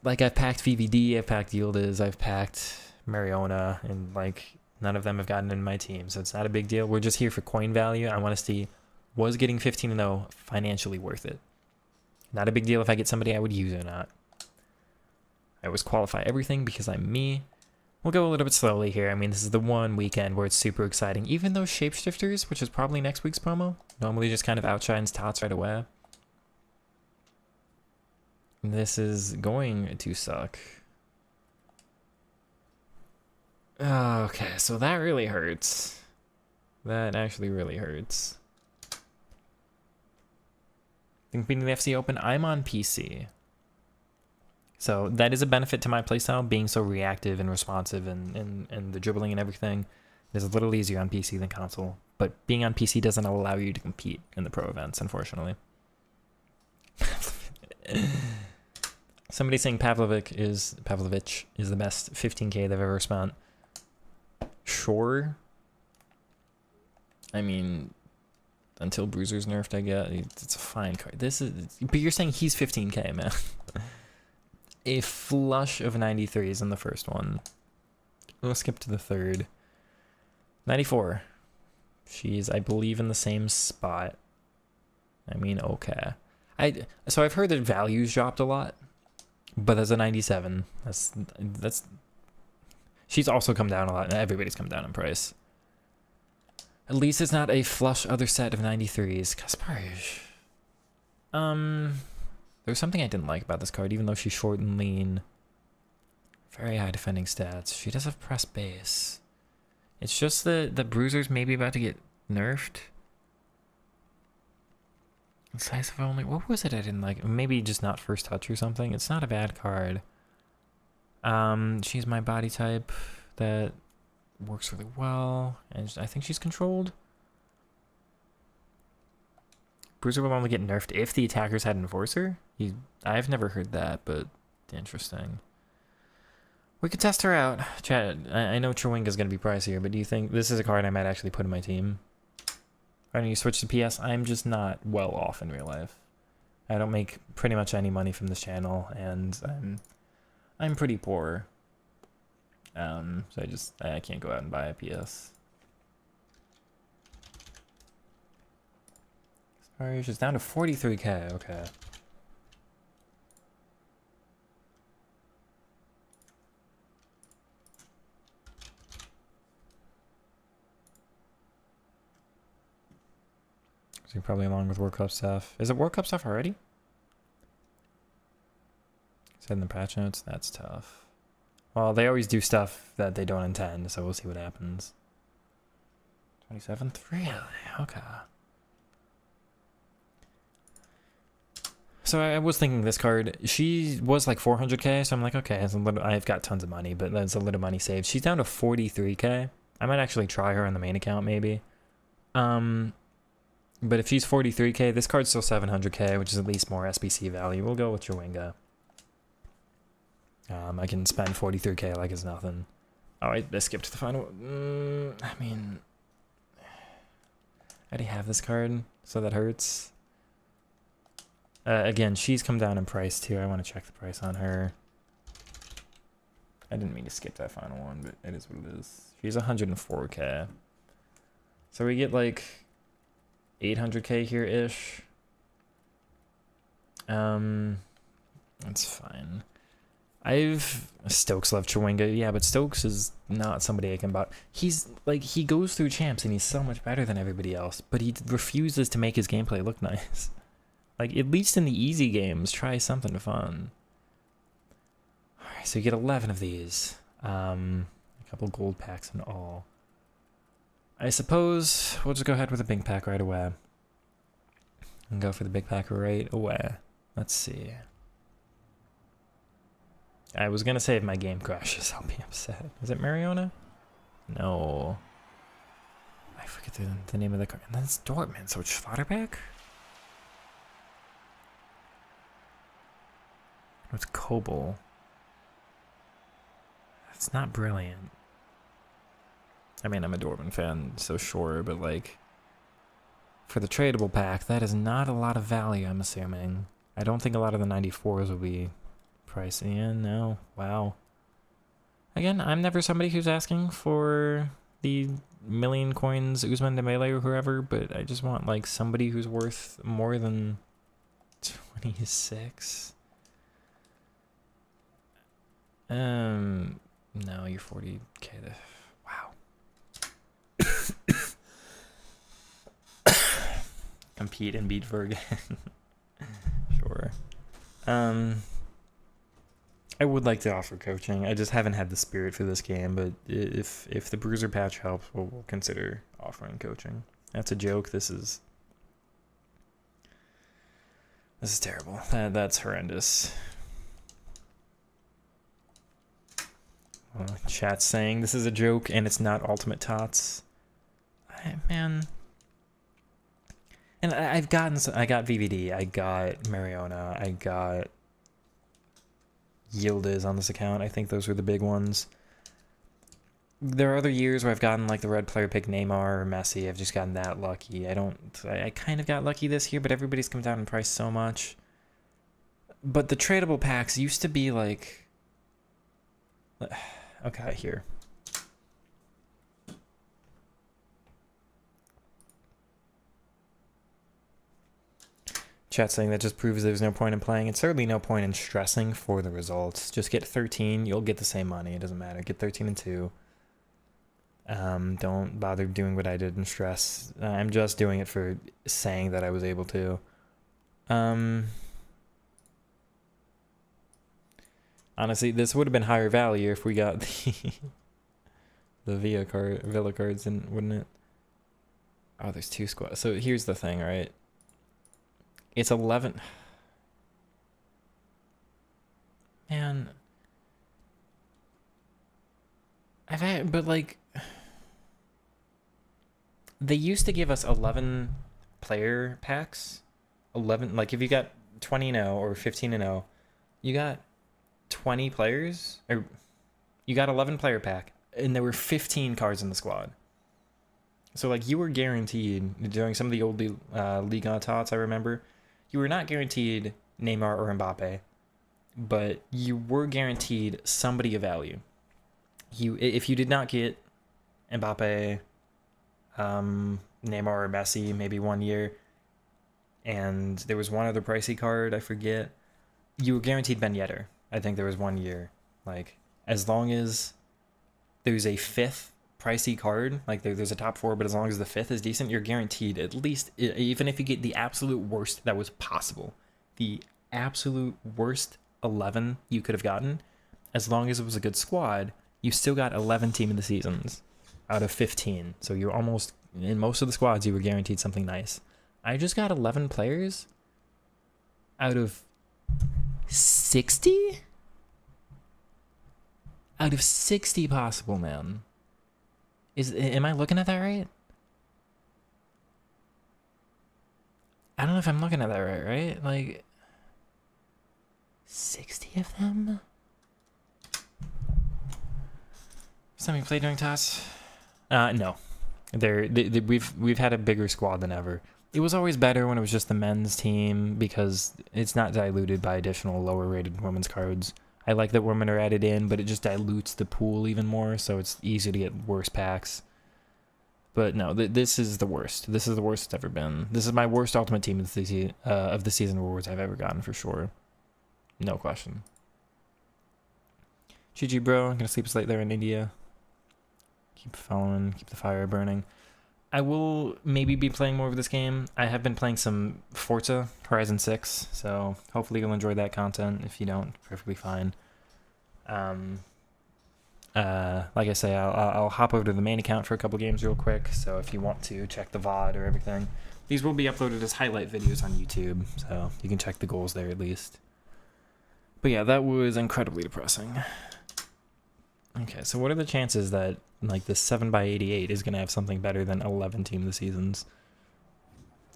like, I've packed VVD, I've packed Yildiz, I've packed Mariona, and, like, none of them have gotten in my team, so it's not a big deal. We're just here for coin value. I want to see, was getting 15-0 financially worth it? Not a big deal if I get somebody I would use or not. I always qualify everything because I'm me. We'll go a little bit slowly here. I mean, this is the one weekend where it's super exciting. Even though Shapeshifters, which is probably next week's promo, normally just kind of outshines TOTS right away. This is going to suck. Okay, so that really hurts. That actually really hurts. Think beating the FC Open, I'm on PC. So that is a benefit to my playstyle, being so reactive and responsive and the dribbling and everything. It is a little easier on PC than console. But being on PC doesn't allow you to compete in the pro events, unfortunately. Somebody saying Pavlovich is the best 15k they've ever spent. Sure. I mean, until Bruiser's nerfed, I guess it's a fine card. But you're saying he's 15k, man. A flush of 93s in the first one. We'll skip to the third. 94. She's, I believe, in the same spot. I mean, okay. So I've heard that values dropped a lot. But as a 97, that's she's also come down a lot. Everybody's come down in price. At least it's not a flush other set of 93s. Kasparov. There's something I didn't like about this card, even though she's short and lean. Very high defending stats. She does have press base. It's just the Bruiser's maybe about to get nerfed. Decisive only. What was it I didn't like? Maybe just not first touch or something. It's not a bad card. She's my body type that works really well, and I think she's controlled. Bruiser will only get nerfed if the attackers had Enforcer. I've never heard that, but interesting. We could test her out. Chat, I know Chewinga's going to be pricier, but do you think this is a card I might actually put in my team? Why don't you switch to PS? I'm just not well off in real life. I don't make pretty much any money from this channel, and I'm pretty poor. So I can't go out and buy a PS. Sorry, it's just down to 43k. Okay. So probably along with World Cup stuff. Is it World Cup stuff already? Said in the patch notes. That's tough. Well, they always do stuff that they don't intend, so we'll see what happens. 27th? Really? Okay. So I was thinking this card, she was like 400k, so I'm like, okay, I've got tons of money, but that's a little money saved. She's down to 43k. I might actually try her on the main account, maybe. But if she's 43k, this card's still 700k, which is at least more SBC value. We'll go with Chewinga. I can spend 43k like it's nothing. Oh, I skipped the final. I mean, I already have this card, so that hurts. Again, she's come down in price too. I want to check the price on her. I didn't mean to skip that final one, but it is what it is. She's 104k. So we get like 800k here-ish. That's fine. Stokes left Chewinga, yeah, but Stokes is not somebody I can buy. He's like, he goes through champs and he's so much better than everybody else, but he refuses to make his gameplay look nice. Like, at least in the easy games, try something fun. Alright, so you get 11 of these. A couple gold packs in all. I suppose we'll just go ahead with a big pack right away. And go for the big pack right away. Let's see. I was gonna say if my game crashes, I'll be upset. Is it Mariona? No. I forget the name of the card. And then it's Dortmund, so it's Schlotterbeck? It's Kobel. It's not brilliant. I mean, I'm a Dortmund fan, so sure, but like, for the tradable pack, that is not a lot of value, I'm assuming. I don't think a lot of the 94s will be pricey in, no. Wow. Again, I'm never somebody who's asking for the million coins Usman Dembele or whoever, but I just want like somebody who's worth more than 26. No, you're 40k. Wow. Compete and beat Vergen. Sure. I would like to offer coaching. I just haven't had the spirit for this game, but if the bruiser patch helps, we'll consider offering coaching. That's a joke. This is terrible. That's horrendous. Chat's saying this is a joke and it's not ultimate tots. Man. And I got VVD, I got Mariona, I got Yildiz on this account. I think those were the big ones. There are other years where I've gotten like the red player pick Neymar or Messi. I've just gotten that lucky. I kind of got lucky this year, but everybody's come down in price so much. But the tradable packs used to be like... Okay, here. Chat saying that just proves there's no point in playing. It's certainly no point in stressing for the results. Just get 13, you'll get the same money. It doesn't matter. Get 13 and 2. Don't bother doing what I did and stress. I'm just doing it for saying that I was able to. Honestly, this would have been higher value if we got the Villa cards in, wouldn't it? Oh, there's 2 squads. So here's the thing, right? It's 11. Man. But like, they used to give us 11 player packs. 11, like if you got 20-0 or 15-0, you got 20 players, or you got 11 player pack, and there were 15 cards in the squad. So like you were guaranteed during some of the old Liga tots, I remember, you were not guaranteed Neymar or Mbappe, but you were guaranteed somebody of value. If you did not get Mbappe, Neymar or Messi, maybe 1 year, and there was one other pricey card, I forget, you were guaranteed Ben Yedder. I think there was 1 year. Like, as long as there's a 5th pricey card, like there's a top 4, but as long as the 5th is decent, you're guaranteed at least, even if you get the absolute worst that was possible, the absolute worst 11 you could have gotten, as long as it was a good squad, you still got 11 team of the seasons out of 15. So you're almost, in most of the squads, you were guaranteed something nice. I just got 11 players out of 60? Out of 60 possible, man. Am I looking at that right? I don't know if I'm looking at that right? Like 60 of them? Something you played during TOTS? No. We've had a bigger squad than ever. It was always better when it was just the men's team because it's not diluted by additional lower rated women's cards. I like that women are added in, but it just dilutes the pool even more, so it's easy to get worse packs. But no, this is the worst. This is the worst it's ever been. This is my worst Ultimate Team of the season rewards I've ever gotten, for sure. No question. GG, bro. I'm gonna sleep late there in India. Keep following, keep the fire burning. I will maybe be playing more of this game. I have been playing some Forza Horizon 6, so hopefully you'll enjoy that content. If you don't, perfectly fine. Like I say, I'll hop over to the main account for a couple games real quick, so if you want to check the VOD or everything. These will be uploaded as highlight videos on YouTube, so you can check the goals there at least. But yeah, that was incredibly depressing. Okay, so what are the chances that like this 7x88 is gonna have something better than 11 Team of the Seasons?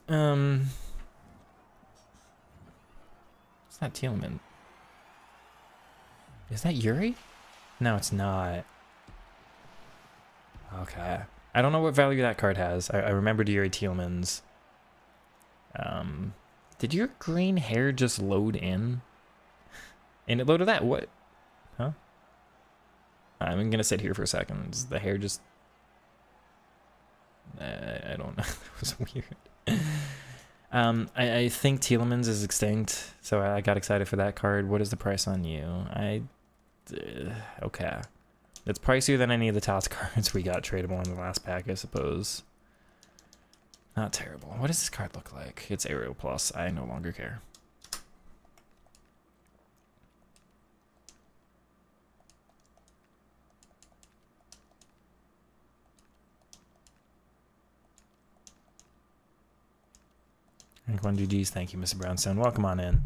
It's not Tealman. Is that Yuri? No, it's not. Okay. I don't know what value that card has. I remembered Yuri Tealman's. Did your green hair just load in? And it loaded that? What? Huh? I'm gonna sit here for a second. The hair just... I don't know. That was weird. I think Tealman's is extinct, so I got excited for that card. What is the price on you? Okay. It's pricier than any of the TOTS cards we got tradable in the last pack, I suppose. Not terrible. What does this card look like? It's Aerial Plus. I no longer care. Rank 1 GG's, thank you, Mr. Brownstone. Welcome on in.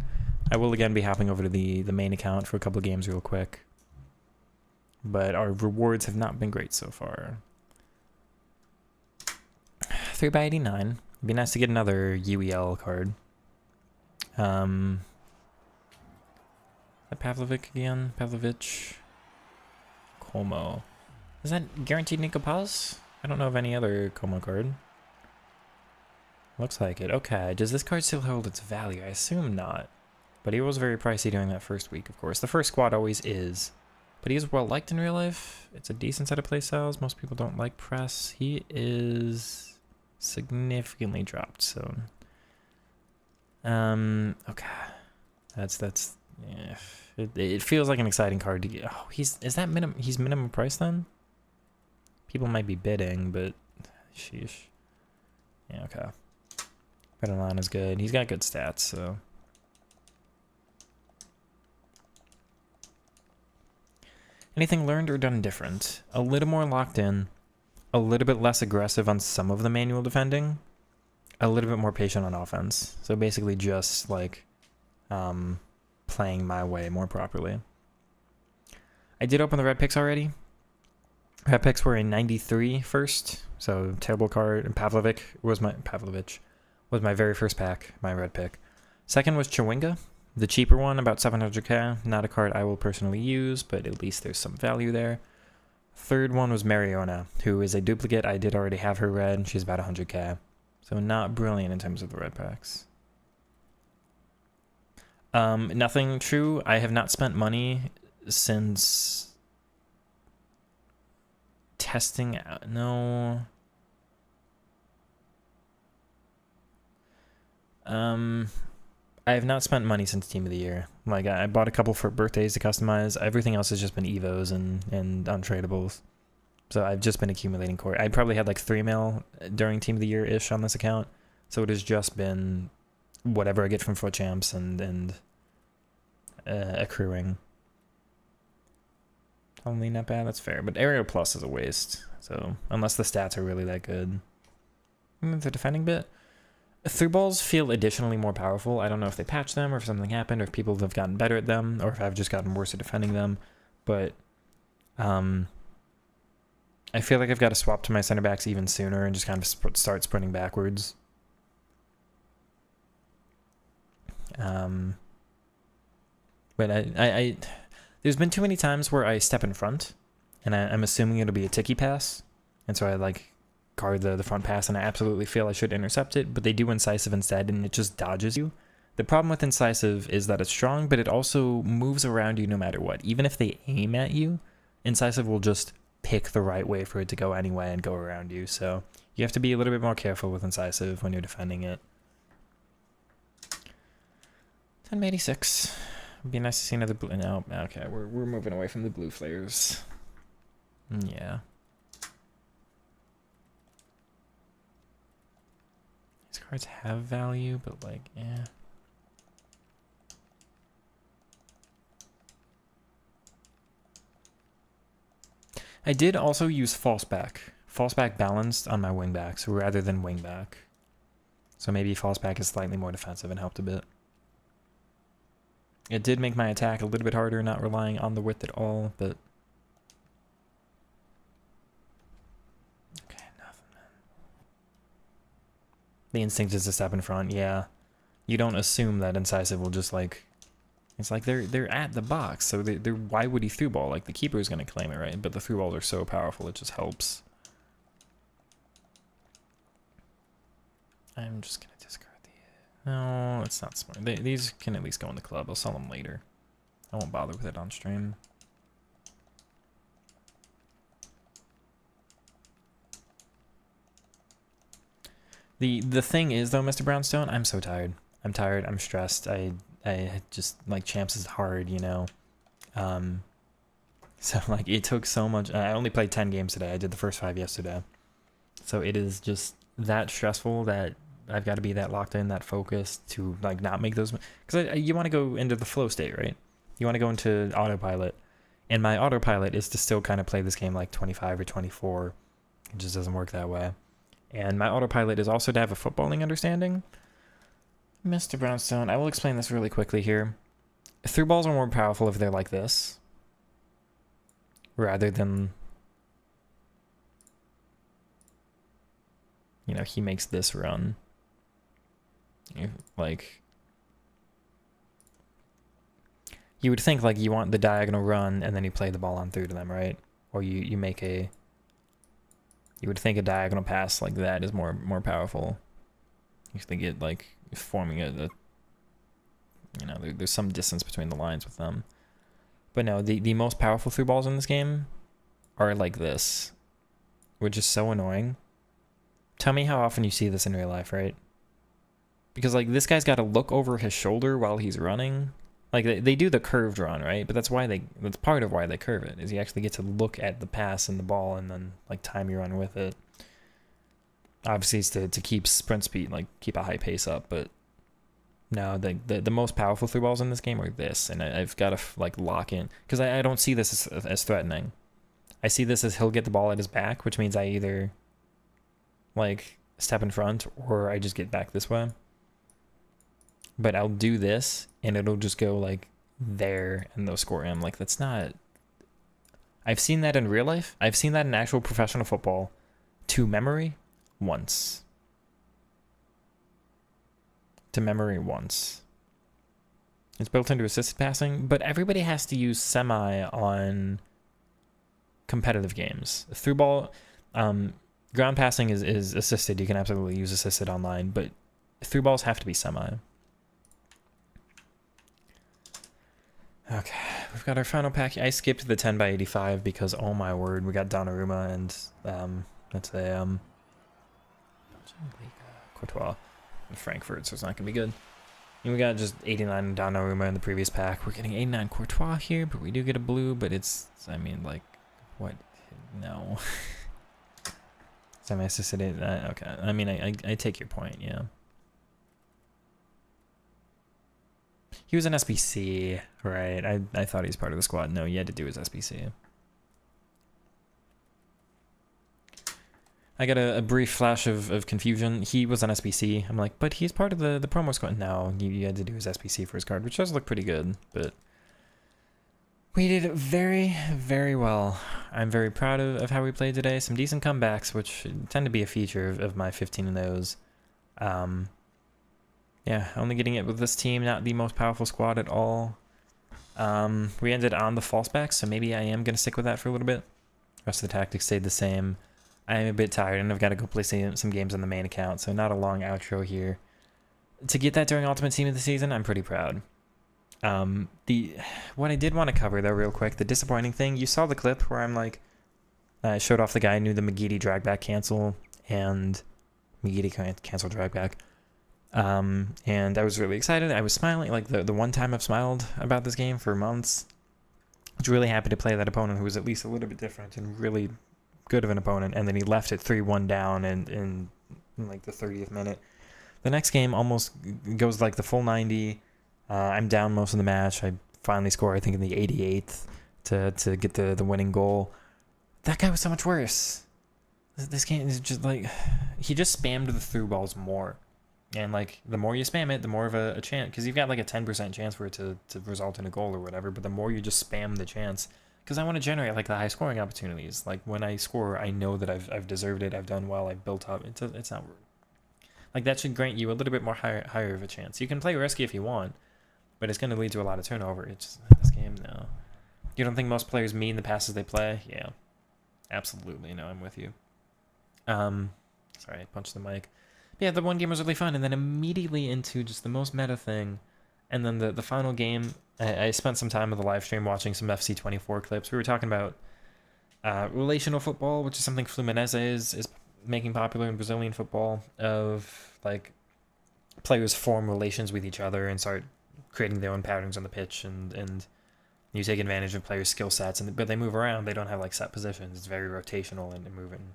I will again be hopping over to the main account for a couple of games real quick. But our rewards have not been great so far. 3x89. It'd be nice to get another UEL card. Is that Pavlovic again? Pavlovich? Como. Is that guaranteed Nico Paz? I don't know of any other Como card. Looks like it. Okay, does this card still hold its value? I assume not. But he was very pricey during that first week, of course. The first squad always is. But he is well liked in real life. It's a decent set of playstyles. Most people don't like press. He is significantly dropped, so... okay. That's yeah. It feels like an exciting card to get. Oh, he's minimum price then? People might be bidding, but sheesh. Yeah, okay. Betalon is good. He's got good stats, so. Anything learned or done different? A little more locked in, a little bit less aggressive on some of the manual defending, a little bit more patient on offense. So basically just like playing my way more properly. I did open the red picks already. Red picks were a 93 first, so terrible card. And Pavlovich was my very first pack, my red pick. Second was Chawinga, the cheaper one, about 700k. Not a card I will personally use, but at least there's some value there. Third one was Mariona, who is a duplicate. I did already have her red. She's about 100k. So not brilliant in terms of the red packs. Nothing true. I have not spent money since testing out. No. I have not spent money since Team of the Year. Like, I bought a couple for birthdays to customize. Everything else has just been Evos and untradables. So I've just been accumulating core. I probably had like 3 mil during Team of the Year-ish on this account. So it has just been whatever I get from Foot Champs and accruing. Only not bad, that's fair. But Aerial Plus is a waste. So unless the stats are really that good. The defending bit? through balls feel additionally more powerful. I don't know if they patched them or if something happened or if people have gotten better at them or if I've just gotten worse at defending them. But I feel like I've got to swap to my center backs even sooner and just kind of start sprinting backwards. But I there's been too many times where I step in front and I'm assuming it'll be a ticky pass. And so I like guard the front pass and I absolutely feel I should intercept it, but they do incisive instead and it just dodges you. The problem with incisive is that it's strong, but it also moves around you no matter what. Even if they aim at you, incisive will just pick the right way for it to go anyway and go around you. So you have to be a little bit more careful with incisive when you're defending it. 1086. It'd be nice to see another blue. No, okay, we're moving away from the blue flares. Yeah. These cards have value, but like, yeah. I did also use false back. False back balanced on my wing backs rather than wing back. So maybe false back is slightly more defensive and helped a bit. It did make my attack a little bit harder, not relying on the width at all, but... Okay, nothing, man. The instinct is to step in front, yeah. You don't assume that incisive will just like... It's like they're at the box, so they're why would he through ball? Like the keeper is going to claim it, right? But the through balls are so powerful, it just helps. I'm just going to discard the... No, it's not smart. These can at least go in the club. I'll sell them later. I won't bother with it on stream. The thing is, though, Mr. Brownstone, I'm so tired. I'm tired. I'm stressed. I just, like, champs is hard, you know. So, like, it took so much. I only played 10 games today. I did the first 5 yesterday. So it is just that stressful that I've got to be that locked in, that focused to, like, not make those. Because you want to go into the flow state, right? You want to go into autopilot. And my autopilot is to still kind of play this game like 25 or 24. It just doesn't work that way. And my autopilot is also to have a footballing understanding. Mr. Brownstone, I will explain this really quickly here. Through balls are more powerful if they're like this, rather than, you know, he makes this run. Like, you would think like you want the diagonal run and then you play the ball on through to them, right? Or you make a, you would think a diagonal pass like that is more powerful. You think it like forming a you know, there's some distance between the lines with them. But no, the most powerful through balls in this game are like this, which is so annoying. Tell me how often you see this in real life, right? Because like this guy's got to look over his shoulder while he's running. Like they do the curved run, right? But that's part of why they curve it, is you actually get to look at the pass and the ball and then like time your run with it. Obviously it's to keep sprint speed, like keep a high pace up, but no, the most powerful through balls in this game are this, and I've got to like lock in, because I don't see this as threatening. I see this as he'll get the ball at his back, which means I either like step in front or I just get back this way. But I'll do this and it'll just go like there and they'll score him. Like that's not... I've seen that in real life. I've seen that in actual professional football to memory once. To memory once. It's built into assisted passing, but everybody has to use semi on competitive games. Through ball, ground passing is assisted. You can absolutely use assisted online, but through balls have to be semi. Okay, we've got our final pack. I skipped the 10x85 because, oh my word, we got Donnarumma and that's a Courtois in Frankfurt, so it's not gonna be good. And we got just 89 Donnarumma in the previous pack. We're getting 89 Courtois here, but we do get a blue. But it's, I mean, like, what? No. Semi-assisted. Okay. I mean, I take your point. Yeah. He was an SBC, right? I thought he was part of the squad. No, he had to do his SBC. I got a brief flash of confusion. He was on SBC. I'm like, but he's part of the promo squad. No, you had to do his SBC for his card, which does look pretty good. But we did very, very well. I'm very proud of how we played today. Some decent comebacks, which tend to be a feature of my 15-0s. Yeah, only getting it with this team, not the most powerful squad at all. We ended on the false back, so maybe I am going to stick with that for a little bit. Rest of the tactics stayed the same. I am a bit tired, and I've got to go play some games on the main account, so not a long outro here. To get that during Ultimate Team of the Season, I'm pretty proud. What I did want to cover, though, real quick, the disappointing thing, you saw the clip where I'm like, I showed off the guy who knew the McGeady drag back cancel, and McGeady cancel drag back. And I was really excited. I was smiling, like the one time I've smiled about this game for months. I was really happy to play that opponent who was at least a little bit different and really good of an opponent, and then he left it 3-1 down in like the 30th minute. The next game almost goes like the full 90. I'm down most of the match. I finally score, I think, in the 88th to get the winning goal. That guy was so much worse. This game is just like, he just spammed the through balls more. And like, the more you spam it, the more of a chance, because you've got like a 10% chance for it to result in a goal or whatever, but the more you just spam the chance, because I want to generate like the high scoring opportunities. Like when I score, I know that I've deserved it, I've done well, I've built up. It's not, like that should grant you a little bit more higher of a chance. You can play risky if you want, but it's going to lead to a lot of turnover. It's this game, no. You don't think most players mean the passes they play? Yeah, absolutely. No, I'm with you. Sorry, I punched the mic. Yeah, the one game was really fun, and then immediately into just the most meta thing, and then the final game, I spent some time with the live stream watching some FC24 clips. We were talking about relational football, which is something Fluminense is making popular in Brazilian football, of like players form relations with each other and start creating their own patterns on the pitch, and you take advantage of players' skill sets, but they move around. They don't have like set positions. It's very rotational and moving,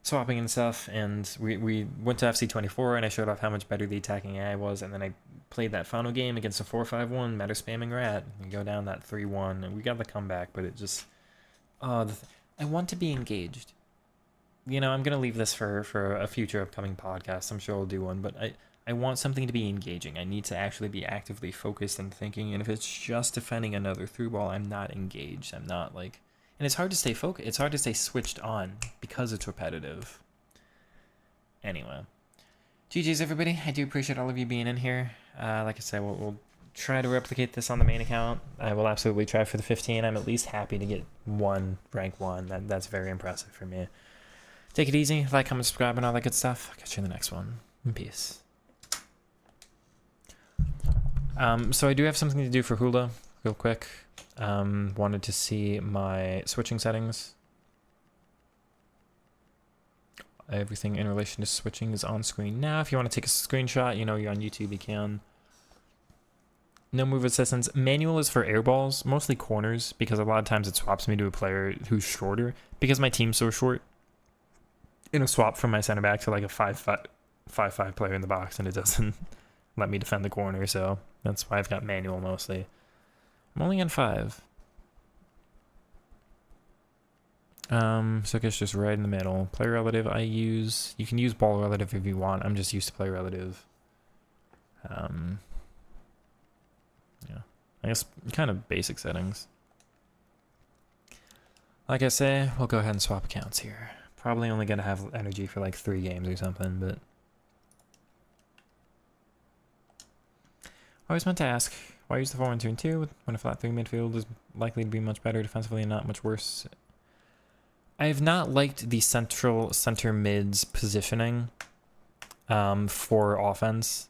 swapping and stuff. And we went to FC24, and I showed off how much better the attacking AI was, and then I played that final game against a 4-5-1 meta spamming rat. We go down that 3-1, and we got the comeback, but it just, I want to be engaged. You know, I'm gonna leave this for a future upcoming podcast. I'm sure I'll do one, but I want something to be engaging. I need to actually be actively focused and thinking, and if it's just defending another through ball, I'm not engaged. I'm not like, and it's hard to stay focused. It's hard to stay switched on because it's repetitive. Anyway, GG's everybody. I do appreciate all of you being in here. Like I said, we'll try to replicate this on the main account. I will absolutely try for the 15. I'm at least happy to get rank 1. That's very impressive for me. Take it easy. Like, comment, subscribe, and all that good stuff. I'll catch you in the next one. Peace. So I do have something to do for Hula, real quick. Wanted to see my switching settings. Everything in relation to switching is on screen now. If you want to take a screenshot, you know you're on YouTube, you can. No move assistance. Manual is for air balls, mostly corners, because a lot of times it swaps me to a player who's shorter. Because my team's so short, it'll swap from my center back to like a 5-5 player in the box, and it doesn't let me defend the corner, so that's why I've got manual mostly. I'm only on 5. So I guess just right in the middle. Player relative you can use ball relative if you want. I'm just used to player relative. Yeah. I guess kind of basic settings. Like I say, we'll go ahead and swap accounts here. Probably only gonna have energy for like 3 games or something, but I was meant to ask, why use the 4-1-2-2 when a flat 3 midfield is likely to be much better defensively and not much worse? I have not liked the center mid's positioning for offense.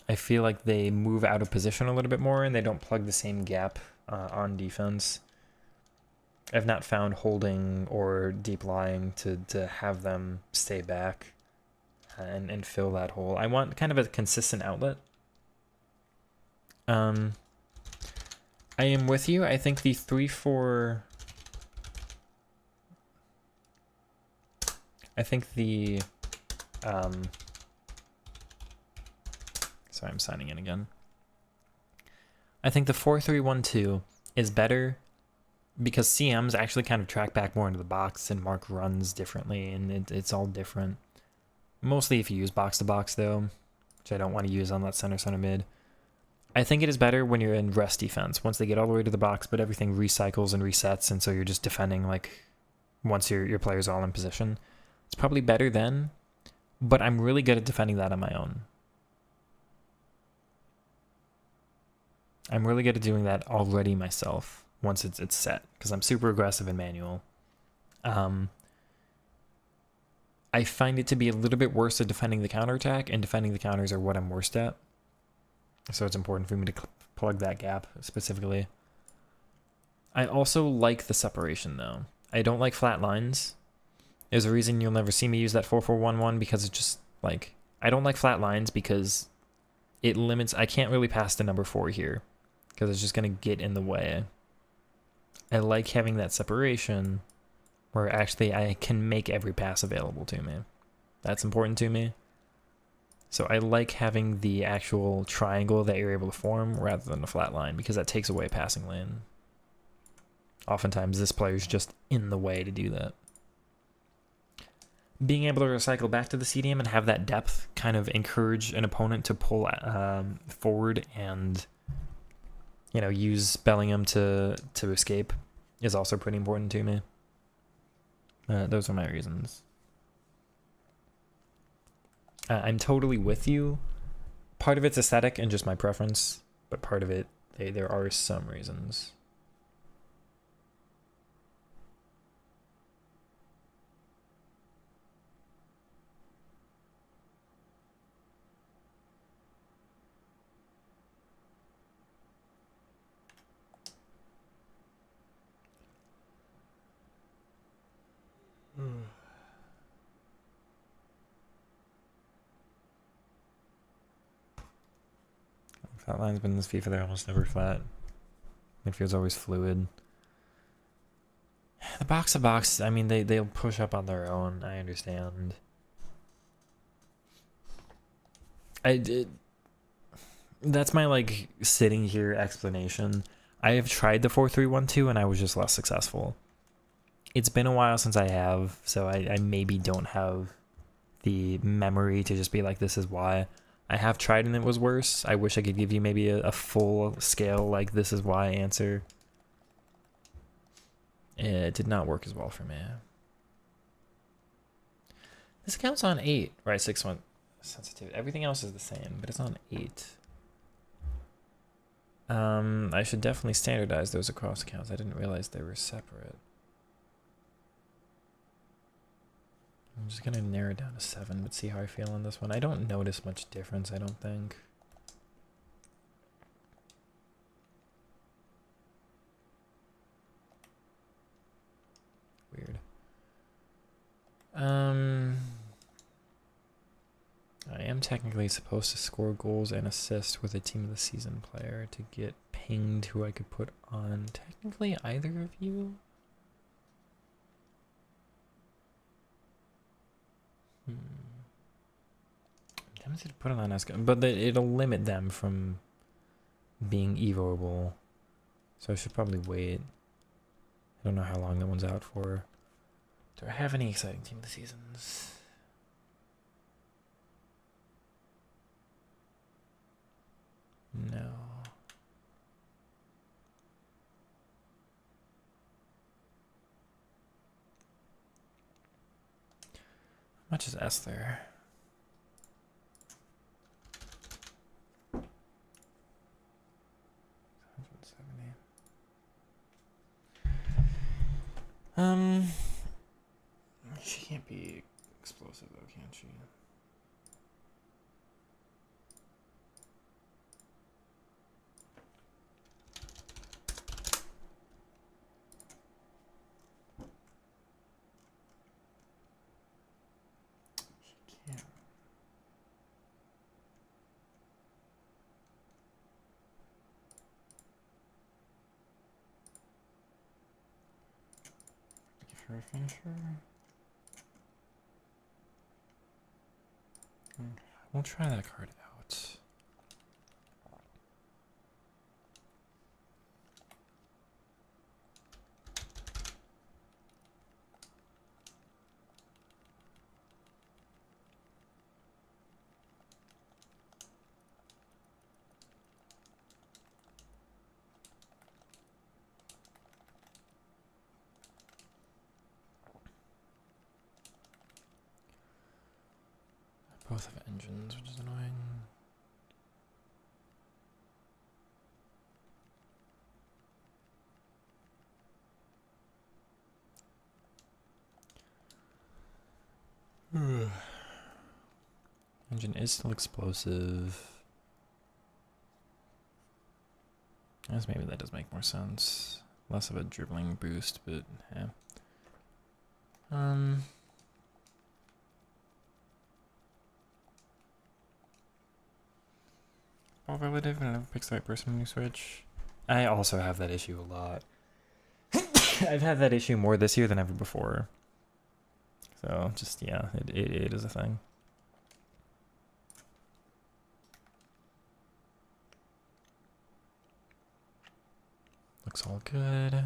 I feel like they move out of position a little bit more, and they don't plug the same gap on defense. I've not found holding or deep lying to have them stay back and fill that hole. I want kind of a consistent outlet. I am with you. I think the 3-4... I think the... Sorry, I'm signing in again. I think the 4-3-1-2 is better because CMs actually kind of track back more into the box and mark runs differently, and it's all different. Mostly if you use box to box though, which I don't want to use on that center mid. I think it is better when you're in rest defense, once they get all the way to the box, but everything recycles and resets, and so you're just defending like once your player's all in position. It's probably better then, but I'm really good at defending that on my own. I'm really good at doing that already myself once it's set, because I'm super aggressive in manual. I find it to be a little bit worse at defending the counterattack, and defending the counters are what I'm worst at. So it's important for me to plug that gap specifically. I also like the separation though. I don't like flat lines. There's a reason you'll never see me use that 4-4-1-1, because it's just like, I don't like flat lines because it limits, I can't really pass the number 4 here because it's just going to get in the way. I like having that separation where actually I can make every pass available to me. That's important to me. So I like having the actual triangle that you're able to form rather than a flat line, because that takes away passing lane. Oftentimes this player's just in the way to do that. Being able to recycle back to the CDM and have that depth kind of encourage an opponent to pull forward and, you know, use Bellingham to escape is also pretty important to me. Those are my reasons. I'm totally with you. Part of it's aesthetic and just my preference, but part of it, there are some reasons. Flat line's been in this FIFA, they're almost never flat. Midfield's always fluid. The box to box, I mean, they'll push up on their own, I understand. That's my like sitting here explanation. I have tried the 4-3-1-2 and I was just less successful. It's been a while since I have, so I maybe don't have the memory to just be like, this is why. I have tried and it was worse. I wish I could give you maybe a full scale, like, this is why answer. It did not work as well for me. This account's on 8, right? 6-1 sensitivity. Everything else is the same, but it's on 8. I should definitely standardize those across accounts. I didn't realize they were separate. I'm just gonna narrow it down to 7, but see how I feel on this one. I don't notice much difference, I don't think. Weird. I am technically supposed to score goals and assists with a team of the season player to get pinged who I could put on technically either of you. I'm tempted to put it on us, but it'll limit them from being evoable. So I should probably wait. I don't know how long that one's out for. Do I have any exciting team of the seasons? No. How much is S there? She can't be explosive though, can she? She can't. Give her a finisher. We'll try that card out. Both have engines, which is annoying. Engine is still explosive. I guess maybe that does make more sense. Less of a dribbling boost, but yeah. All relative and never picks the right person when you switch. I also have that issue a lot. I've had that issue more this year than ever before. So just yeah, it is a thing. Looks all good.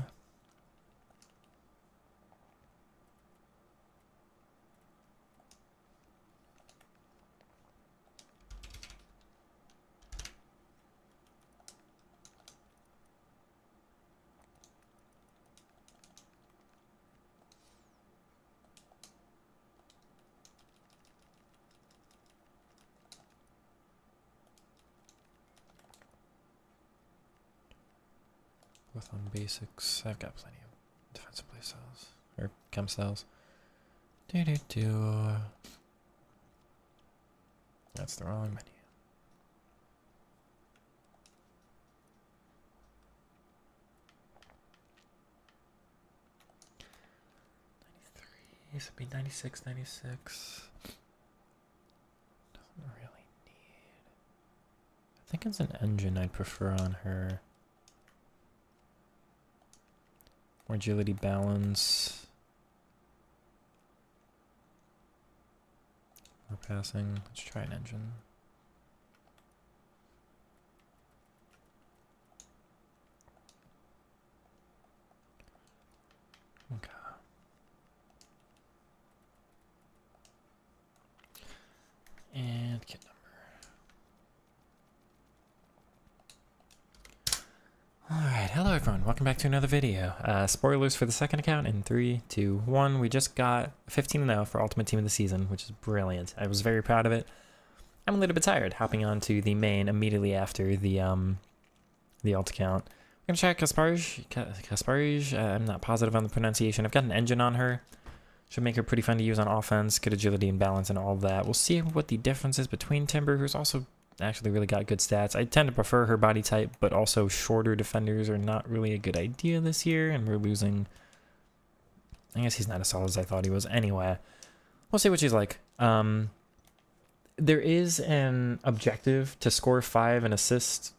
Both on basics. I've got plenty of defensive play styles. Or chem styles. That's the wrong menu. This would be 96, 96. Doesn't really need. I think it's an engine I'd prefer on her. More agility, balance. More passing. Let's try an engine. Okay. And kit number. Alright, hello everyone, welcome back to another video. Spoilers for the second account in 3, 2, 1. We just got 15-0 for Ultimate Team of the Season, which is brilliant. I was very proud of it. I'm a little bit tired, hopping on to the main immediately after the alt account. We're gonna try Kasparj. I'm not positive on the pronunciation. I've got an engine on her. Should make her pretty fun to use on offense, good agility and balance and all of that. We'll see what the difference is between Timber, who's also actually really got good stats. I tend to prefer her body type, but also shorter defenders are not really a good idea this year, and we're losing. I guess he's not as solid as I thought he was. Anyway, we'll see what she's like. There is an objective to score 5 and assist.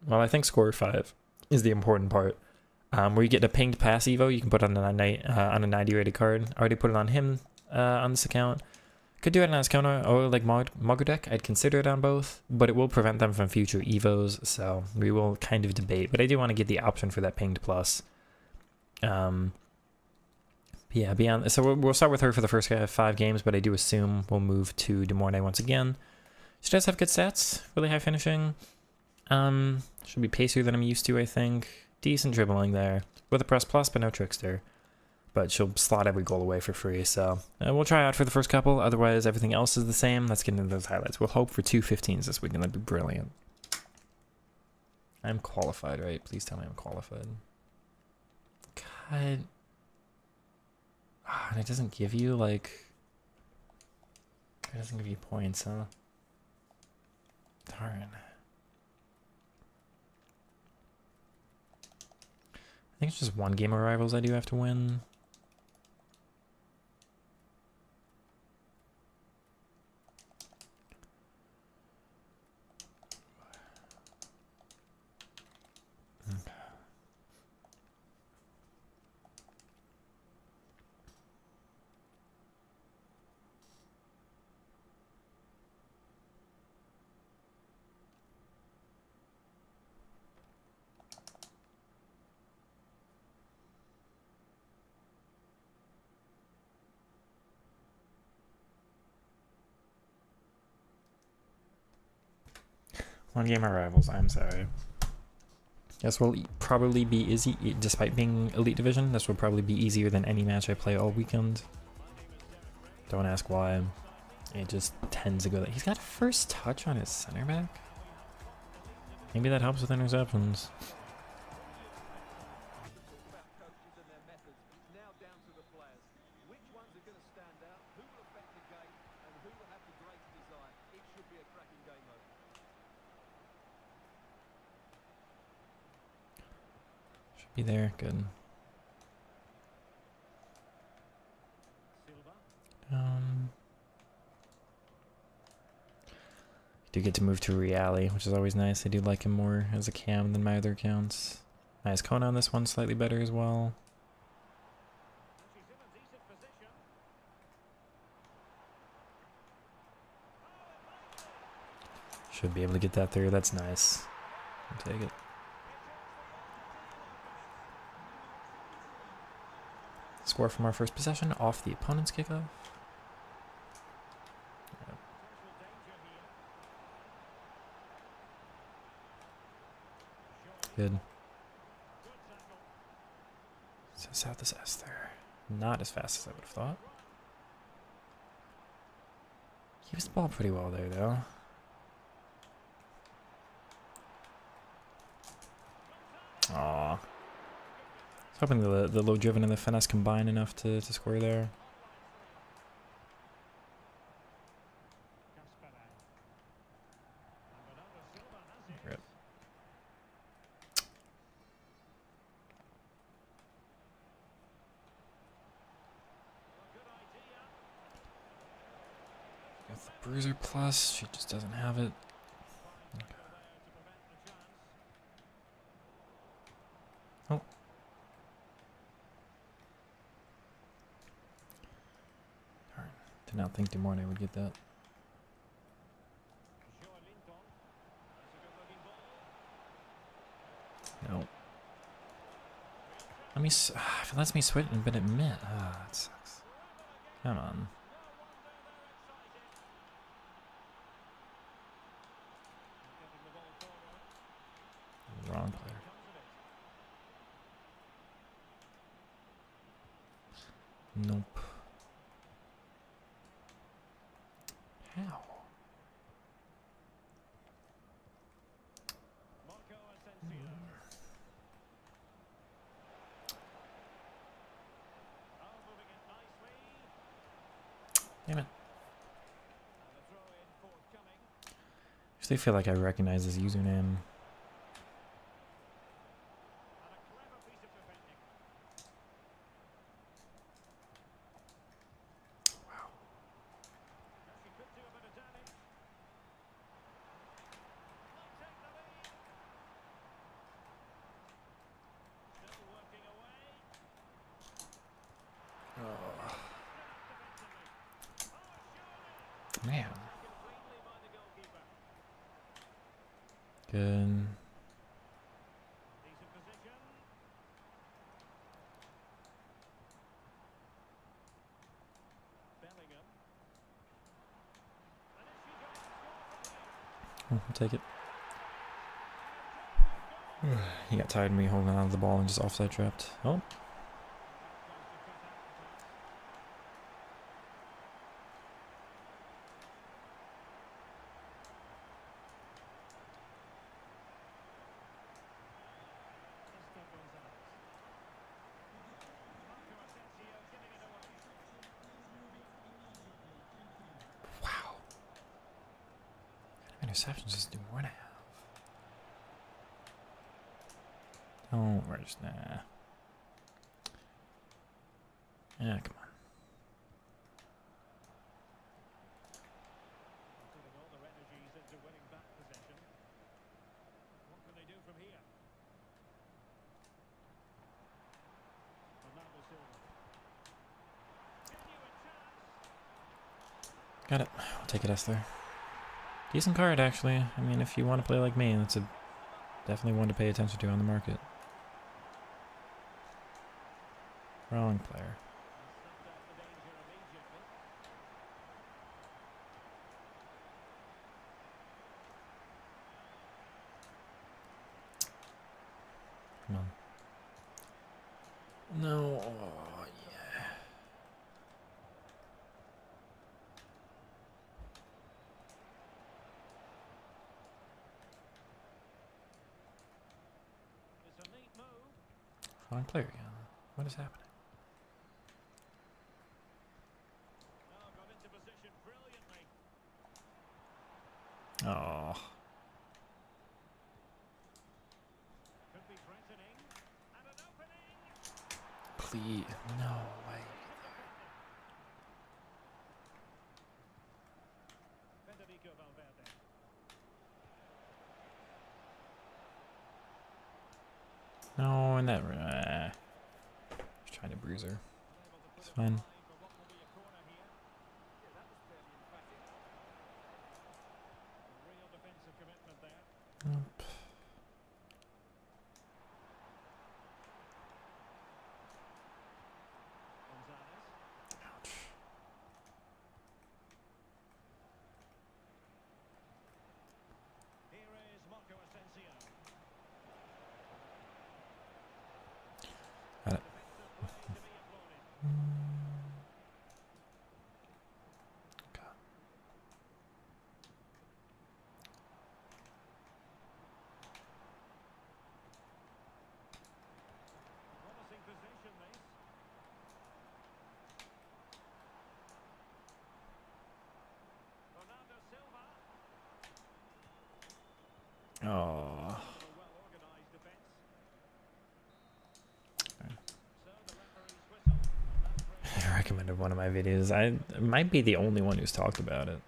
Well, I think score 5 is the important part. Where you get a pinged pass evo, you can put on a 90 rated card. I already put it on him on this account. Could do it on Ascona or like Mogudek. I'd consider it on both, but it will prevent them from future evos, so we will kind of debate. But I do want to get the option for that pinged plus. Yeah, so we'll start with her for the first 5 games, but I do assume we'll move to Demornay once again. She does have good stats, really high finishing. Should be pacier than I'm used to, I think. Decent dribbling there with a press plus, but no trickster. But she'll slot every goal away for free, so we'll try out for the first couple. Otherwise, everything else is the same. Let's get into those highlights. We'll hope for 2 15s this week, and that'd be brilliant. I'm qualified, right? Please tell me I'm qualified. God. And it doesn't give you, like... It doesn't give you points, huh? Darn. I think it's just 1 game of rivals I do have to win. One game of rivals, I'm sorry. This will probably be easy, despite being Elite Division. This will probably be easier than any match I play all weekend. Don't ask why. It just tends to go that. He's got first touch on his center back. Maybe that helps with interceptions. Talk about coaches and their methods. It's now down to the players. Which ones are going to stand out? Who will affect the game? And who will have the greater desire? It should be a cracking game, though. Should be there. Good. Do get to move to Reale, which is always nice. I do like him more as a cam than my other accounts. Nice Kona on this one, slightly better as well. Should be able to get that through. That's nice. I'll take it. Score from our first possession off the opponent's kickoff. Good. So south is S there. Not as fast as I would have thought. Keeps the ball pretty well there, though. Aw. I was hoping the low driven and the finesse combine enough to score there. Rip. Got the Bruiser Plus. She just doesn't have it. Oh. Darn. Did not think Demorne would get that. No. Let me. If it lets me switch, but it meant. Ah, that sucks. Come on. Wrong player. Nope. How? Damn it. Actually feel like I recognize his username. Wow. Oh. Man. Good. Oh, I'll take it. He got tired of me holding on to the ball and just offside trapped. Oh. Wow. Interceptions just do more to have. Oh, we're just nah. Yeah, come on. Putting all their energies into winning back possession. What can they do from here? Bernardo Silva. Genuine chance. Got it. I'll take it, Esther. Decent card, actually. I mean, if you want to play like me, that's a definitely one to pay attention to on the market. Wrong player. Snuffed out the danger immediately. Come on. No. Oh, yeah. Wrong player again. What is happening? Oh, got into position brilliantly. Oh, Could be threatening. And an opening. please. No way. Federico Valverde. No, and that. Just trying to bruise her. Unable to put It's it fine. wide for what will be a corner here. Yeah, that was fairly emphatic. Real defensive commitment there. Nope. Gonzalez. Ouch. Here is Marco Asensio. Got it. Defensive play to be applauded. Okay. Promising possession this. Bernardo Silva. Oh. A well-organised defence. Okay. So the referee's whistle, and that brings I recommended one of my videos. I might be the only one who's talked about it.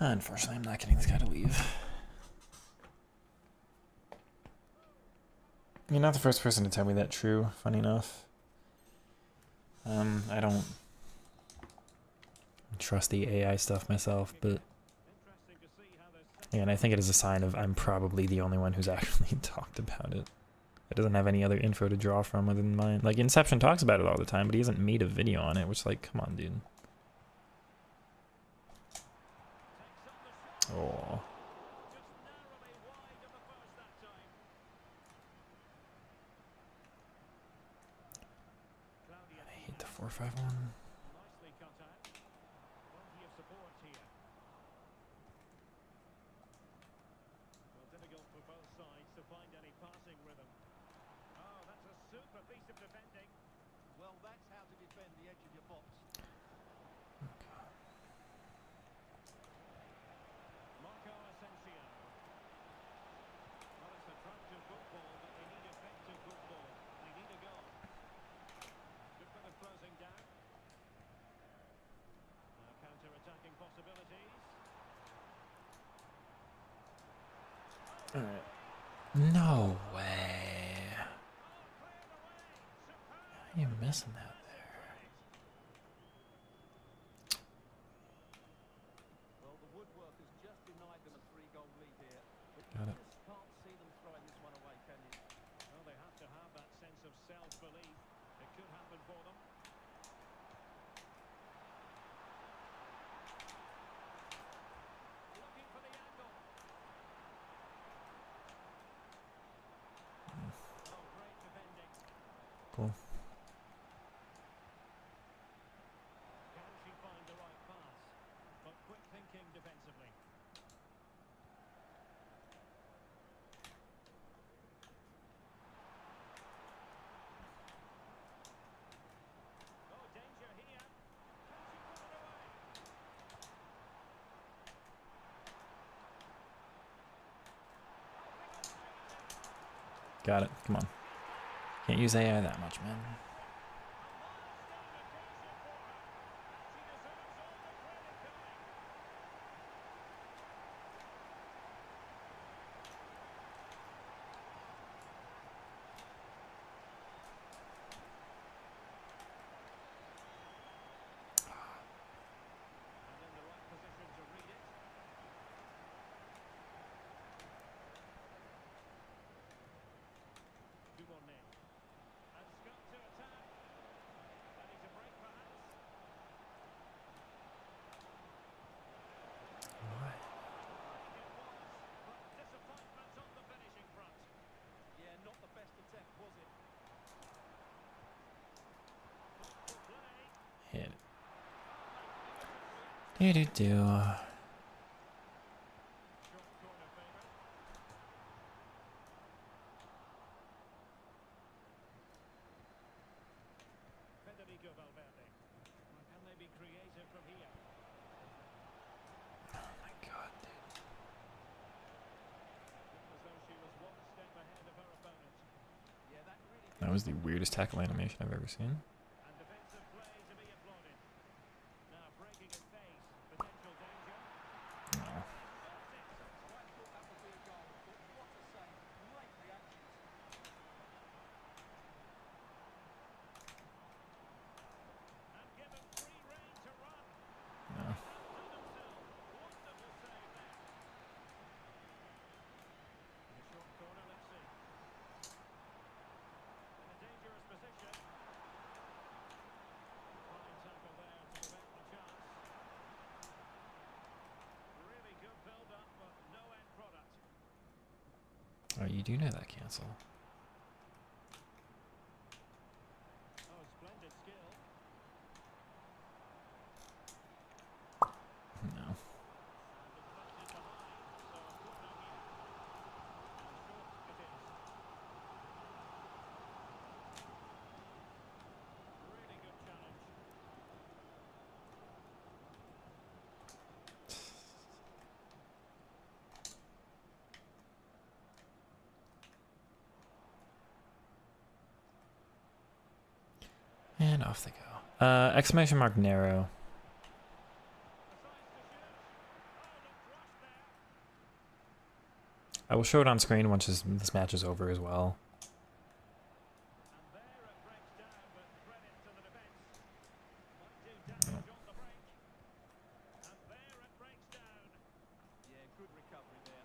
Unfortunately, I'm not getting this guy to leave. You're not the first person to tell me that true, funny enough. I don't trust the AI stuff myself, but interesting to see how this second yeah, and I think it is a sign of I'm probably the only one who's actually talked about it. It doesn't have any other info to draw from other than mine. Like, Inception talks about it all the time, but he hasn't made a video on it, which, like, come on, dude. takes up the shot. Oh. Just narrowly wide of the post that time. Claudia I hate the Diaz, 4-5-1. nicely cut out. Plenty of support here. Well, difficult for both sides to find any passing rhythm. Oh, that's a super piece of defending. Well, that's how to defend the edge of your box. Marco Asensio. Well, it's attractive football, but they need effective football. They need a goal. Good bit of closing down. Now counter-attacking possibilities. Alright. No way. Cleared away. Superb. How are you missing that there? Well, the woodworkers just denied them a 3-goal lead here. But Got you it. just can't see them throwing this one away, can you? Well, they have to have that sense of self-belief. It could happen for them. Looking for the angle. Oh, great defending. Cool. Can she find the right pass? But quick thinking defensively. Oh, danger here. Can she put it away? Got it. Come on. Can't use AI that much, man. And in the right position to read it. You do do. Short corner favour. Federico Valverde. Well, can they be creative from here? Oh my god, dude. As though she was one step ahead of her opponent. Yeah, that really That was the weirdest tackle animation I've ever seen. And defensive play to be applauded. Now breaking in pace. Potential danger. No. Oh, I thought that would be a goal, but what a save. Great reactions. And given free rein to run. No. Outdone himself. Wonderful save there. In a short corner, let's see. In a dangerous position. Fine tackle there to prevent the chance. Really good build-up, but no end product. Oh, you do know that cancel. Oh, splendid skill. No. And deflected behind, so a corner here. And short it is. Really good challenge. And off they go. Exclamation mark narrow. I will show it on screen once this match is over as well. And there it breaks down, but credit to the defence. Might do damage on the break. And there it breaks down. Yeah, good recovery there.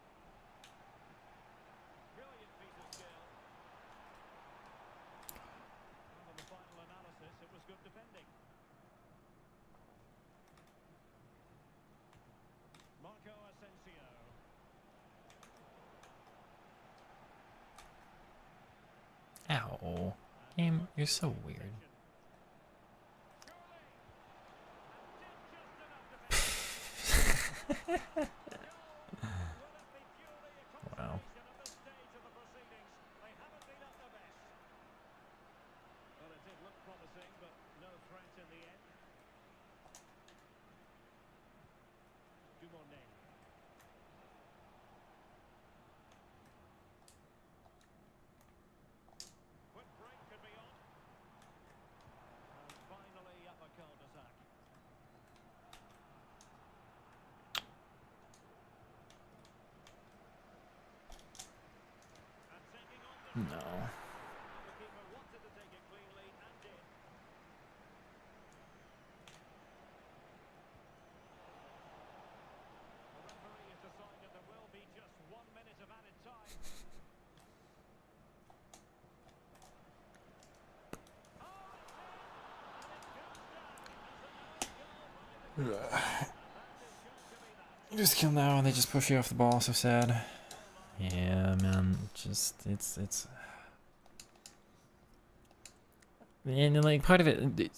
Brilliant piece of skill. And on the final analysis, it was good defending. Marco Asensio. Ow. Game, you're so weird. Wow. Well, it did look promising, but no threat in the end. Dumont. Quick break could be on. And finally up a cul-de-sac. And taking on the... No. The keeper wanted to take it cleanly and did. The referee has decided there will be just 1 minute of added time. You just kill now and they just push you off the ball, so sad. Yeah, man, just, it's... And like, part of it...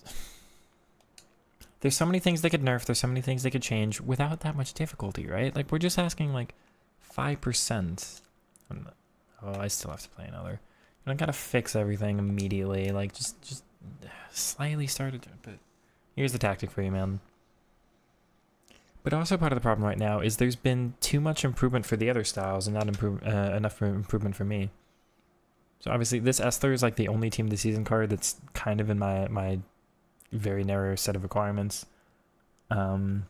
There's so many things they could nerf, there's so many things they could change without that much difficulty, right? Like, we're just asking, like, 5%. Oh, I still have to play another. You don't gotta fix everything immediately, like, just slightly start it, but... Here's the tactic for you, man. But also part of the problem right now is there's been too much improvement for the other styles and not enough improvement for me. So obviously this Esther is like the only team of the season card that's kind of in my very narrow set of requirements. But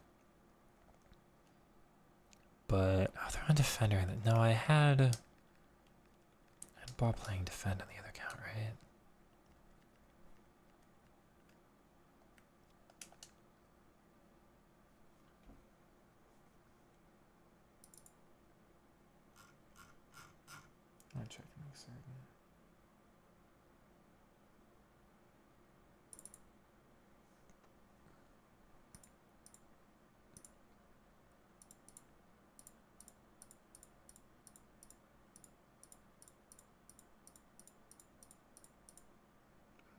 they're on defender. No, I had ball playing defend on the other account, right? I'm checking make certain.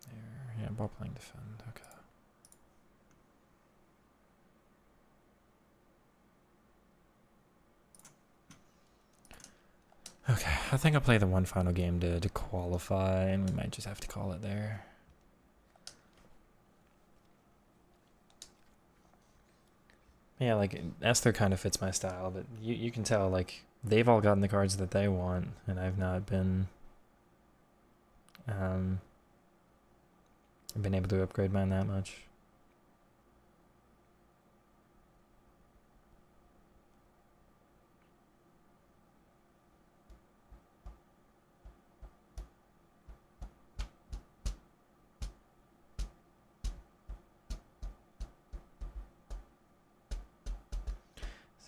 There, yeah, ball playing defend. Okay. Okay, I think I'll play the one final game to qualify, and we might just have to call it there. Yeah, like, Esther kind of fits my style, but you can tell, like, they've all gotten the cards that they want, and I've not been able to upgrade mine that much.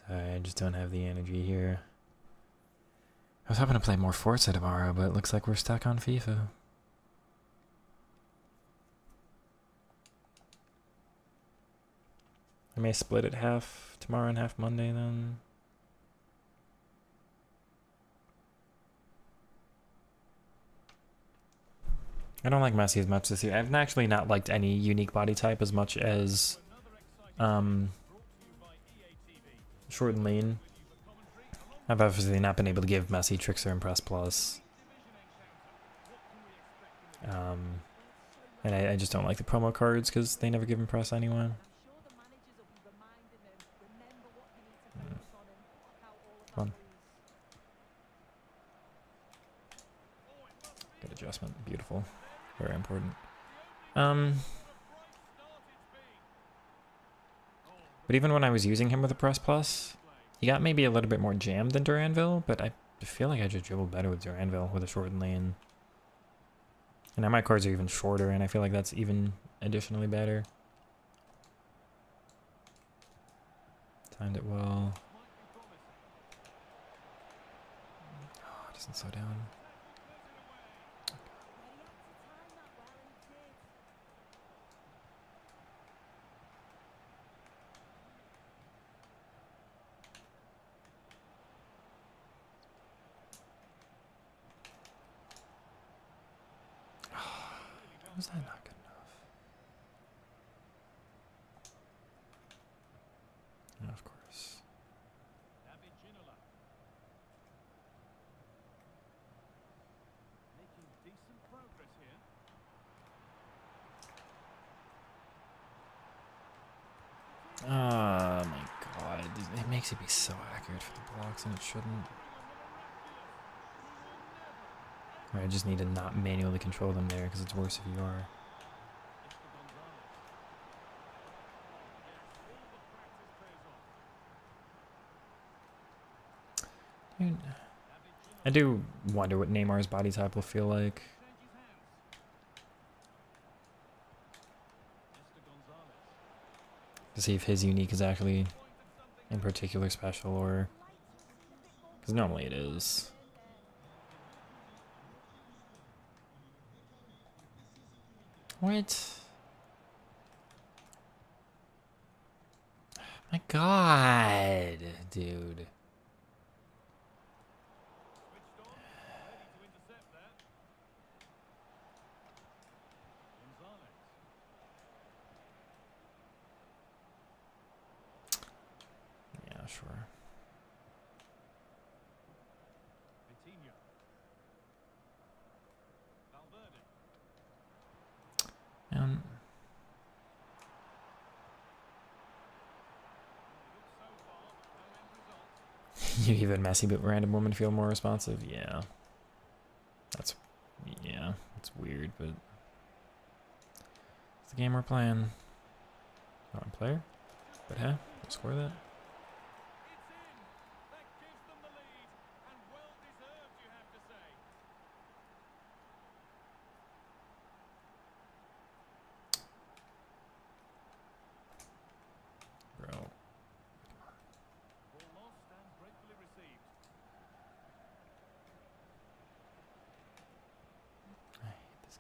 Sorry, I just don't have the energy here. I was hoping to play more Forza tomorrow, but it looks like we're stuck on FIFA. I may split it half tomorrow and half Monday then. I don't like Messi as much this year. I've actually not liked any unique body type as much as short and lean. I've obviously not been able to give Messi Trickster and Press Plus. And I just don't like the promo cards because they never give him Press anyway. I'm sure the managers will be reminding them, remember what you need to focus on and block out all of Fun. that Good adjustment. Beautiful. Very important. But even when I was using him with a Press Plus, he got maybe a little bit more jammed than Duranville, but I feel like I just dribbled better with Duranville with a short and lane. And now my cards are even shorter, and I feel like that's even additionally better. Timed it well. Oh, it doesn't slow down. Was that not good enough? Yeah, of course. Making decent progress here. Oh my god. It makes it be so accurate for the blocks, and it shouldn't. I just need to not manually control them there because it's worse if you are. Dude, I do wonder what Neymar's body type will feel like. To see if his unique is actually in particular special, or because normally it is. What? My god, dude. Yeah, sure. Um, you even Messi but random woman feel more responsive? Yeah. That's weird, but it's the game we're playing. Not a player, but hey, we'll score that. Bro. I hate this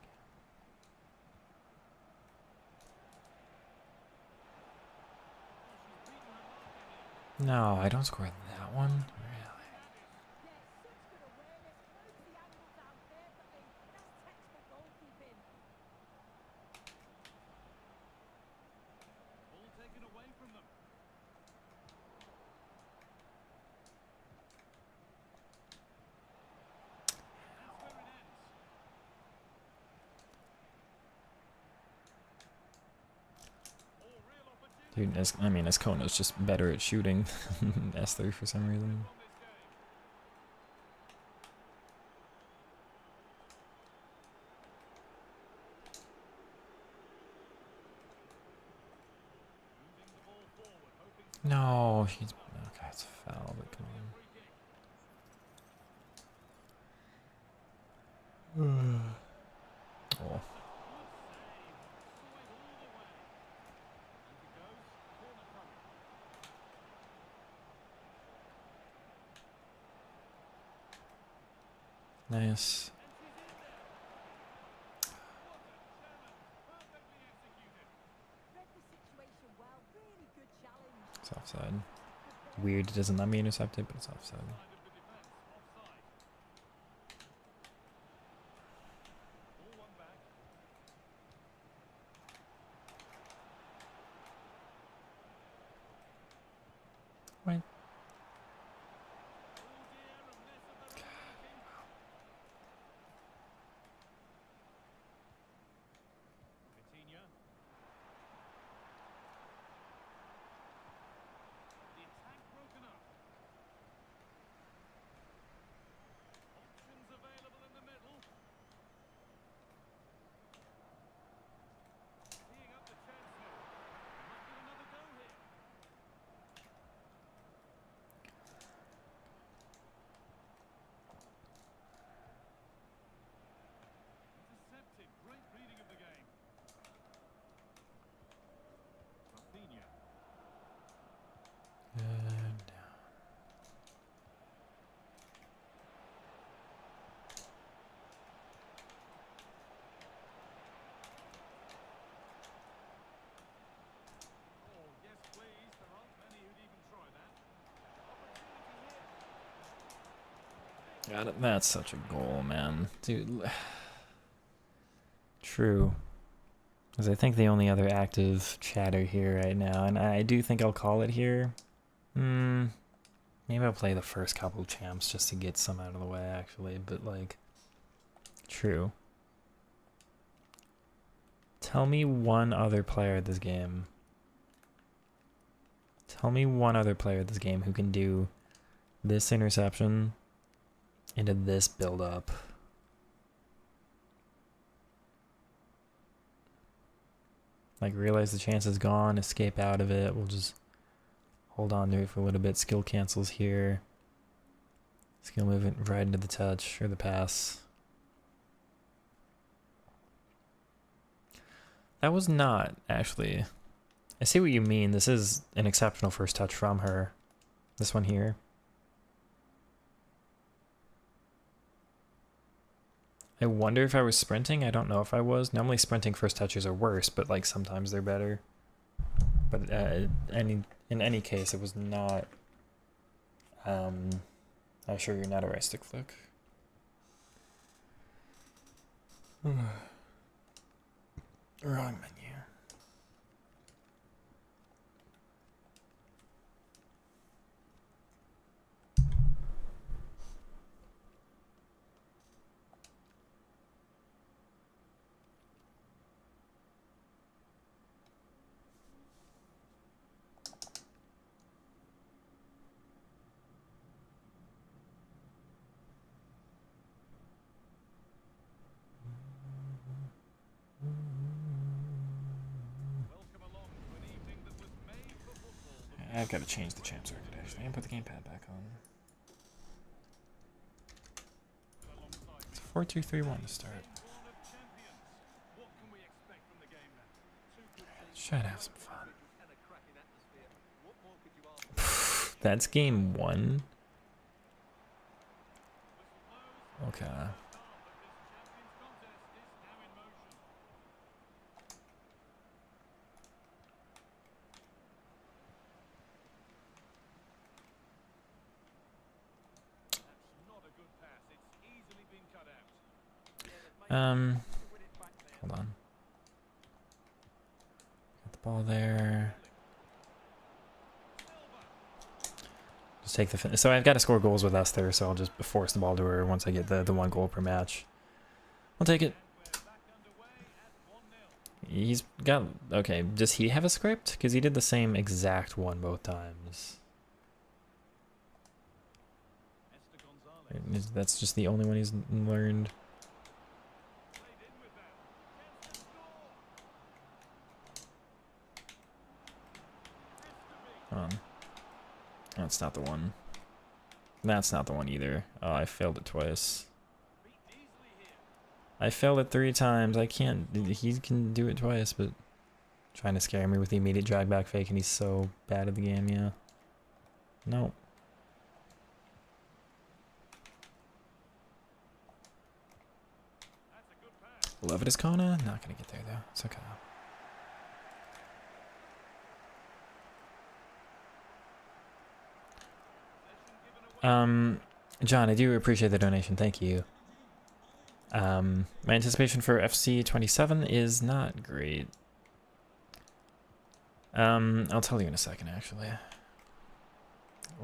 game. No, I don't score that one. Really? Dude, I mean, Escona's just better at shooting than S3 for some reason. No, he's okay. It's a foul, but come on. Oh, nice. Read the situation well. Really good challenge. It's offside. Weird, it doesn't let me intercept it, but it's offside. What? The attack broken up. Options available in the middle. Teeing up the chance now. Might get another go here. Intercepted. Great reading of the game. Rafinha. Oh, yes, please. There aren't many who'd even try that. Opportunity here. Got it. That's such a goal, man. Dude. True. Because I think the only other active chatter here right now, and I do think I'll call it here. Maybe I'll play the first couple champs just to get some out of the way, actually. But, like, true. Tell me one other player at this game. Tell me one other player at this game who can do this interception into this build-up. Like, realize the chance is gone, escape out of it. We'll just hold on to it for a little bit. Skill cancels here. Skill movement right into the touch or the pass. That was not, actually. I see what you mean. This is an exceptional first touch from her. This one here. I wonder if I was sprinting. I don't know if I was. Normally sprinting first touches are worse, but like sometimes they're better. But in any case, it was not. I'm sure you're not a right stick flick. Wrong menu. Welcome along to an evening that was made for football. I've got to change the champ circuit actually and put the gamepad back on. Alongside It's 4-2-3-1 to start. one of champions. What can we expect from the game now? Two good teams. Let's try to have some fun. And a cracking atmosphere. What more could you ask for? That's game 1. Okay. Hold on. Get the ball there. Just take the so I've got to score goals with Esther, so I'll just force the ball to her once I get the 1 goal per match. I'll take it. He's got... Okay, does he have a script? Because he did the same exact one both times. That's just the only one he's learned. That's not the one. That's not the one either. Oh, I failed it twice. I failed it 3 times. I can't... He can do it twice, but... Trying to scare me with the immediate drag back fake, and he's so bad at the game, yeah. No. Love it is Kona. Not gonna get there though. It's okay. John, I do appreciate the donation. Thank you. My anticipation for FC 27 is not great. I'll tell you in a second, actually.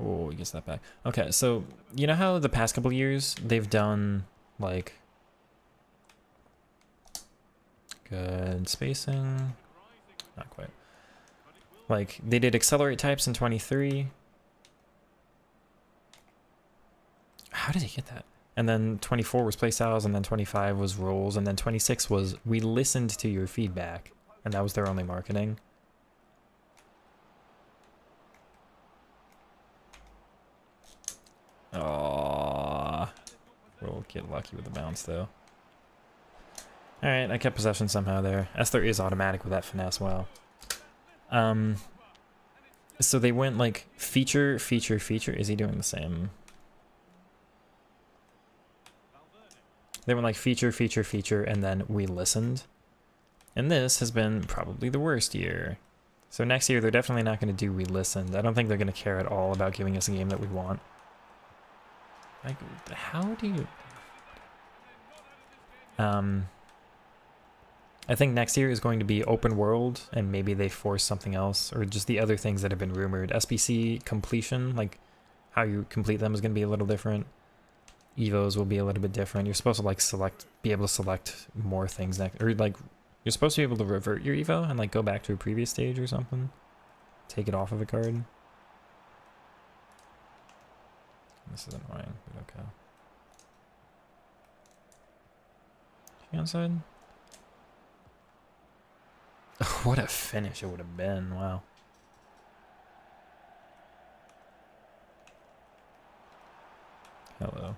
Oh, he gets that back. Okay, so you know how the past couple years they've done like good spacing? Not quite. Like they did accelerate types in 23. How did he get that? And then 24 was play styles, and then 25 was roles, and then 26 was we listened to your feedback, and that was their only marketing. Aww. We'll get lucky with the bounce though. Alright, I kept possession somehow there. Esther is automatic with that finesse, wow. So they went like feature, feature, feature. Is he doing the same? They went like feature, feature, feature, and then we listened. And this has been probably the worst year. So next year they're definitely not going to do we listened. I don't think they're going to care at all about giving us a game that we want. Like, how do you... I think next year is going to be open world, and maybe they force something else, or just the other things that have been rumored. SBC completion, like how you complete them is going to be a little different. Evos will be a little bit different. You're supposed to like be able to select more things next, or like you're supposed to be able to revert your Evo and like go back to a previous stage or something. Take it off of a card. This is annoying, but okay. Is he onside? What a finish it would have been, wow. Hello.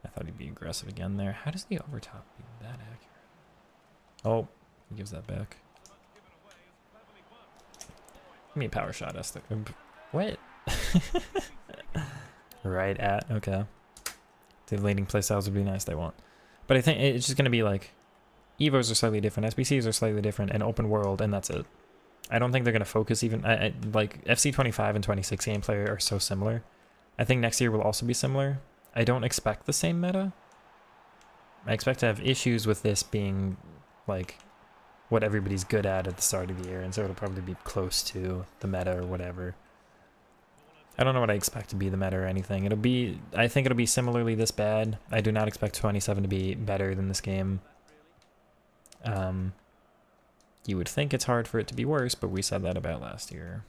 I thought he'd be aggressive again there. How does the overtop be that accurate? Oh, he gives that back. Give me a power shot, Esther. What? Right at, okay. The leading playstyles would be nice, they won't. But I think it's just going to be like, Evos are slightly different, SBCs are slightly different, and open world, and that's it. I don't think they're going to focus even, like, FC 25 and 26 gameplay are so similar. I think next year will also be similar. I don't expect the same meta. I expect to have issues with this being, like, what everybody's good at the start of the year, and so it'll probably be close to the meta or whatever. I don't know what I expect to be the meta or anything. It'll be, I think it'll be similarly this bad. I do not expect 27 to be better than this game. You would think it's hard for it to be worse, but we said that about last year.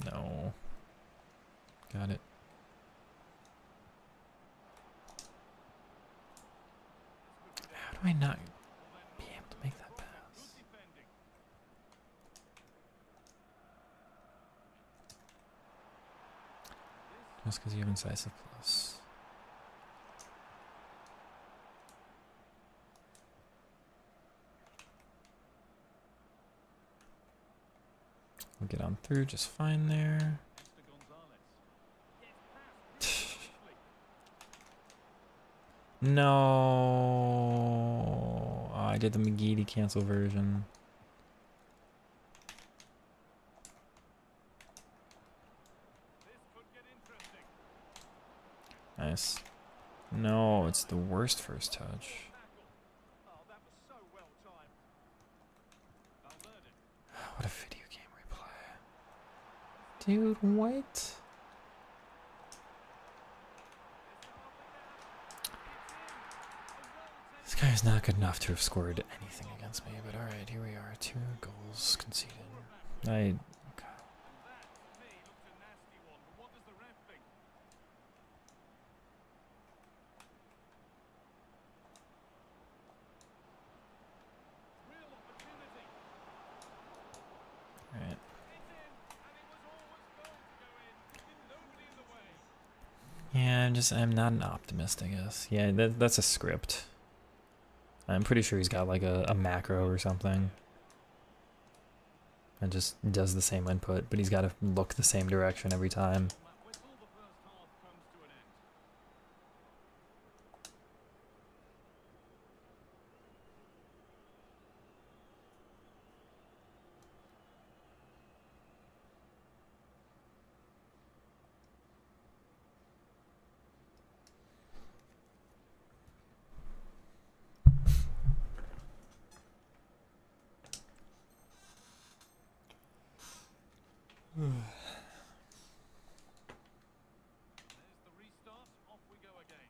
No. Got it. How do I not be able to make that pass? Just because you have incisive plus. We'll get on through just fine there. No. Oh, I did the McGeady cancel version. Nice. No, it's the worst first touch. What a video game replay. Dude, what? is not good enough to have scored anything against me, but alright, here we are. 2 goals conceded. I... That, to me, looks a nasty one, but what does the ref think? Real opportunity. Alright. It's in, and it was always going to go in. With nobody in the way. Yeah, I'm not an optimist, I guess. Yeah, that's a script. I'm pretty sure he's got like a macro or something. And just does the same input, but he's got to look the same direction every time. That whistle, the first half comes to an end. There's the restart. Off we go again.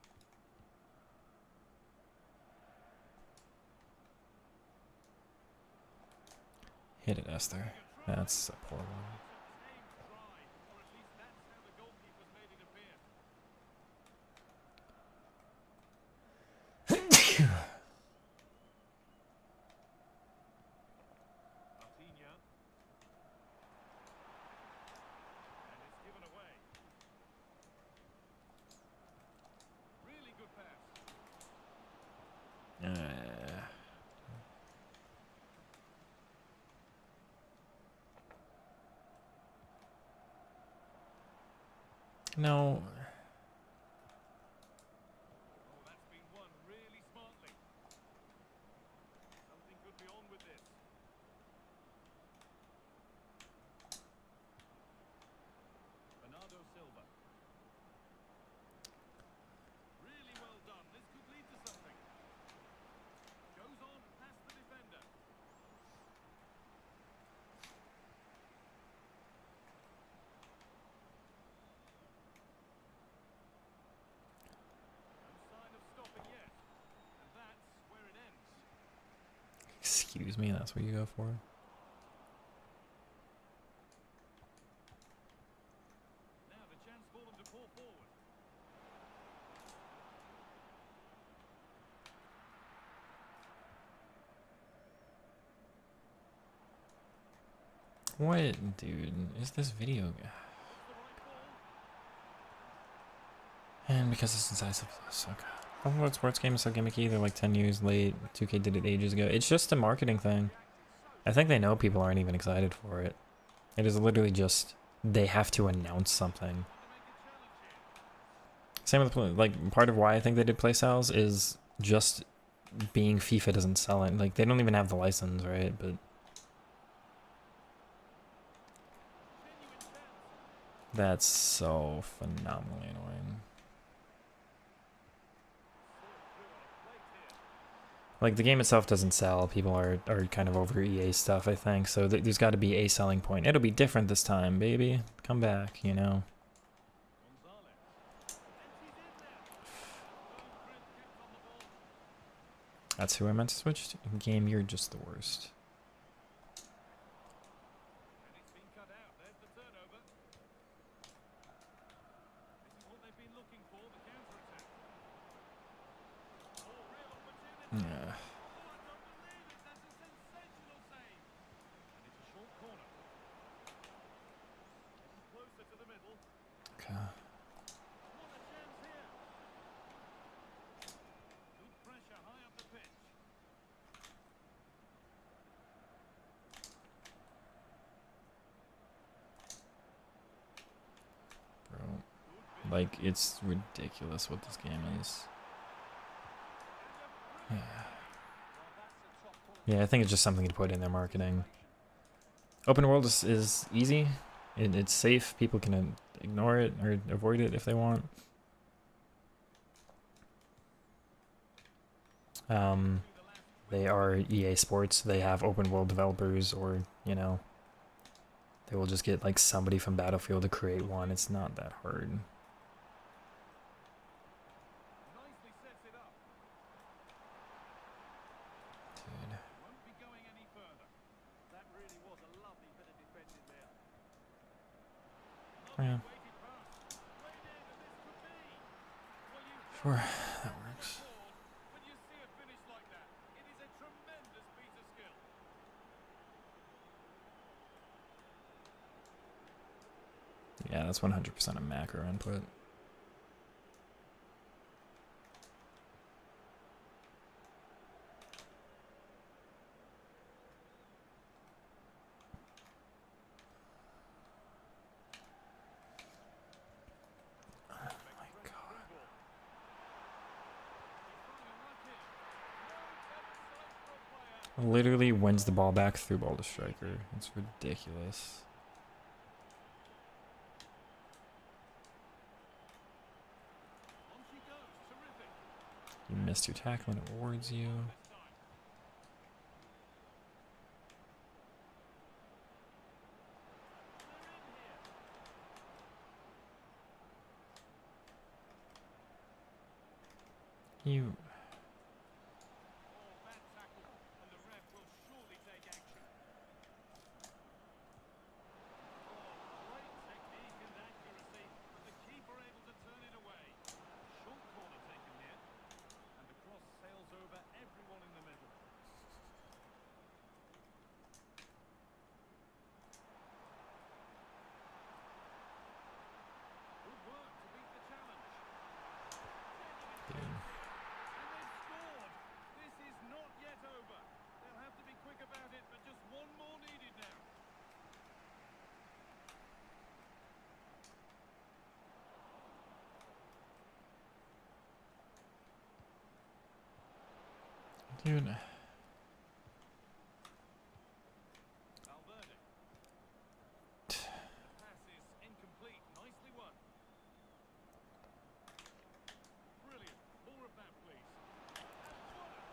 Hit it, Esther. That's a poor one. It's a tame try, or at least that's how the goalkeepers made it appear. Martinha. And it's given away. Really good pass. No. Oh, that's been won really smartly. Something could be on with this. Bernardo Silva. Really well done. This could lead to something. Goes on past the defender. No sign of stopping yet. And that's where it ends. Excuse me, that's what you go for? Now the chance for them to pull forward. What, dude? Is this video? Was the right ball? And because it's incisive plus, okay. Oh, what sports game is so gimmicky? They're like 10 years late. 2K did it ages ago. It's just a marketing thing. I think they know people aren't even excited for it. It is literally just they have to announce something. Same with like part of why I think they did playstyles is just being FIFA doesn't sell it. Like they don't even have the license, right? But that's so phenomenally annoying. Like the game itself doesn't sell. People are kind of over EA stuff, I think. So there's got to be a selling point. It'll be different this time, baby. Come back, you know. That's who I meant to switch to. Game, you're just the worst. And it's been cut out. There's the turnover. This is what they've been looking for, the counter-attack. Oh, real opportunity. Yeah. Oh, I don't believe it. That's a sensational save. And it's a short corner. Getting closer to the middle. Okay. What a chance here. Good pressure high up the pitch. Bro. Like, it's ridiculous what this game is. Yeah. Yeah, I think it's just something to put in their marketing. Open world is easy. It's safe. People can ignore it or avoid it if they want. They are EA Sports. They have open world developers, or, you know, they will just get like somebody from Battlefield to create one. It's not that hard. Nicely sets it up. Yeah. Sure, that works. When you see a finish like that, it is a tremendous piece of skill. Yeah, that's 100% a macro input. Literally wins the ball back through ball to striker. It's ridiculous. On she goes, terrific. You missed your tackle and it awards you. You. Oh, bad tackle, and the ref will surely take action. Oh, great technique and accuracy, and the keeper able to turn it away. Short corner taken here, and the cross sails over everyone in the middle. Good work to beat the challenge. Dude. And they've scored. This is not yet over. They'll have to be quick about it, but just one more needed now. Dude. Valverde. The pass is incomplete. Nicely won. Brilliant. More of that, please.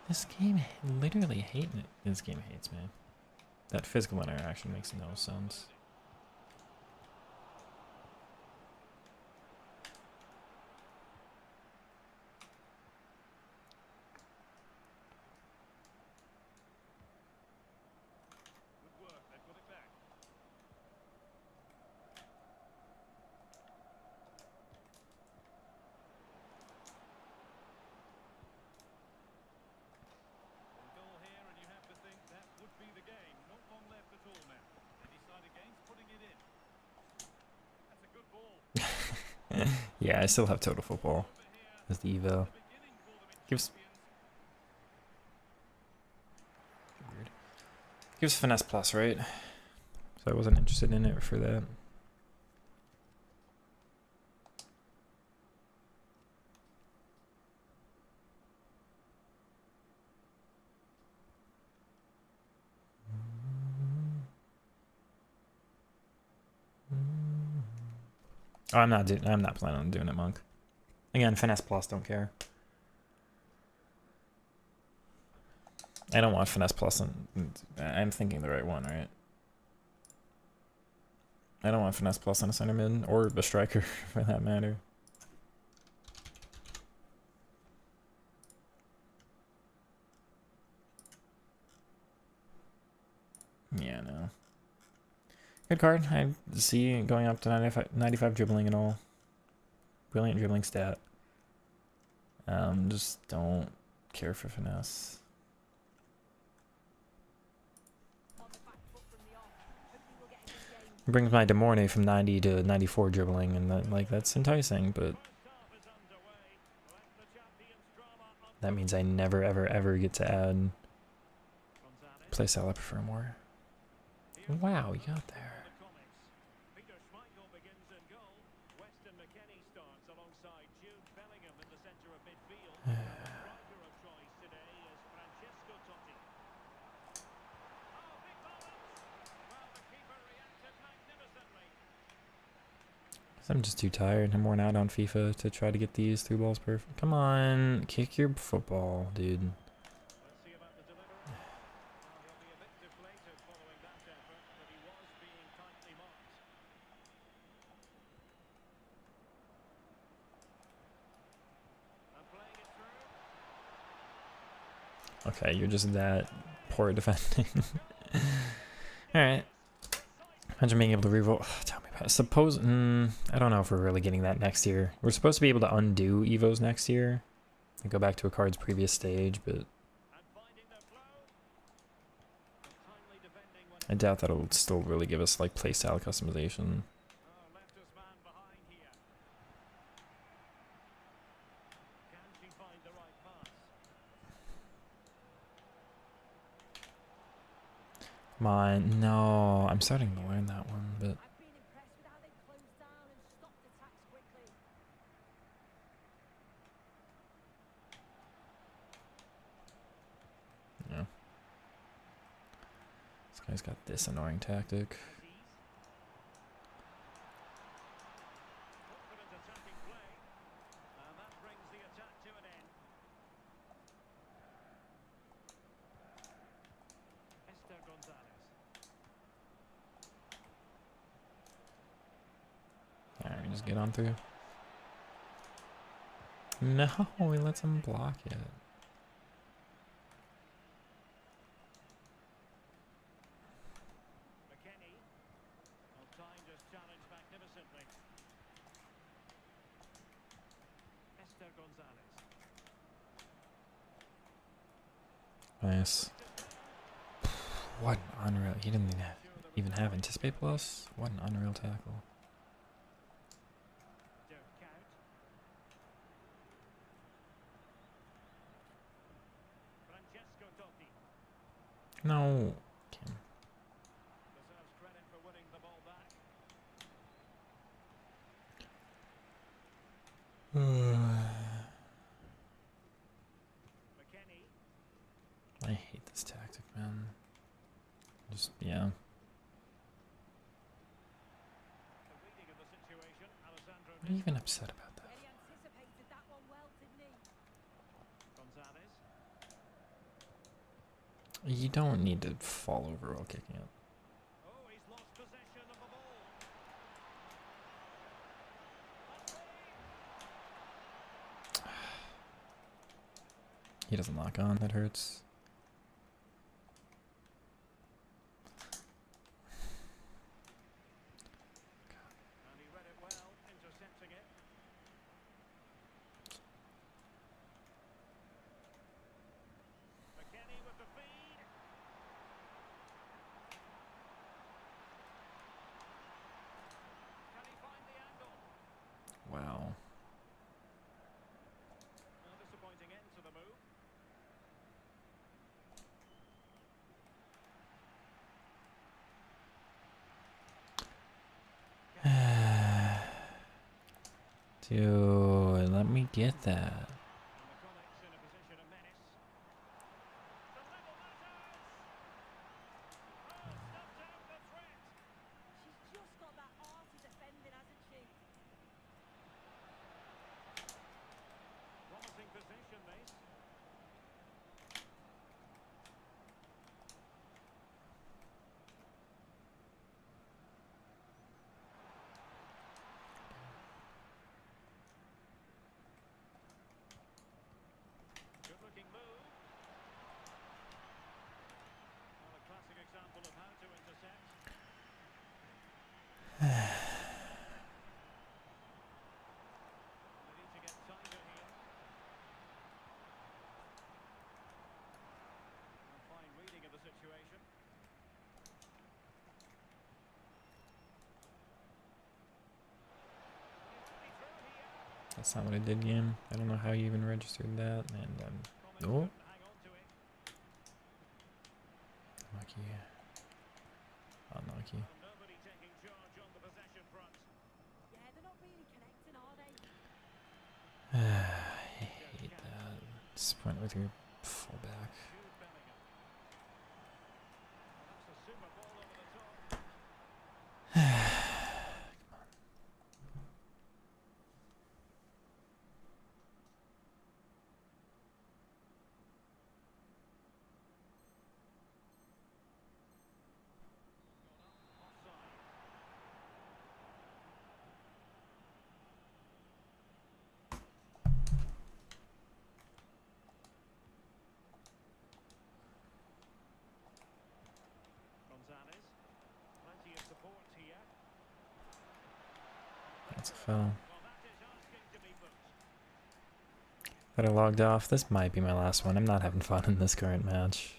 This game literally hating it. This game hates me. That physical interaction makes no sense. Good work. They've got it back. One goal here, and you have to think that would be the game. Not long left at all now. They decide against putting it in. That's a good ball. Yeah, I still have total football Over here, as the evo. the beginning for them in Gives Champions. weird. Gives finesse plus, right? So I wasn't interested in it for that. Oh, I'm not planning on doing it, Monk. Again, finesse plus, don't care. I don't want finesse plus, and I'm thinking the right one, right? I don't want finesse plus on a center mid or a striker for that matter. Yeah, no. Good card. I see going up to 95 dribbling and all. Brilliant dribbling stat. Just don't care for finesse. On the back foot from the off. Hopefully we'll get a good game. Brings my Demorne from 90 to 94 dribbling, and that, like, that's enticing, but that means I never ever ever get to add playstyle I prefer more. Wow, you got there. Peter Schmeichel begins in goal. Weston McKennie starts alongside Jude Bellingham in the centre of midfield. The striker of choice today is Francesco Totti. Oh, big moment! Well, the keeper reacted magnificently. I'm just too tired. I'm worn out on FIFA to try to get these through balls perfect. Come on, kick your football, dude. Let's see about the delivery. Well, he'll be a bit deflated following that effort, but he was being tightly marked. And playing it through. Okay, you're just that poor at defending. Alright. Imagine being able to reroll. Tell me about Suppose, I don't know if we're really getting that next year. We're supposed to be able to undo Evos next year and go back to a card's previous stage, but And finding the flow. But timely defending when I doubt that it'll still really give us like playstyle customization. left his man behind here. Can she find the right pass? Mine, no, I'm starting to learn that one, but I've been impressed with how they've closed down and stopped attacks quickly. yeah. This guy's got this annoying tactic. Confident attacking play. And that brings the attack to an end. Esther Gonzalez. Alright, we just get on through. No, he lets him block it. McKennie. Well, timed his challenge magnificently. Esther Gonzalez. Nice. What an unreal. He didn't even have anticipate plus. What an unreal tackle. Don't count. Francesco Totti. No. Kim. Deserves credit for winning the ball back. McKennie. I hate this tactic, man. Just, yeah. The reading of the situation. Alessandro What are you even upset about that? Yeah, he anticipated that one well, didn't he? Gonzalez. You don't need to fall over while kicking it. Oh, he's lost possession of the ball. He doesn't lock on. That hurts. And he read it well, intercepting it. McKennie with the feed. Can he find the angle? Wow. A disappointing end to the move. Dude, let me get that. And the Connacht's in a position of menace. The level matters. Oh, snuffed out the threat. She's just got that arty defending, hasn't she? Promising position, this. Good-looking move. Well, a classic example of how to intercept. They need to get tighter here. A fine reading of the situation. He through here. That's not what I did, game. I don't know how you even registered that, and Collins oh, couldn't hang on to it. lucky. Unlucky. And nobody taking charge on the possession front. Yeah, they're not really connecting, are they? I hate that. Sprint with your fullback. Jude Bellingham. Well, that's a super ball over the top. Offside. That's a foul. Well, that is asking to be put. That I logged off. This might be my last one. I'm not having fun in this current match.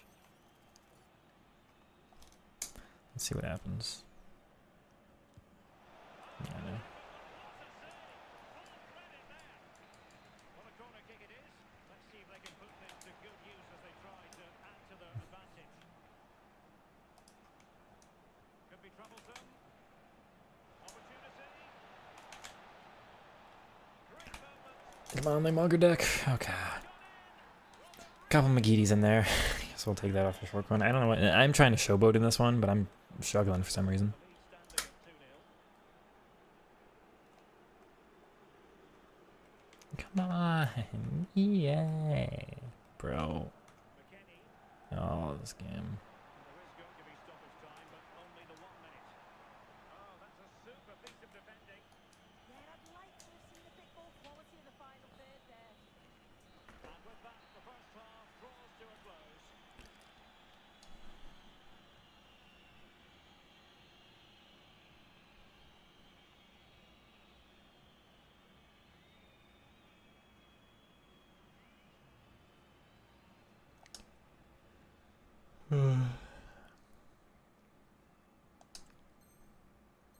Let's see what happens. Yeah, no. What a corner kick it is. Let's see if they can put this to good use as they try to add to their advantage. Could be troublesome. Opportunity. Great moment. Come on, Limogger deck. Okay. Couple McGeedy's in there. Guess we'll take that off the short one. I don't know what. I'm trying to showboat in this one, but I'm struggling for some reason. The lead standing at 2-0. Come on. Yay. Bro. McKennie. Oh, this game. There is going to be stoppage time, but only the 1 minute. Oh, that's a super piece of defending. Yeah, I'd like to have seen a bit more quality in the final third there. And with that, the first half draws to a close.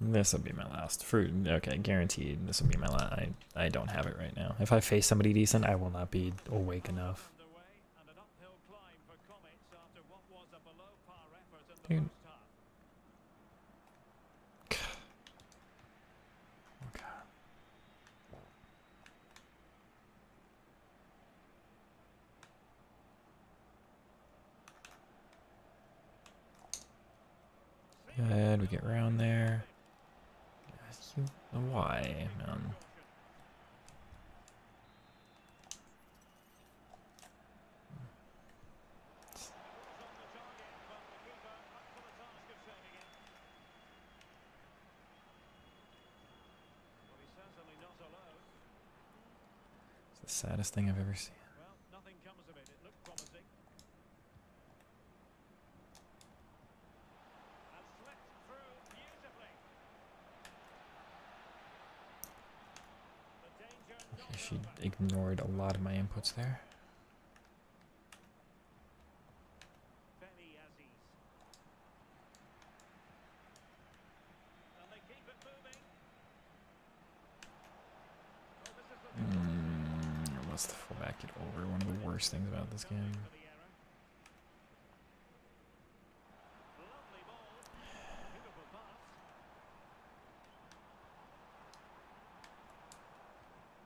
This will be my last fruit. Okay, guaranteed. This will be my last. I don't have it right now. If I face somebody decent, I will not be awake enough. Underway and an uphill climb for Comets after what was a below par effort in the Dude. first half. Okay. Good, we get around there. Why, man? It's the saddest thing I've ever seen. Well, nothing comes of it. It looked promising. And slipped through beautifully. The danger not Okay, she over. ignored a lot of my inputs there. Benny Aziz. And they keep it moving. Oh, this is the Let's the fullback get over. One of the worst things about this game. for the error. Lovely ball. Beautiful pass.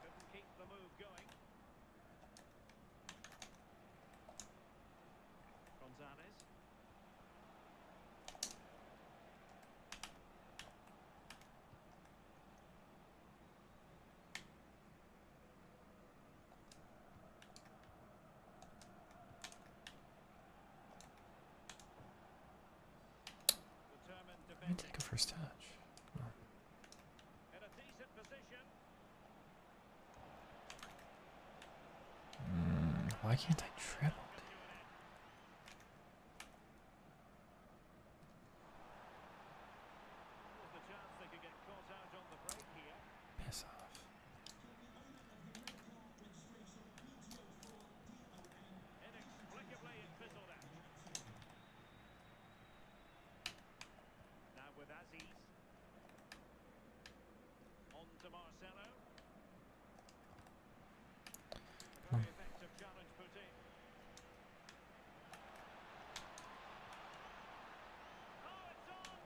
Couldn't keep the move going. Gonzalez. Determined Let me defending. take a first touch. Come on. In a decent position. Why can't I triple? There's the chance they could get caught out on the break here. Piss off. Inexplicably, it fizzled out. Now with Aziz. On to Marcelo. A very effective challenge put in. Oh, it's on!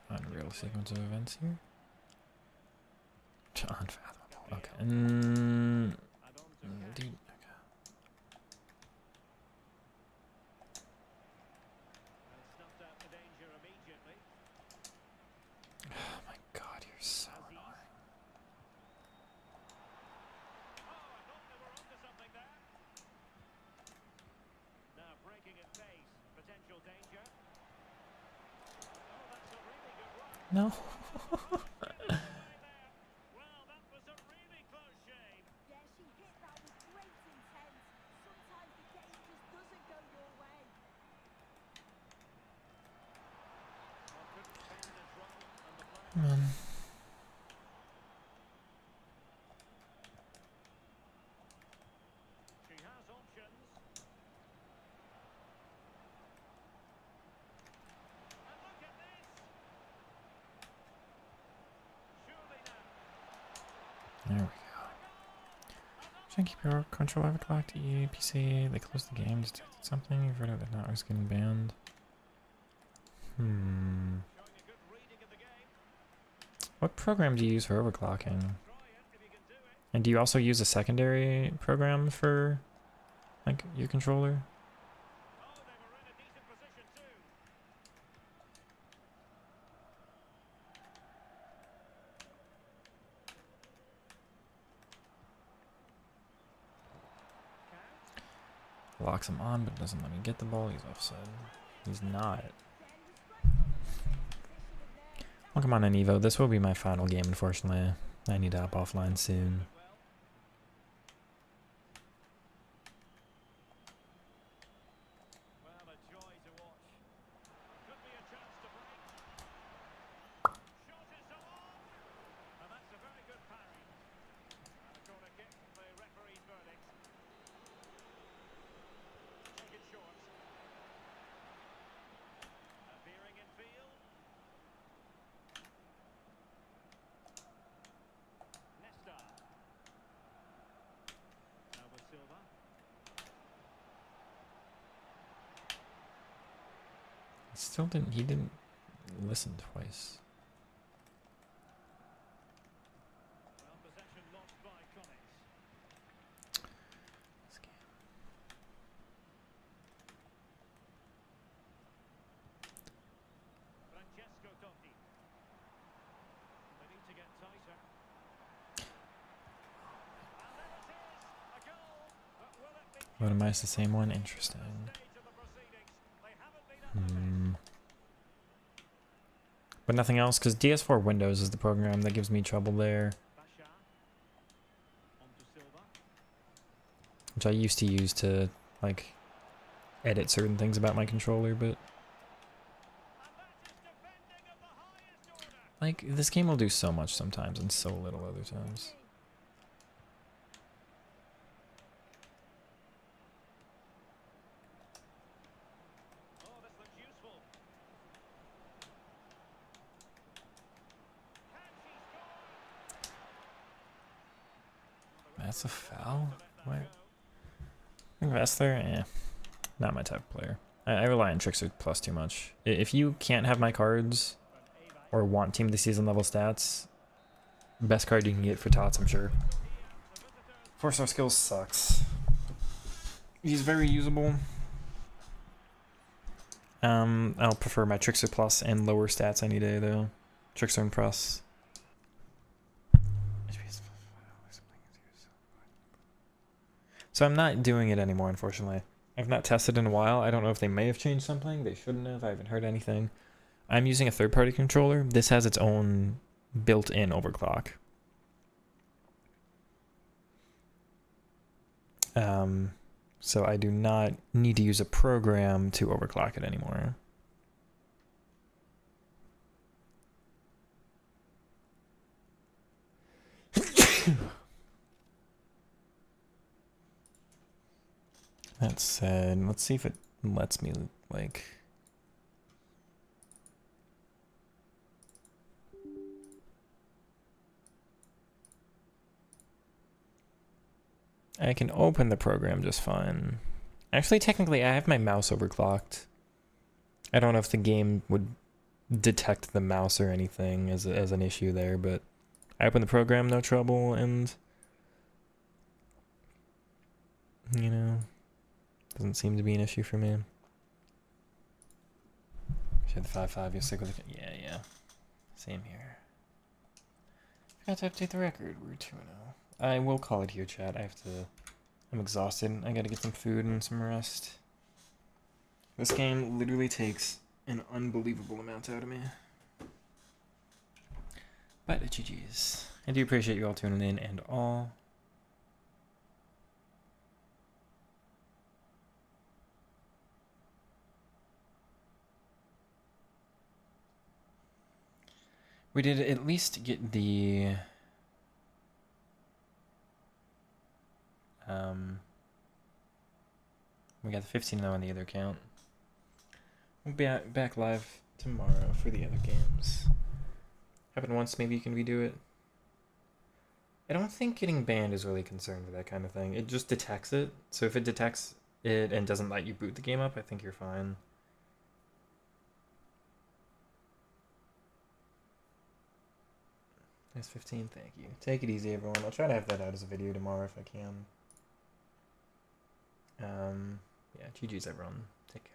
Unreal sequence of events here. Unfathomable. Okay. And on to Dude. Cash. Okay. And snuffed out the danger immediately. Oh my god, you're so Aziz. annoying. Oh, I thought they were onto something there. Now breaking at pace. Potential danger. Oh, that's a really good run. No. Well, that was a really close shave. Yeah, she hit that with great intent. Come on. She has options. And look at this. Surely now. There we go. Trying to keep your control overclocked to E, PC. They closed the game, detected something. You've heard of the networks getting banned. Showing a good reading of the game. What program do you use for overclocking? Try it if you can do it. And do you also use a secondary program for, like, your controller? Oh, they were in a decent position too. Locks him on, but doesn't let me get the ball. He's offside. He's not. Well, come on, Evo. This will be my final game, unfortunately. I need to hop offline soon. Well, a joy to watch. Could be a chance to break. Shot is along. And that's a very good parry. And a corner kick, the referee's verdict. Take it short. Appearing in field. Nesta. Now with Silva. He didn't listen twice. Well, possession lost by Collins. Francesco Totti. They need to get tighter. And there it is, a goal. But will it be What am I? It's the same one? Interesting. stage of the proceedings? They haven't been at their best. But nothing else, because DS4 Windows is the program that gives me trouble there, Basha. On to Silva. which I used to use to, like, edit certain things about my controller, but, And that is defending of the highest order. like, this game will do so much sometimes and so little other times. Oh, this looks useful. Can she score? That's a foul? What? Investor? Eh. Not my type of player. I rely on Trickster Plus too much. If you can't have my cards or want Team of the Season level stats, best card you can get for TOTS, I'm sure. 4-star skills sucks. He's very usable. I'll prefer my Trickster Plus and lower stats any day though. Trickster and Plus. So I'm not doing it anymore, unfortunately. I've not tested in a while. I don't know if they may have changed something. They shouldn't have. I haven't heard anything. I'm using a third-party controller. This has its own built-in overclock. So I do not need to use a program to overclock it anymore. That said, let's see if it lets me, like... I can open the program just fine. Actually, technically, I have my mouse overclocked. I don't know if the game would detect the mouse or anything as an issue there, but I opened the program, no trouble, and... You know... Doesn't seem to be an issue for me. She had the 5-5, you'll stick with it. Yeah. Same here. Forgot to update the record. We're 2-0. I will call it here, chat. I'm exhausted. I gotta get some food and some rest. This game literally takes an unbelievable amount out of me. But GG's. I do appreciate you all tuning in and all. We did at least get the we got the 15 though on the other account. We'll be back live tomorrow for the other games. Happened once, maybe you can redo it. I don't think getting banned is really concerned with that kind of thing. It just detects it. So if it detects it and doesn't let you boot the game up, I think you're fine. Nice 15, thank you. Take it easy, everyone. I'll try to have that out as a video tomorrow if I can. Yeah, GG's everyone. Take care.